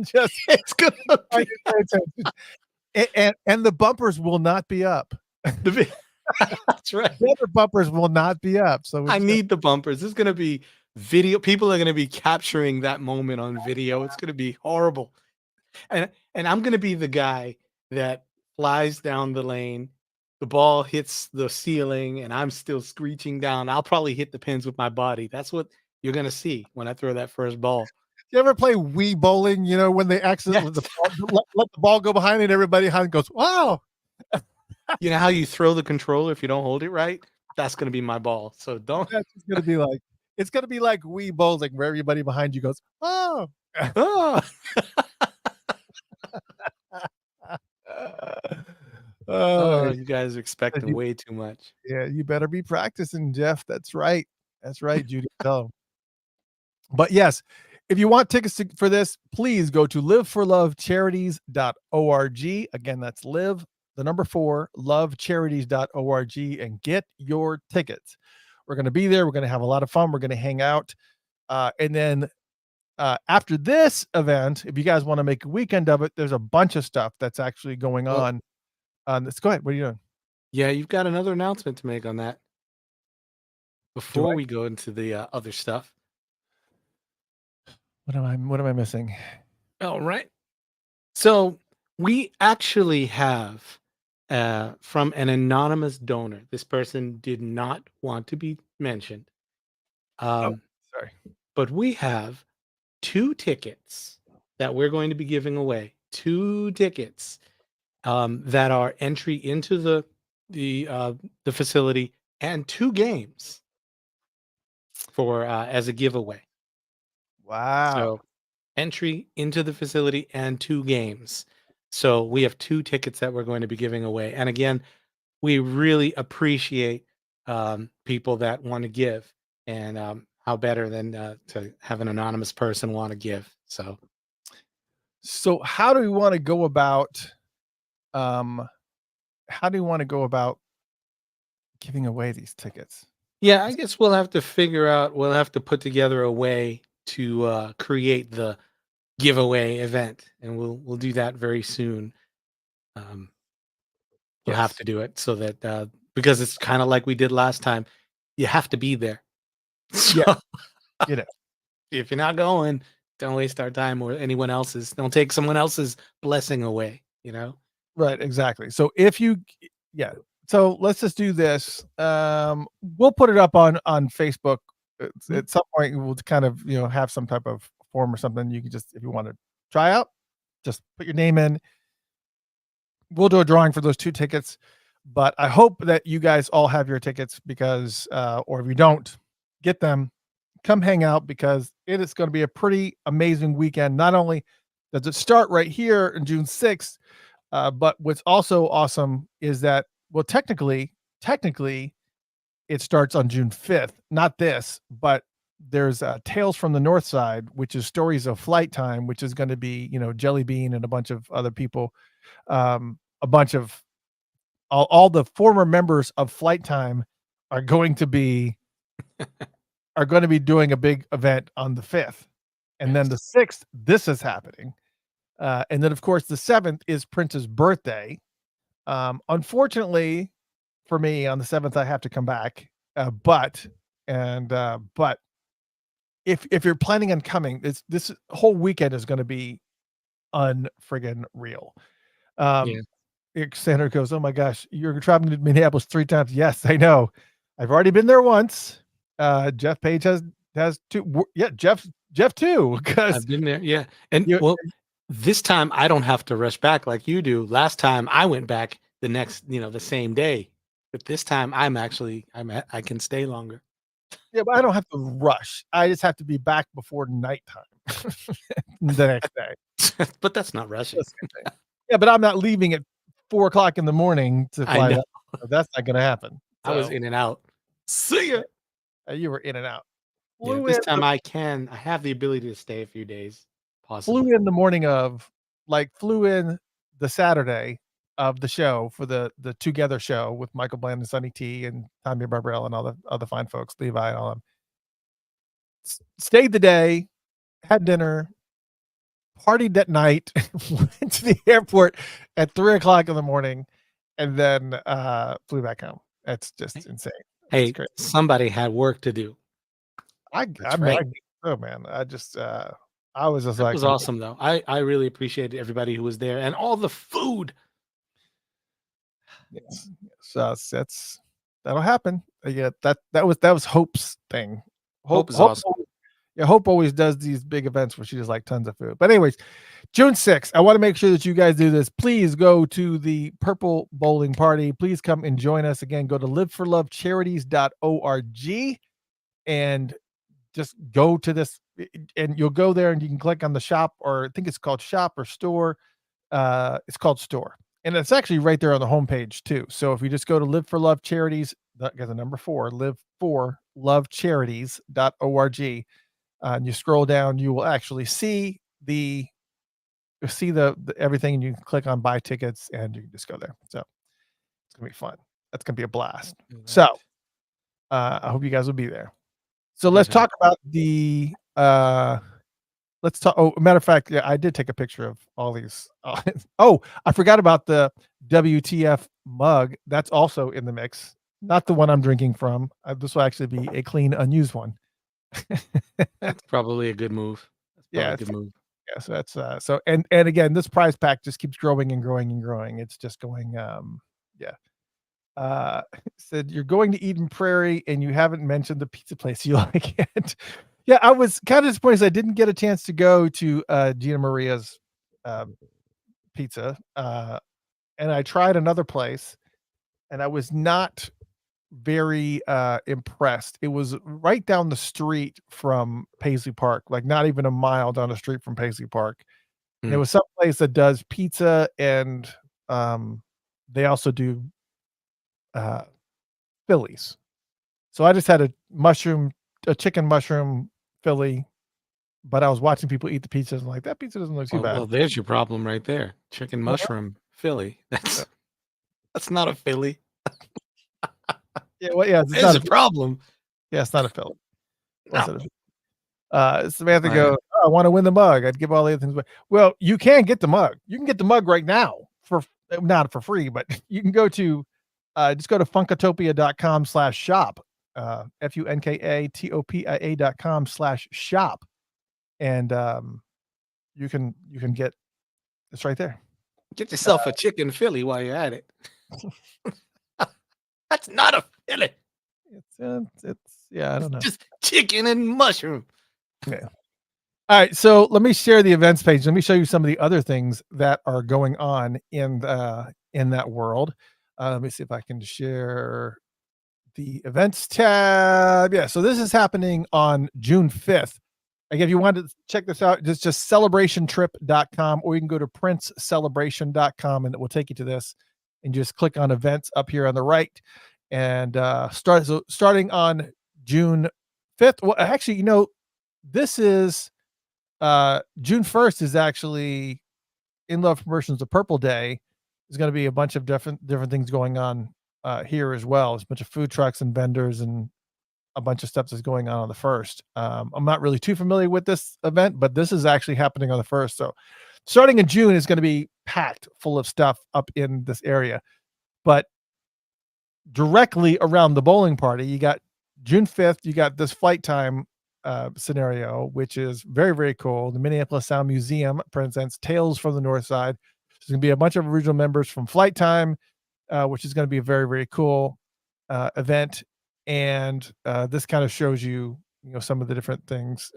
Speaker 1: just
Speaker 2: It's gonna
Speaker 1: I
Speaker 2: be
Speaker 1: pay attention. And the bumpers will not be up.
Speaker 2: that's right.
Speaker 1: The other bumpers will not be up. So
Speaker 2: I
Speaker 1: it's
Speaker 2: need the bumpers. This is gonna be video. People are gonna be capturing that moment on video. It's gonna be horrible. And I'm gonna be the guy that flies down the lane. The ball hits the ceiling, and I'm still screeching down. I'll probably hit the pins with my body. That's what you're gonna see when I throw that first ball.
Speaker 1: you ever play Wii bowling? You know, when they accidentally
Speaker 2: Yes.
Speaker 1: let the ball go behind and everybody behind goes, wow.
Speaker 2: You know how you throw the controller if you don't hold it right? That's gonna be my ball. So don't.
Speaker 1: That's just gonna be like it's gonna be like Wii bowling where everybody behind you goes, oh.
Speaker 2: Oh.
Speaker 1: Oh,
Speaker 2: Oh, you guys are expecting way too much.
Speaker 1: yeah, you better be practicing, Jeff. That's right. That's right, Judy. Tell 'em. But yes, if you want tickets for this, please go to liveforlovecharities.org. Again, that's live, the number 4, lovecharities.org, and get your tickets. We're going to be there. We're going to have a lot of fun. We're going to hang out. And then after this event, if you guys want to make a weekend of it, there's a bunch of stuff that's actually going on. Let's go ahead. What are you doing?
Speaker 2: Yeah, you've got another announcement to make on that
Speaker 1: Do
Speaker 2: before
Speaker 1: I?
Speaker 2: we go into the other stuff.
Speaker 1: What am I missing?
Speaker 2: All right. So we actually have from an anonymous donor. This person did not want to be mentioned.
Speaker 1: Oh, sorry.
Speaker 2: But we have 2 tickets that we're going to be giving away. 2 tickets that are entry into the facility, and 2 games for as a giveaway.
Speaker 1: Wow.
Speaker 2: So entry into the facility and 2 games. So we have 2 tickets that we're going to be giving away. And again, we really appreciate people that want to give, and how better than to have an anonymous person want to give.
Speaker 1: So how do we want to go about um how do you want to go about giving away these tickets?
Speaker 2: Yeah, I guess we'll have to figure out. We'll have to put together a way to create the giveaway event, and we'll do that very soon. Um, we'll have
Speaker 1: Yes.
Speaker 2: to do it so that because it's kind of like we did last time. You have to be there.
Speaker 1: Yeah,
Speaker 2: So
Speaker 1: you know.
Speaker 2: if you're not going, don't waste our time or anyone else's. Don't take someone else's blessing away. You know.
Speaker 1: Right, exactly. So if you yeah. So let's just do this. We'll put it up on Facebook.
Speaker 2: Mhm.
Speaker 1: At some point we'll kind of, have some type of form or something you can just if you want to try out, just put your name in. We'll do a drawing for those 2 tickets, but I hope that you guys all have your tickets because or if you don't, get them. Come hang out because it is gonna be a pretty amazing weekend. Not only does it start right here in June 6th, but what's also awesome is that, well, technically, it starts on June 5th. Not this, but there's Tales from the North Side, which is Stories of Flight Time, which is going to be, Jelly Bean and a bunch of other people, a bunch of all the former members of Flight Time are going to be doing a big event on the 5th. And then the
Speaker 2: Yes.
Speaker 1: 6th, this is happening. And then, of course, the 7th is Prince's birthday. Unfortunately for me, on the 7th, I have to come back. But if you're planning on coming, this whole weekend is going to be unfriggin' real.
Speaker 2: Yeah.
Speaker 1: Um, Sandra goes, "Oh my gosh, you're traveling to Minneapolis 3 times." Yes, I know. I've already been there once. Jeff Page has 2. Yeah, Jeff too, because
Speaker 2: I've been there. Yeah. And
Speaker 1: you
Speaker 2: well, this time I don't have to rush back like you do. Last time I went back the next, the same day. But this time I can stay longer.
Speaker 1: yeah, but I don't have to rush. I just have to be back before nighttime the next day.
Speaker 2: But that's not rushing.
Speaker 1: The same thing. Yeah, but I'm not leaving at 4 o'clock in the morning to
Speaker 2: I
Speaker 1: fly
Speaker 2: know.
Speaker 1: back. So that's not gonna happen.
Speaker 2: I was
Speaker 1: So,
Speaker 2: in and out. See ya.
Speaker 1: you were in and out.
Speaker 2: Yeah,
Speaker 1: Flew
Speaker 2: this
Speaker 1: in
Speaker 2: time
Speaker 1: the
Speaker 2: I have the ability to stay a few days,
Speaker 1: flew
Speaker 2: possibly.
Speaker 1: in the morning of like flew in the Saturday of the show for the Together show with Michael Bland and Sonny T and Tommy Barbarella and all the other fine folks, Levi and all them. Stayed the day, had dinner, partied that night, went to the airport at 3:00 in the morning, and then flew back home. That's just insane.
Speaker 2: Hey, somebody had work to do.
Speaker 1: I mean, oh man, I just I was just
Speaker 2: That was awesome though. I really appreciated everybody who was there and all the food.
Speaker 1: Yes. So that'll happen. Yeah, that was Hope's thing.
Speaker 2: Hope is awesome.
Speaker 1: Yeah, Hope always does these big events where she just like tons of food. But anyways, June 6th, I want to make sure that you guys do this. Please go to the Purple Bowling Party. Please come and join us. Again, go to liveforlovecharities.org and just go to this, and you'll go there and you can click on the shop, or I think it's called shop or store. It's called store. And it's actually right there on the homepage too. So if you just go to Live for Love Charities, the number 4, liveforlovecharities.org, and you scroll down, you will actually see the everything, and you can click on buy tickets and you can just go there. So it's gonna be fun. That's gonna be a blast. So I hope you guys will be there. So let's talk about the let's talk. Oh, matter of fact, yeah, I did take a picture of all these. Oh, I forgot about the WTF mug. That's also in the mix. Not the one I'm drinking from. This will actually be a clean, unused one.
Speaker 2: That's probably a good move.
Speaker 1: Yeah, a good move. Yeah, so that's so and again, this prize pack just keeps growing and growing and growing. It's just going yeah. Said you're going to Eden Prairie and you haven't mentioned the pizza place you like yet. Yeah, I was kind of disappointed I didn't get a chance to go to Gina Maria's pizza. And I tried another place and I was not very impressed. It was right down the street from Paisley Park, like not even a mile down the street from Paisley Park. And there was some place that does pizza, and they also do Phillies. So I just had a chicken mushroom Philly, but I was watching people eat the pizzas and like, that pizza doesn't look too bad.
Speaker 2: Well, there's your problem right there. Chicken mushroom Philly. That's not a Philly.
Speaker 1: Yeah, well, yeah,
Speaker 2: it's not a problem.
Speaker 1: Yeah, it's not a Philly. No. Samantha goes, I want to win the mug. I'd give all the other things away. Well, you can get the mug. You can get the mug right now for not for free, but you can go to just go to funkatopia.com/shop. funkatopia.com/shop. And you can get it's right there.
Speaker 2: Get yourself a chicken Philly while you're at it. That's not a Philly.
Speaker 1: It's yeah, I don't know.
Speaker 2: Just chicken and mushroom.
Speaker 1: Okay. All right, so let me share the events page. Let me show you some of the other things that are going on in that world. Let me see if I can share the events tab. Yeah, so this is happening on June 5th. Again, if you want to check this out, just celebrationtrip.com, or you can go to princecelebration.com and it will take you to this, and just click on events up here on the right. And starting on June 5th. Well, actually, this is June 1st is actually In Love Promotions, the Purple Day. There's going to be a bunch of different things going on here as well. There's a bunch of food trucks and vendors and a bunch of stuff that's going on the 1st. I'm not really too familiar with this event, but this is actually happening on the 1st. So starting in June is going to be packed full of stuff up in this area. But directly around the bowling party, you got June 5th, you got this flight time scenario, which is very, very cool. The Minneapolis Sound Museum presents Tales from the North Side. There's going to be a bunch of original members from Flight Time, which is going to be a very, very cool event. And this kind of shows you, some of the different things.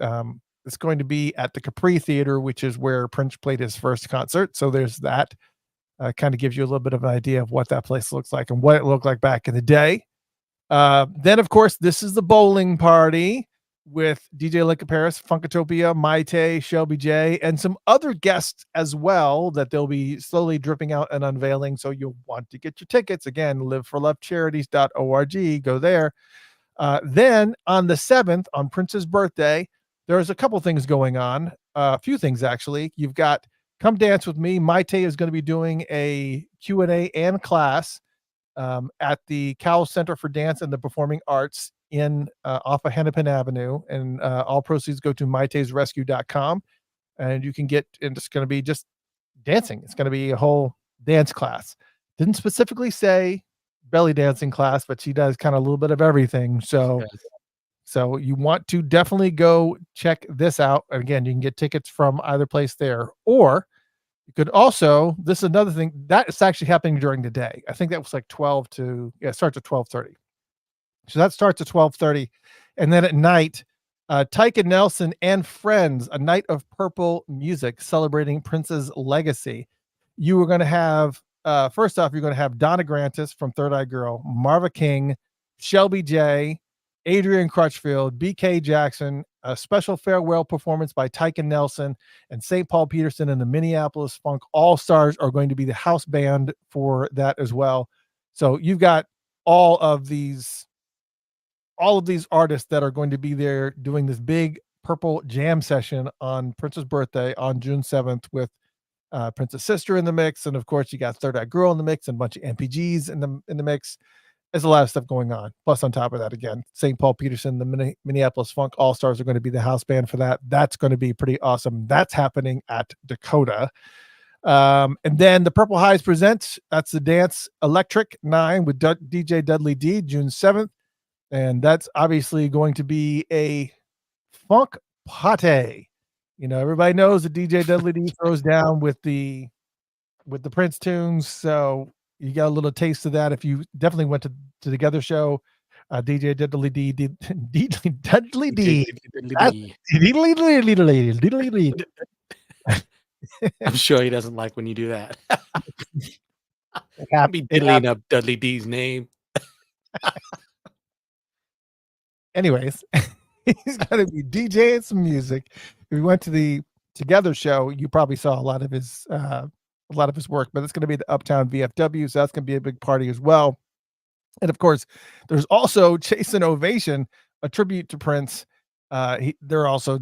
Speaker 1: It's going to be at the Capri Theater, which is where Prince played his first concert. So there's that. Kind of gives you a little bit of an idea of what that place looks like and what it looked like back in the day. Then, of course, this is the bowling party with DJ Lincoln Paris, Funkatopia, Maite, Shelby J, and some other guests as well that they'll be slowly dripping out and unveiling. So you'll want to get your tickets. Again, liveforlovecharities.org. Go there. Then on the 7th, on Prince's birthday, there's a couple things going on. A few things, actually. You've got come dance with me. Maite is going to be doing a Q&A and class at the Cowell Center for Dance and the Performing Arts in off of Hennepin Avenue, and all proceeds go to maitesrescue.com, and you can get. And it's going to be just dancing. It's going to be a whole dance class. Didn't specifically say belly dancing class, but she does kind of a little bit of everything. So you want to definitely go check this out. And again, you can get tickets from either place there, or you could also, this is another thing that is actually happening during the day. I think that was like 12 to, it starts at 12:30. So that starts at 12:30. And then at night, Tyke Nelson and Friends, a night of purple music celebrating Prince's legacy. You were going to have, first off, you're going to have Donna Grantis from Third Eye Girl, Marva King, Shelby J, Adrian Crutchfield, BK Jackson, a special farewell performance by Tyke Nelson, and St. Paul Peterson and the Minneapolis Funk All-Stars are going to be the house band for that as well. So you've got all of these artists that are going to be there doing this big purple jam session on Prince's birthday on June 7th with Prince's sister in the mix. And of course you got Third Eye Girl in the mix and a bunch of MPGs in the mix. There's a lot of stuff going on. Plus on top of that, again, St. Paul Peterson, the Minneapolis Funk All-Stars are going to be the house band for that. That's going to be pretty awesome. That's happening at Dakota. And then the Purple Highs presents, that's the Dance Electric 9 with DJ Dudley D, June 7th. And that's obviously going to be a funk party. You know, everybody knows that DJ Dudley D throws down with the Prince tunes. So you got a little taste of that. If you definitely went to the Together show, DJ Dudley D, DJ Dudley D.
Speaker 2: I'm sure he doesn't like when you do that. I'll be diddling up Dudley D's name.
Speaker 1: Anyways, he's going to be DJing some music. If you went to the Together show, you probably saw a lot of his work, but it's going to be the Uptown VFW, so that's going to be a big party as well. And of course, there's also Chase and Ovation, a tribute to Prince. They're also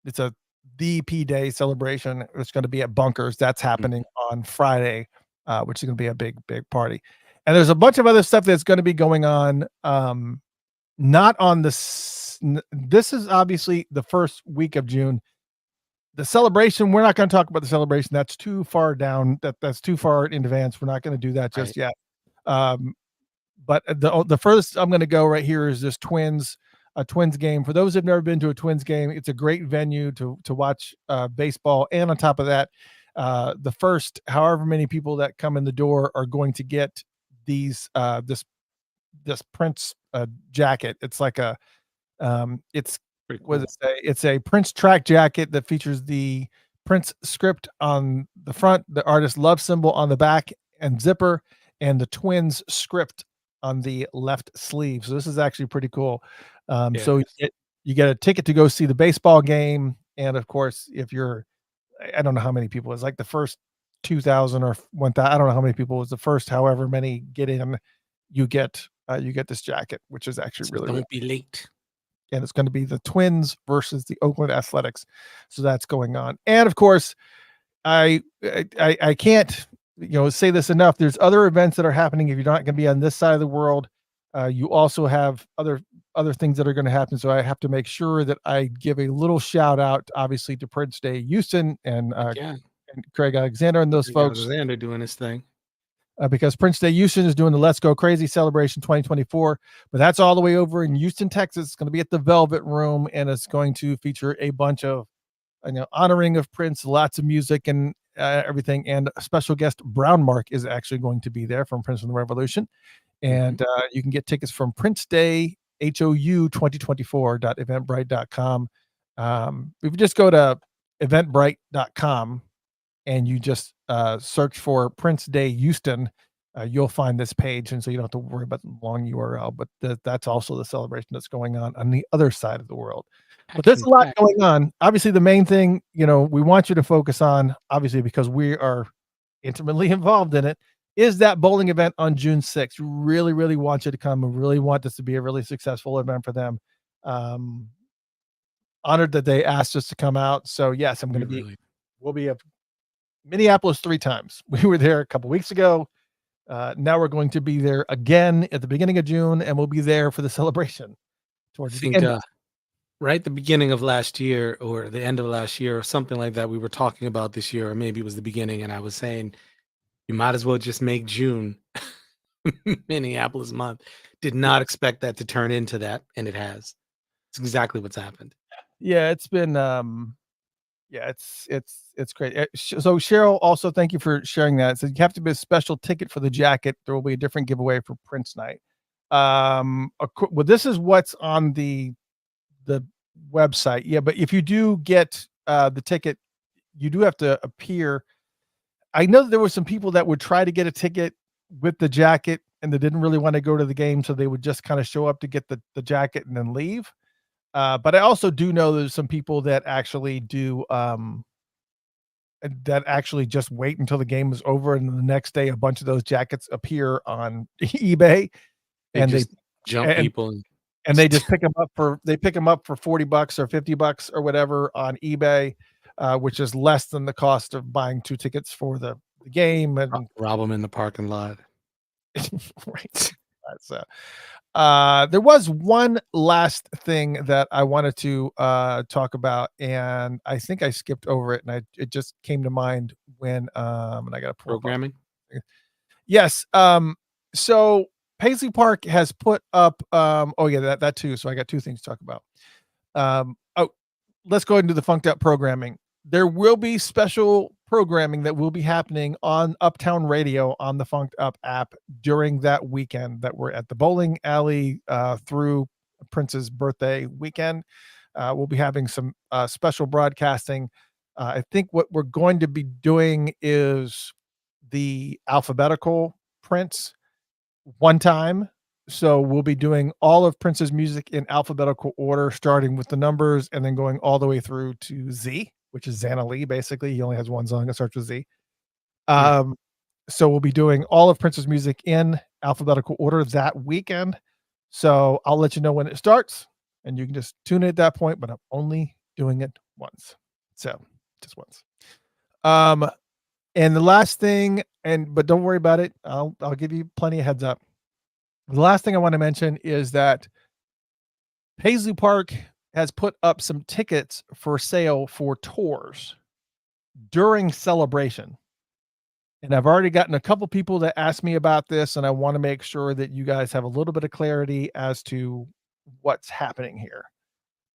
Speaker 1: it's a DP Day celebration. It's going to be at Bunkers. That's happening on Friday, which is going to be a big party. And there's a bunch of other stuff that's going to be going on. Not on this. This is obviously the first week of June. The celebration, we're not going to talk about the celebration. That's too far down. That's too far in advance. We're not going to do that just yet. But the furthest I'm going to go right here is this Twins game. For those who've never been to a Twins game, it's a great venue to watch baseball. And on top of that, the first however many people that come in the door are going to get these this Prince jacket. It's like a it's cool. What does it say? It's a Prince track jacket that features the Prince script on the front, the artist love symbol on the back and zipper, and the Twins script on the left sleeve. So this is actually pretty cool. So you get a ticket to go see the baseball game, and of course, if you're, I don't know how many people, it's like the first 2,000 or 1,000. I don't know how many people was the first. However many get in, you get this jacket, which is actually really.
Speaker 2: Don't be late.
Speaker 1: And it's going to be the Twins versus the Oakland Athletics. So that's going on. And of course, I can't, say this enough. There's other events that are happening. If you're not going to be on this side of the world, you also have other things that are going to happen. So I have to make sure that I give a little shout out, obviously, to Prince Day Houston and Craig Alexander and those folks.
Speaker 2: Alexander doing his thing.
Speaker 1: Because Prince Day Houston is doing the Let's Go Crazy celebration 2024, but that's all the way over in Houston, Texas. It's going to be at the Velvet Room, and it's going to feature a bunch of, honoring of Prince, lots of music and everything. And a special guest, Brown Mark, is actually going to be there from Prince and the Revolution. And you can get tickets from Prince Day HOU 2024.eventbrite.com. If you just go to eventbrite.com and you just search for Prince Day Houston, you'll find this page. And so you don't have to worry about the long URL, but that's also the celebration that's going on the other side of the world. But there's a lot going on. Obviously, the main thing, we want you to focus on, obviously, because we are intimately involved in it, is that bowling event on June 6th. Really, really want you to come. We really want this to be a really successful event for them. Honored that they asked us to come out. So yes, we'll be Minneapolis 3 times. We were there a couple weeks ago. Now we're going to be there again at the beginning of June, and we'll be there for the celebration
Speaker 2: I
Speaker 1: towards the
Speaker 2: think
Speaker 1: end.
Speaker 2: right at the beginning of last year or the end of last year or something like that, we were talking about this year, or maybe it was the beginning, and I was saying you might as well just make June Minneapolis month. Did not expect that to turn into that, and it has. It's exactly what's happened.
Speaker 1: Yeah, it's been yeah, it's great. So Cheryl, also thank you for sharing that. So you have to be a special ticket for the jacket. There will be a different giveaway for Prince night. Well, this is what's on the website. Yeah, but if you do get the ticket, you do have to appear. I know that there were some people that would try to get a ticket with the jacket and they didn't really want to go to the game, so they would just kind of show up to get the jacket and then leave. But I also do know there's some people that actually do that actually just wait until the game is over, and the next day a bunch of those jackets appear on eBay,
Speaker 2: They
Speaker 1: and
Speaker 2: just jump
Speaker 1: and
Speaker 2: people and
Speaker 1: and they just pick them up for $40 or $50 or whatever on eBay, which is less than the cost of buying 2 tickets for the game. And
Speaker 2: rob them in the parking lot.
Speaker 1: right. So, there was one last thing that I wanted to talk about, and I think I skipped over it, and it just came to mind when and I got to pull up
Speaker 2: Programming.
Speaker 1: Yes. So Paisley Park has put up oh yeah, that too. So I got 2 things to talk about. Oh, let's go ahead and do the funked up programming. There will be special programming that will be happening on Uptown Radio on the Funked Up app during that weekend that we're at the bowling alley through Prince's birthday weekend. We'll be having some special broadcasting. I think what we're going to be doing is the alphabetical Prince one time. So we'll be doing all of Prince's music in alphabetical order, starting with the numbers and then going all the way through to Z, which is Xana Lee. Basically, he only has one song that starts with Z. So we'll be doing all of Prince's music in alphabetical order that weekend. So I'll let you know when it starts, and you can just tune in at that point. But I'm only doing it once, so just once. And the last thing, but don't worry about it. I'll give you plenty of heads up. The last thing I want to mention is that Paisley Park has put up some tickets for sale for tours during celebration. And I've already gotten a couple people that asked me about this, and I want to make sure that you guys have a little bit of clarity as to what's happening here.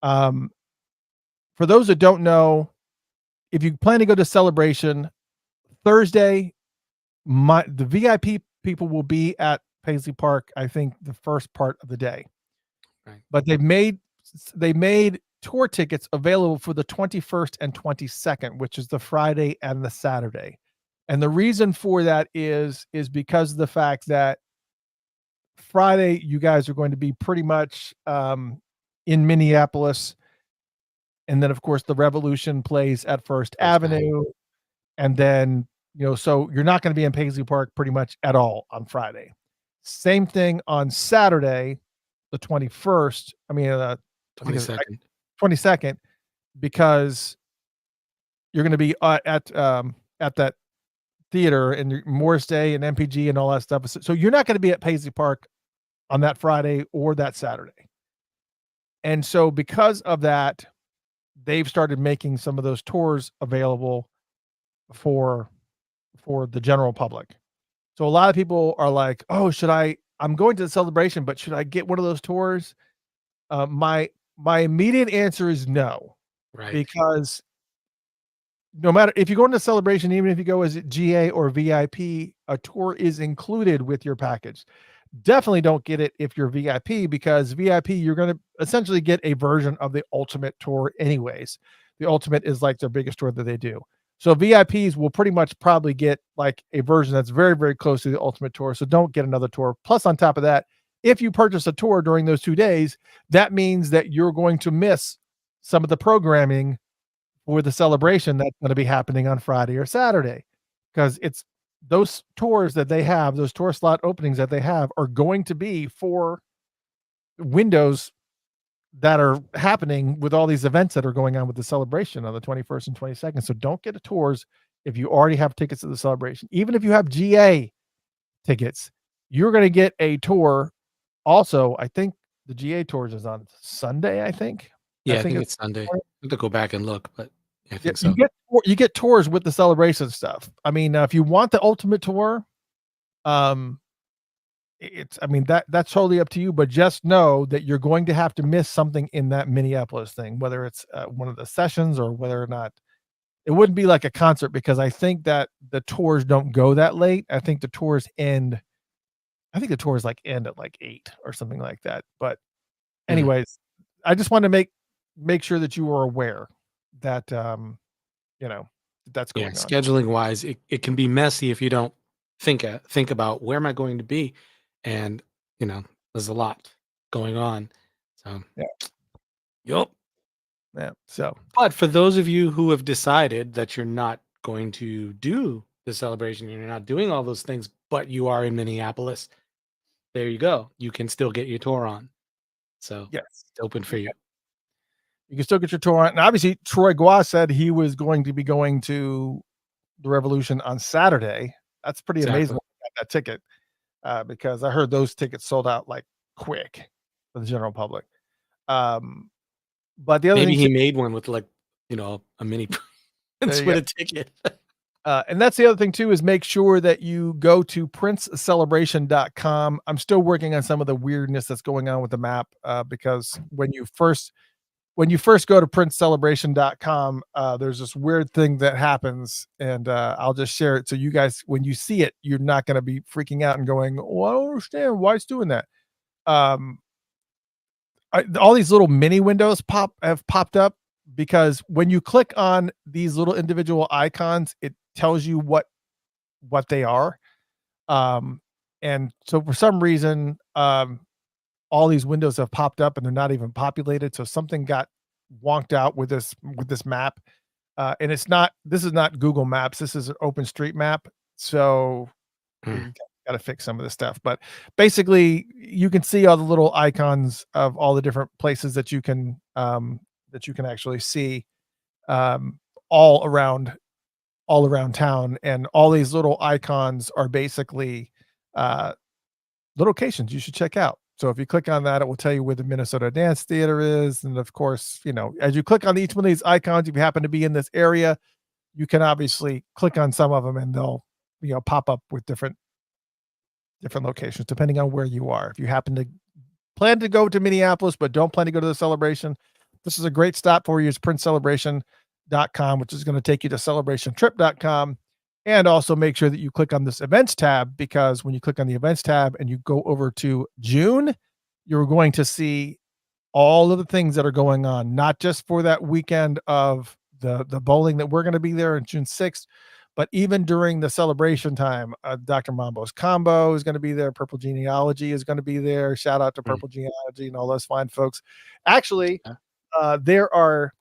Speaker 1: For those that don't know, if you plan to go to celebration Thursday, the VIP people will be at Paisley Park, I think the first part of the day. Right. But they made tour tickets available for the 21st and 22nd, which is the Friday and the Saturday. And the reason for that is because of the fact that Friday you guys are going to be pretty much in Minneapolis. And then of course the Revolution plays at First Avenue. And then, so you're not going to be in Paisley Park pretty much at all on Friday. Same thing on Saturday, the 21st. I mean, 22nd, because you're going to be at that theater and Morris Day and MPG and all that stuff. So you're not going to be at Paisley Park on that Friday or that Saturday. And so because of that, they've started making some of those tours available for the general public. So a lot of people are like, "Oh, I'm going to the celebration, but should I get one of those tours?" My immediate answer is no. Right. Because no matter if you go into celebration, even if you go as GA or VIP, a tour is included with your package. Definitely don't get it if you're VIP, because VIP, you're going to essentially get a version of the Ultimate tour anyways. The Ultimate is like their biggest tour that they do. So VIPs will pretty much probably get like a version that's very, very close to the Ultimate tour. So don't get another tour. Plus, on top of that, if you purchase a tour during those 2 days, that means that you're going to miss some of the programming for the celebration that's going to be happening on Friday or Saturday, because it's those tours that they have, those tour slot openings that they have are going to be for windows that are happening with all these events that are going on with the celebration on the 21st and 22nd. So don't get tours if you already have tickets to the celebration, even if you have GA tickets, you're going to get a tour. Also, I think the GA tours is on Sunday. I think.
Speaker 2: Yeah, I think it's Sunday. I have to go back and look, but I think so.
Speaker 1: You get tours with the celebration stuff. I mean, if you want the ultimate tour, that's totally up to you. But just know that you're going to have to miss something in that Minneapolis thing, whether it's one of the sessions or whether or not. It wouldn't be like a concert because I think that the tours don't go that late. I think the tours end. I think the tours end at 8 or something like that. But anyways, I just want to make sure that you are aware that that's going on.
Speaker 2: Scheduling wise, it can be messy if you don't think about where am I going to be, and there's a lot going on. So yup.
Speaker 1: Yeah. So,
Speaker 2: but for those of you who have decided that you're not going to do the celebration, and you're not doing all those things, but you are in Minneapolis, there you go. You can still get your tour on. So
Speaker 1: yes,
Speaker 2: it's open for you.
Speaker 1: You can still get your tour on. And obviously, Troy Gua said he was going to be going to the Revolution on Saturday. That's pretty amazing. That ticket, because I heard those tickets sold out quick for the general public. But the other
Speaker 2: maybe
Speaker 1: thing
Speaker 2: he made one with a mini Prince with a ticket.
Speaker 1: And that's the other thing too, is make sure that you go to princecelebration.com. I'm still working on some of the weirdness that's going on with the map, because when you first go to princecelebration.com, there's this weird thing that happens, and I'll just share it so you guys, when you see it, you're not going to be freaking out and going, "Oh, I don't understand why it's doing that." All these little mini windows have popped up because when you click on these little individual icons, it tells you what they are. And so for some reason, all these windows have popped up and they're not even populated. So something got wonked out with this map. And this is not Google Maps. This is an OpenStreetMap. So we got to fix some of this stuff, but basically you can see all the little icons of all the different places that you can actually see, all around town. And all these little icons are basically the locations you should check out. So if you click on that, it will tell you where the Minnesota Dance Theater is. And of course, as you click on each one of these icons, if you happen to be in this area, you can obviously click on some of them and they'll, pop up with different locations depending on where you are. If you happen to plan to go to Minneapolis but don't plan to go to the celebration, this is a great stop for you. It's princecelebration.com, which is going to take you to celebrationtrip.com. And also make sure that you click on this events tab, because when you click on the events tab and you go over to June, you're going to see all of the things that are going on, not just for that weekend of the bowling that we're going to be there on June 6th, but even during the celebration time. Dr. Mambo's Combo is going to be there. Purple Genealogy is going to be there. Shout out to Purple Genealogy and all those fine folks. Actually, there are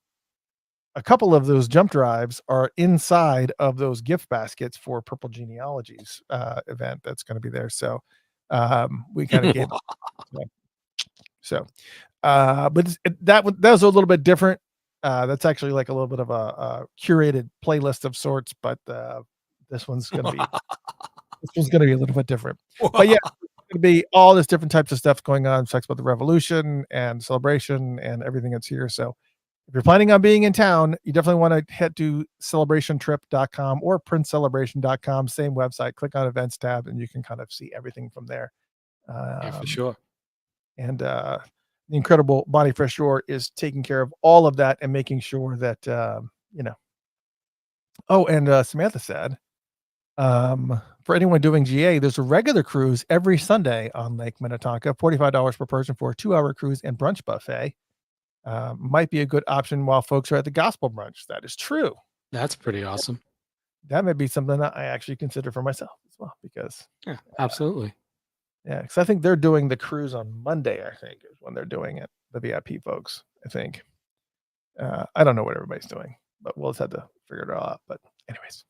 Speaker 1: a couple of those jump drives are inside of those gift baskets for Purple Genealogy's event that's going to be there. So we kind of gave but that was a little bit different. That's actually like a little bit of a curated playlist of sorts, but this one's going to be a little bit different. But yeah, it's going to be all this different types of stuff going on. Talks about the Revolution and celebration and everything that's here. So if you're planning on being in town, you definitely want to head to celebrationtrip.com or princecelebration.com, same website. Click on events tab and you can kind of see everything from there.
Speaker 2: Yeah, for sure.
Speaker 1: And the incredible Bonnie Fresh Shore is taking care of all of that and making sure that, Oh, and Samantha said, for anyone doing GA, there's a regular cruise every Sunday on Lake Minnetonka, $45 per person for a 2-hour cruise and brunch buffet. Might be a good option while folks are at the gospel brunch. That is true.
Speaker 2: That's pretty awesome.
Speaker 1: That may be something that I actually consider for myself as well, because
Speaker 2: absolutely.
Speaker 1: Yeah, because I think they're doing the cruise on Monday, I think, is when they're doing it. The VIP folks, I think. I don't know what everybody's doing, but we'll just have to figure it all out. But anyways.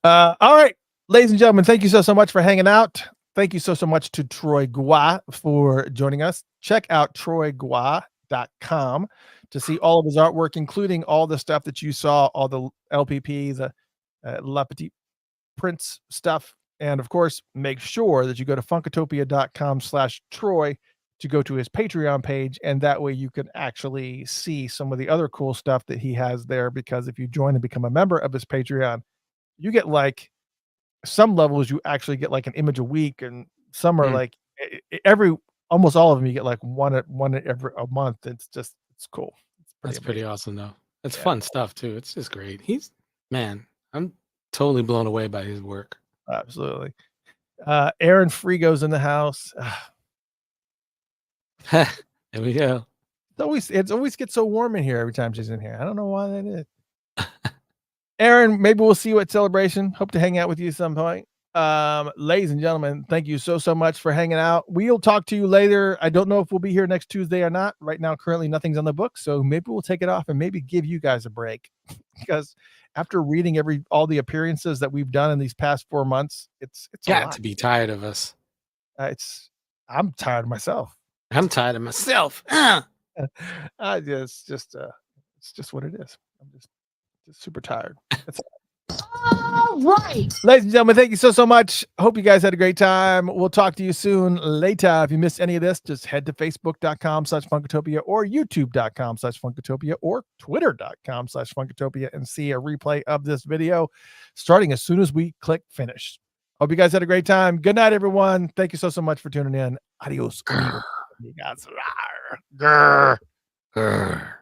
Speaker 1: All right, ladies and gentlemen, thank you so much for hanging out. Thank you so much to Troy Gua for joining us. Check out troygua.com to see all of his artwork, including all the stuff that you saw, all the LPP, the La Petit Prince stuff. And of course, make sure that you go to funkatopia.com/Troy to go to his Patreon page. And that way you can actually see some of the other cool stuff that he has there. Because if you join and become a member of his Patreon, you get like some levels, you actually get like an image a week, and some are like almost all of them, you get like one every a month. It's cool.
Speaker 2: That's pretty awesome though. It's fun stuff too. It's just great. I'm totally blown away by his work.
Speaker 1: Absolutely. Aaron Frigo's in the house.
Speaker 2: There we go.
Speaker 1: It always gets so warm in here every time she's in here. I don't know why that is. Aaron, maybe we'll see you at Celebration. Hope to hang out with you at some point. Ladies and gentlemen, thank you so much for hanging out. We'll talk to you later. I don't know if we'll be here next Tuesday or not. Right now, currently nothing's on the book, so maybe we'll take it off and maybe give you guys a break. Because after reading all the appearances that we've done in these past 4 months, it's
Speaker 2: got to be tired of us.
Speaker 1: I'm tired of myself.
Speaker 2: I'm tired of myself.
Speaker 1: It's just what it is. I'm just super tired. All right, ladies and gentlemen, thank you so much. Hope you guys had a great time. We'll talk to you soon later. If you missed any of this, just head to facebook.com/Funkatopia or youtube.com/Funkatopia or twitter.com/Funkatopia and see a replay of this video starting as soon as we click finish. Hope you guys had a great time. Good night, everyone. Thank you so much for tuning in. Adios. Amigos. Grr. Grr. Grr.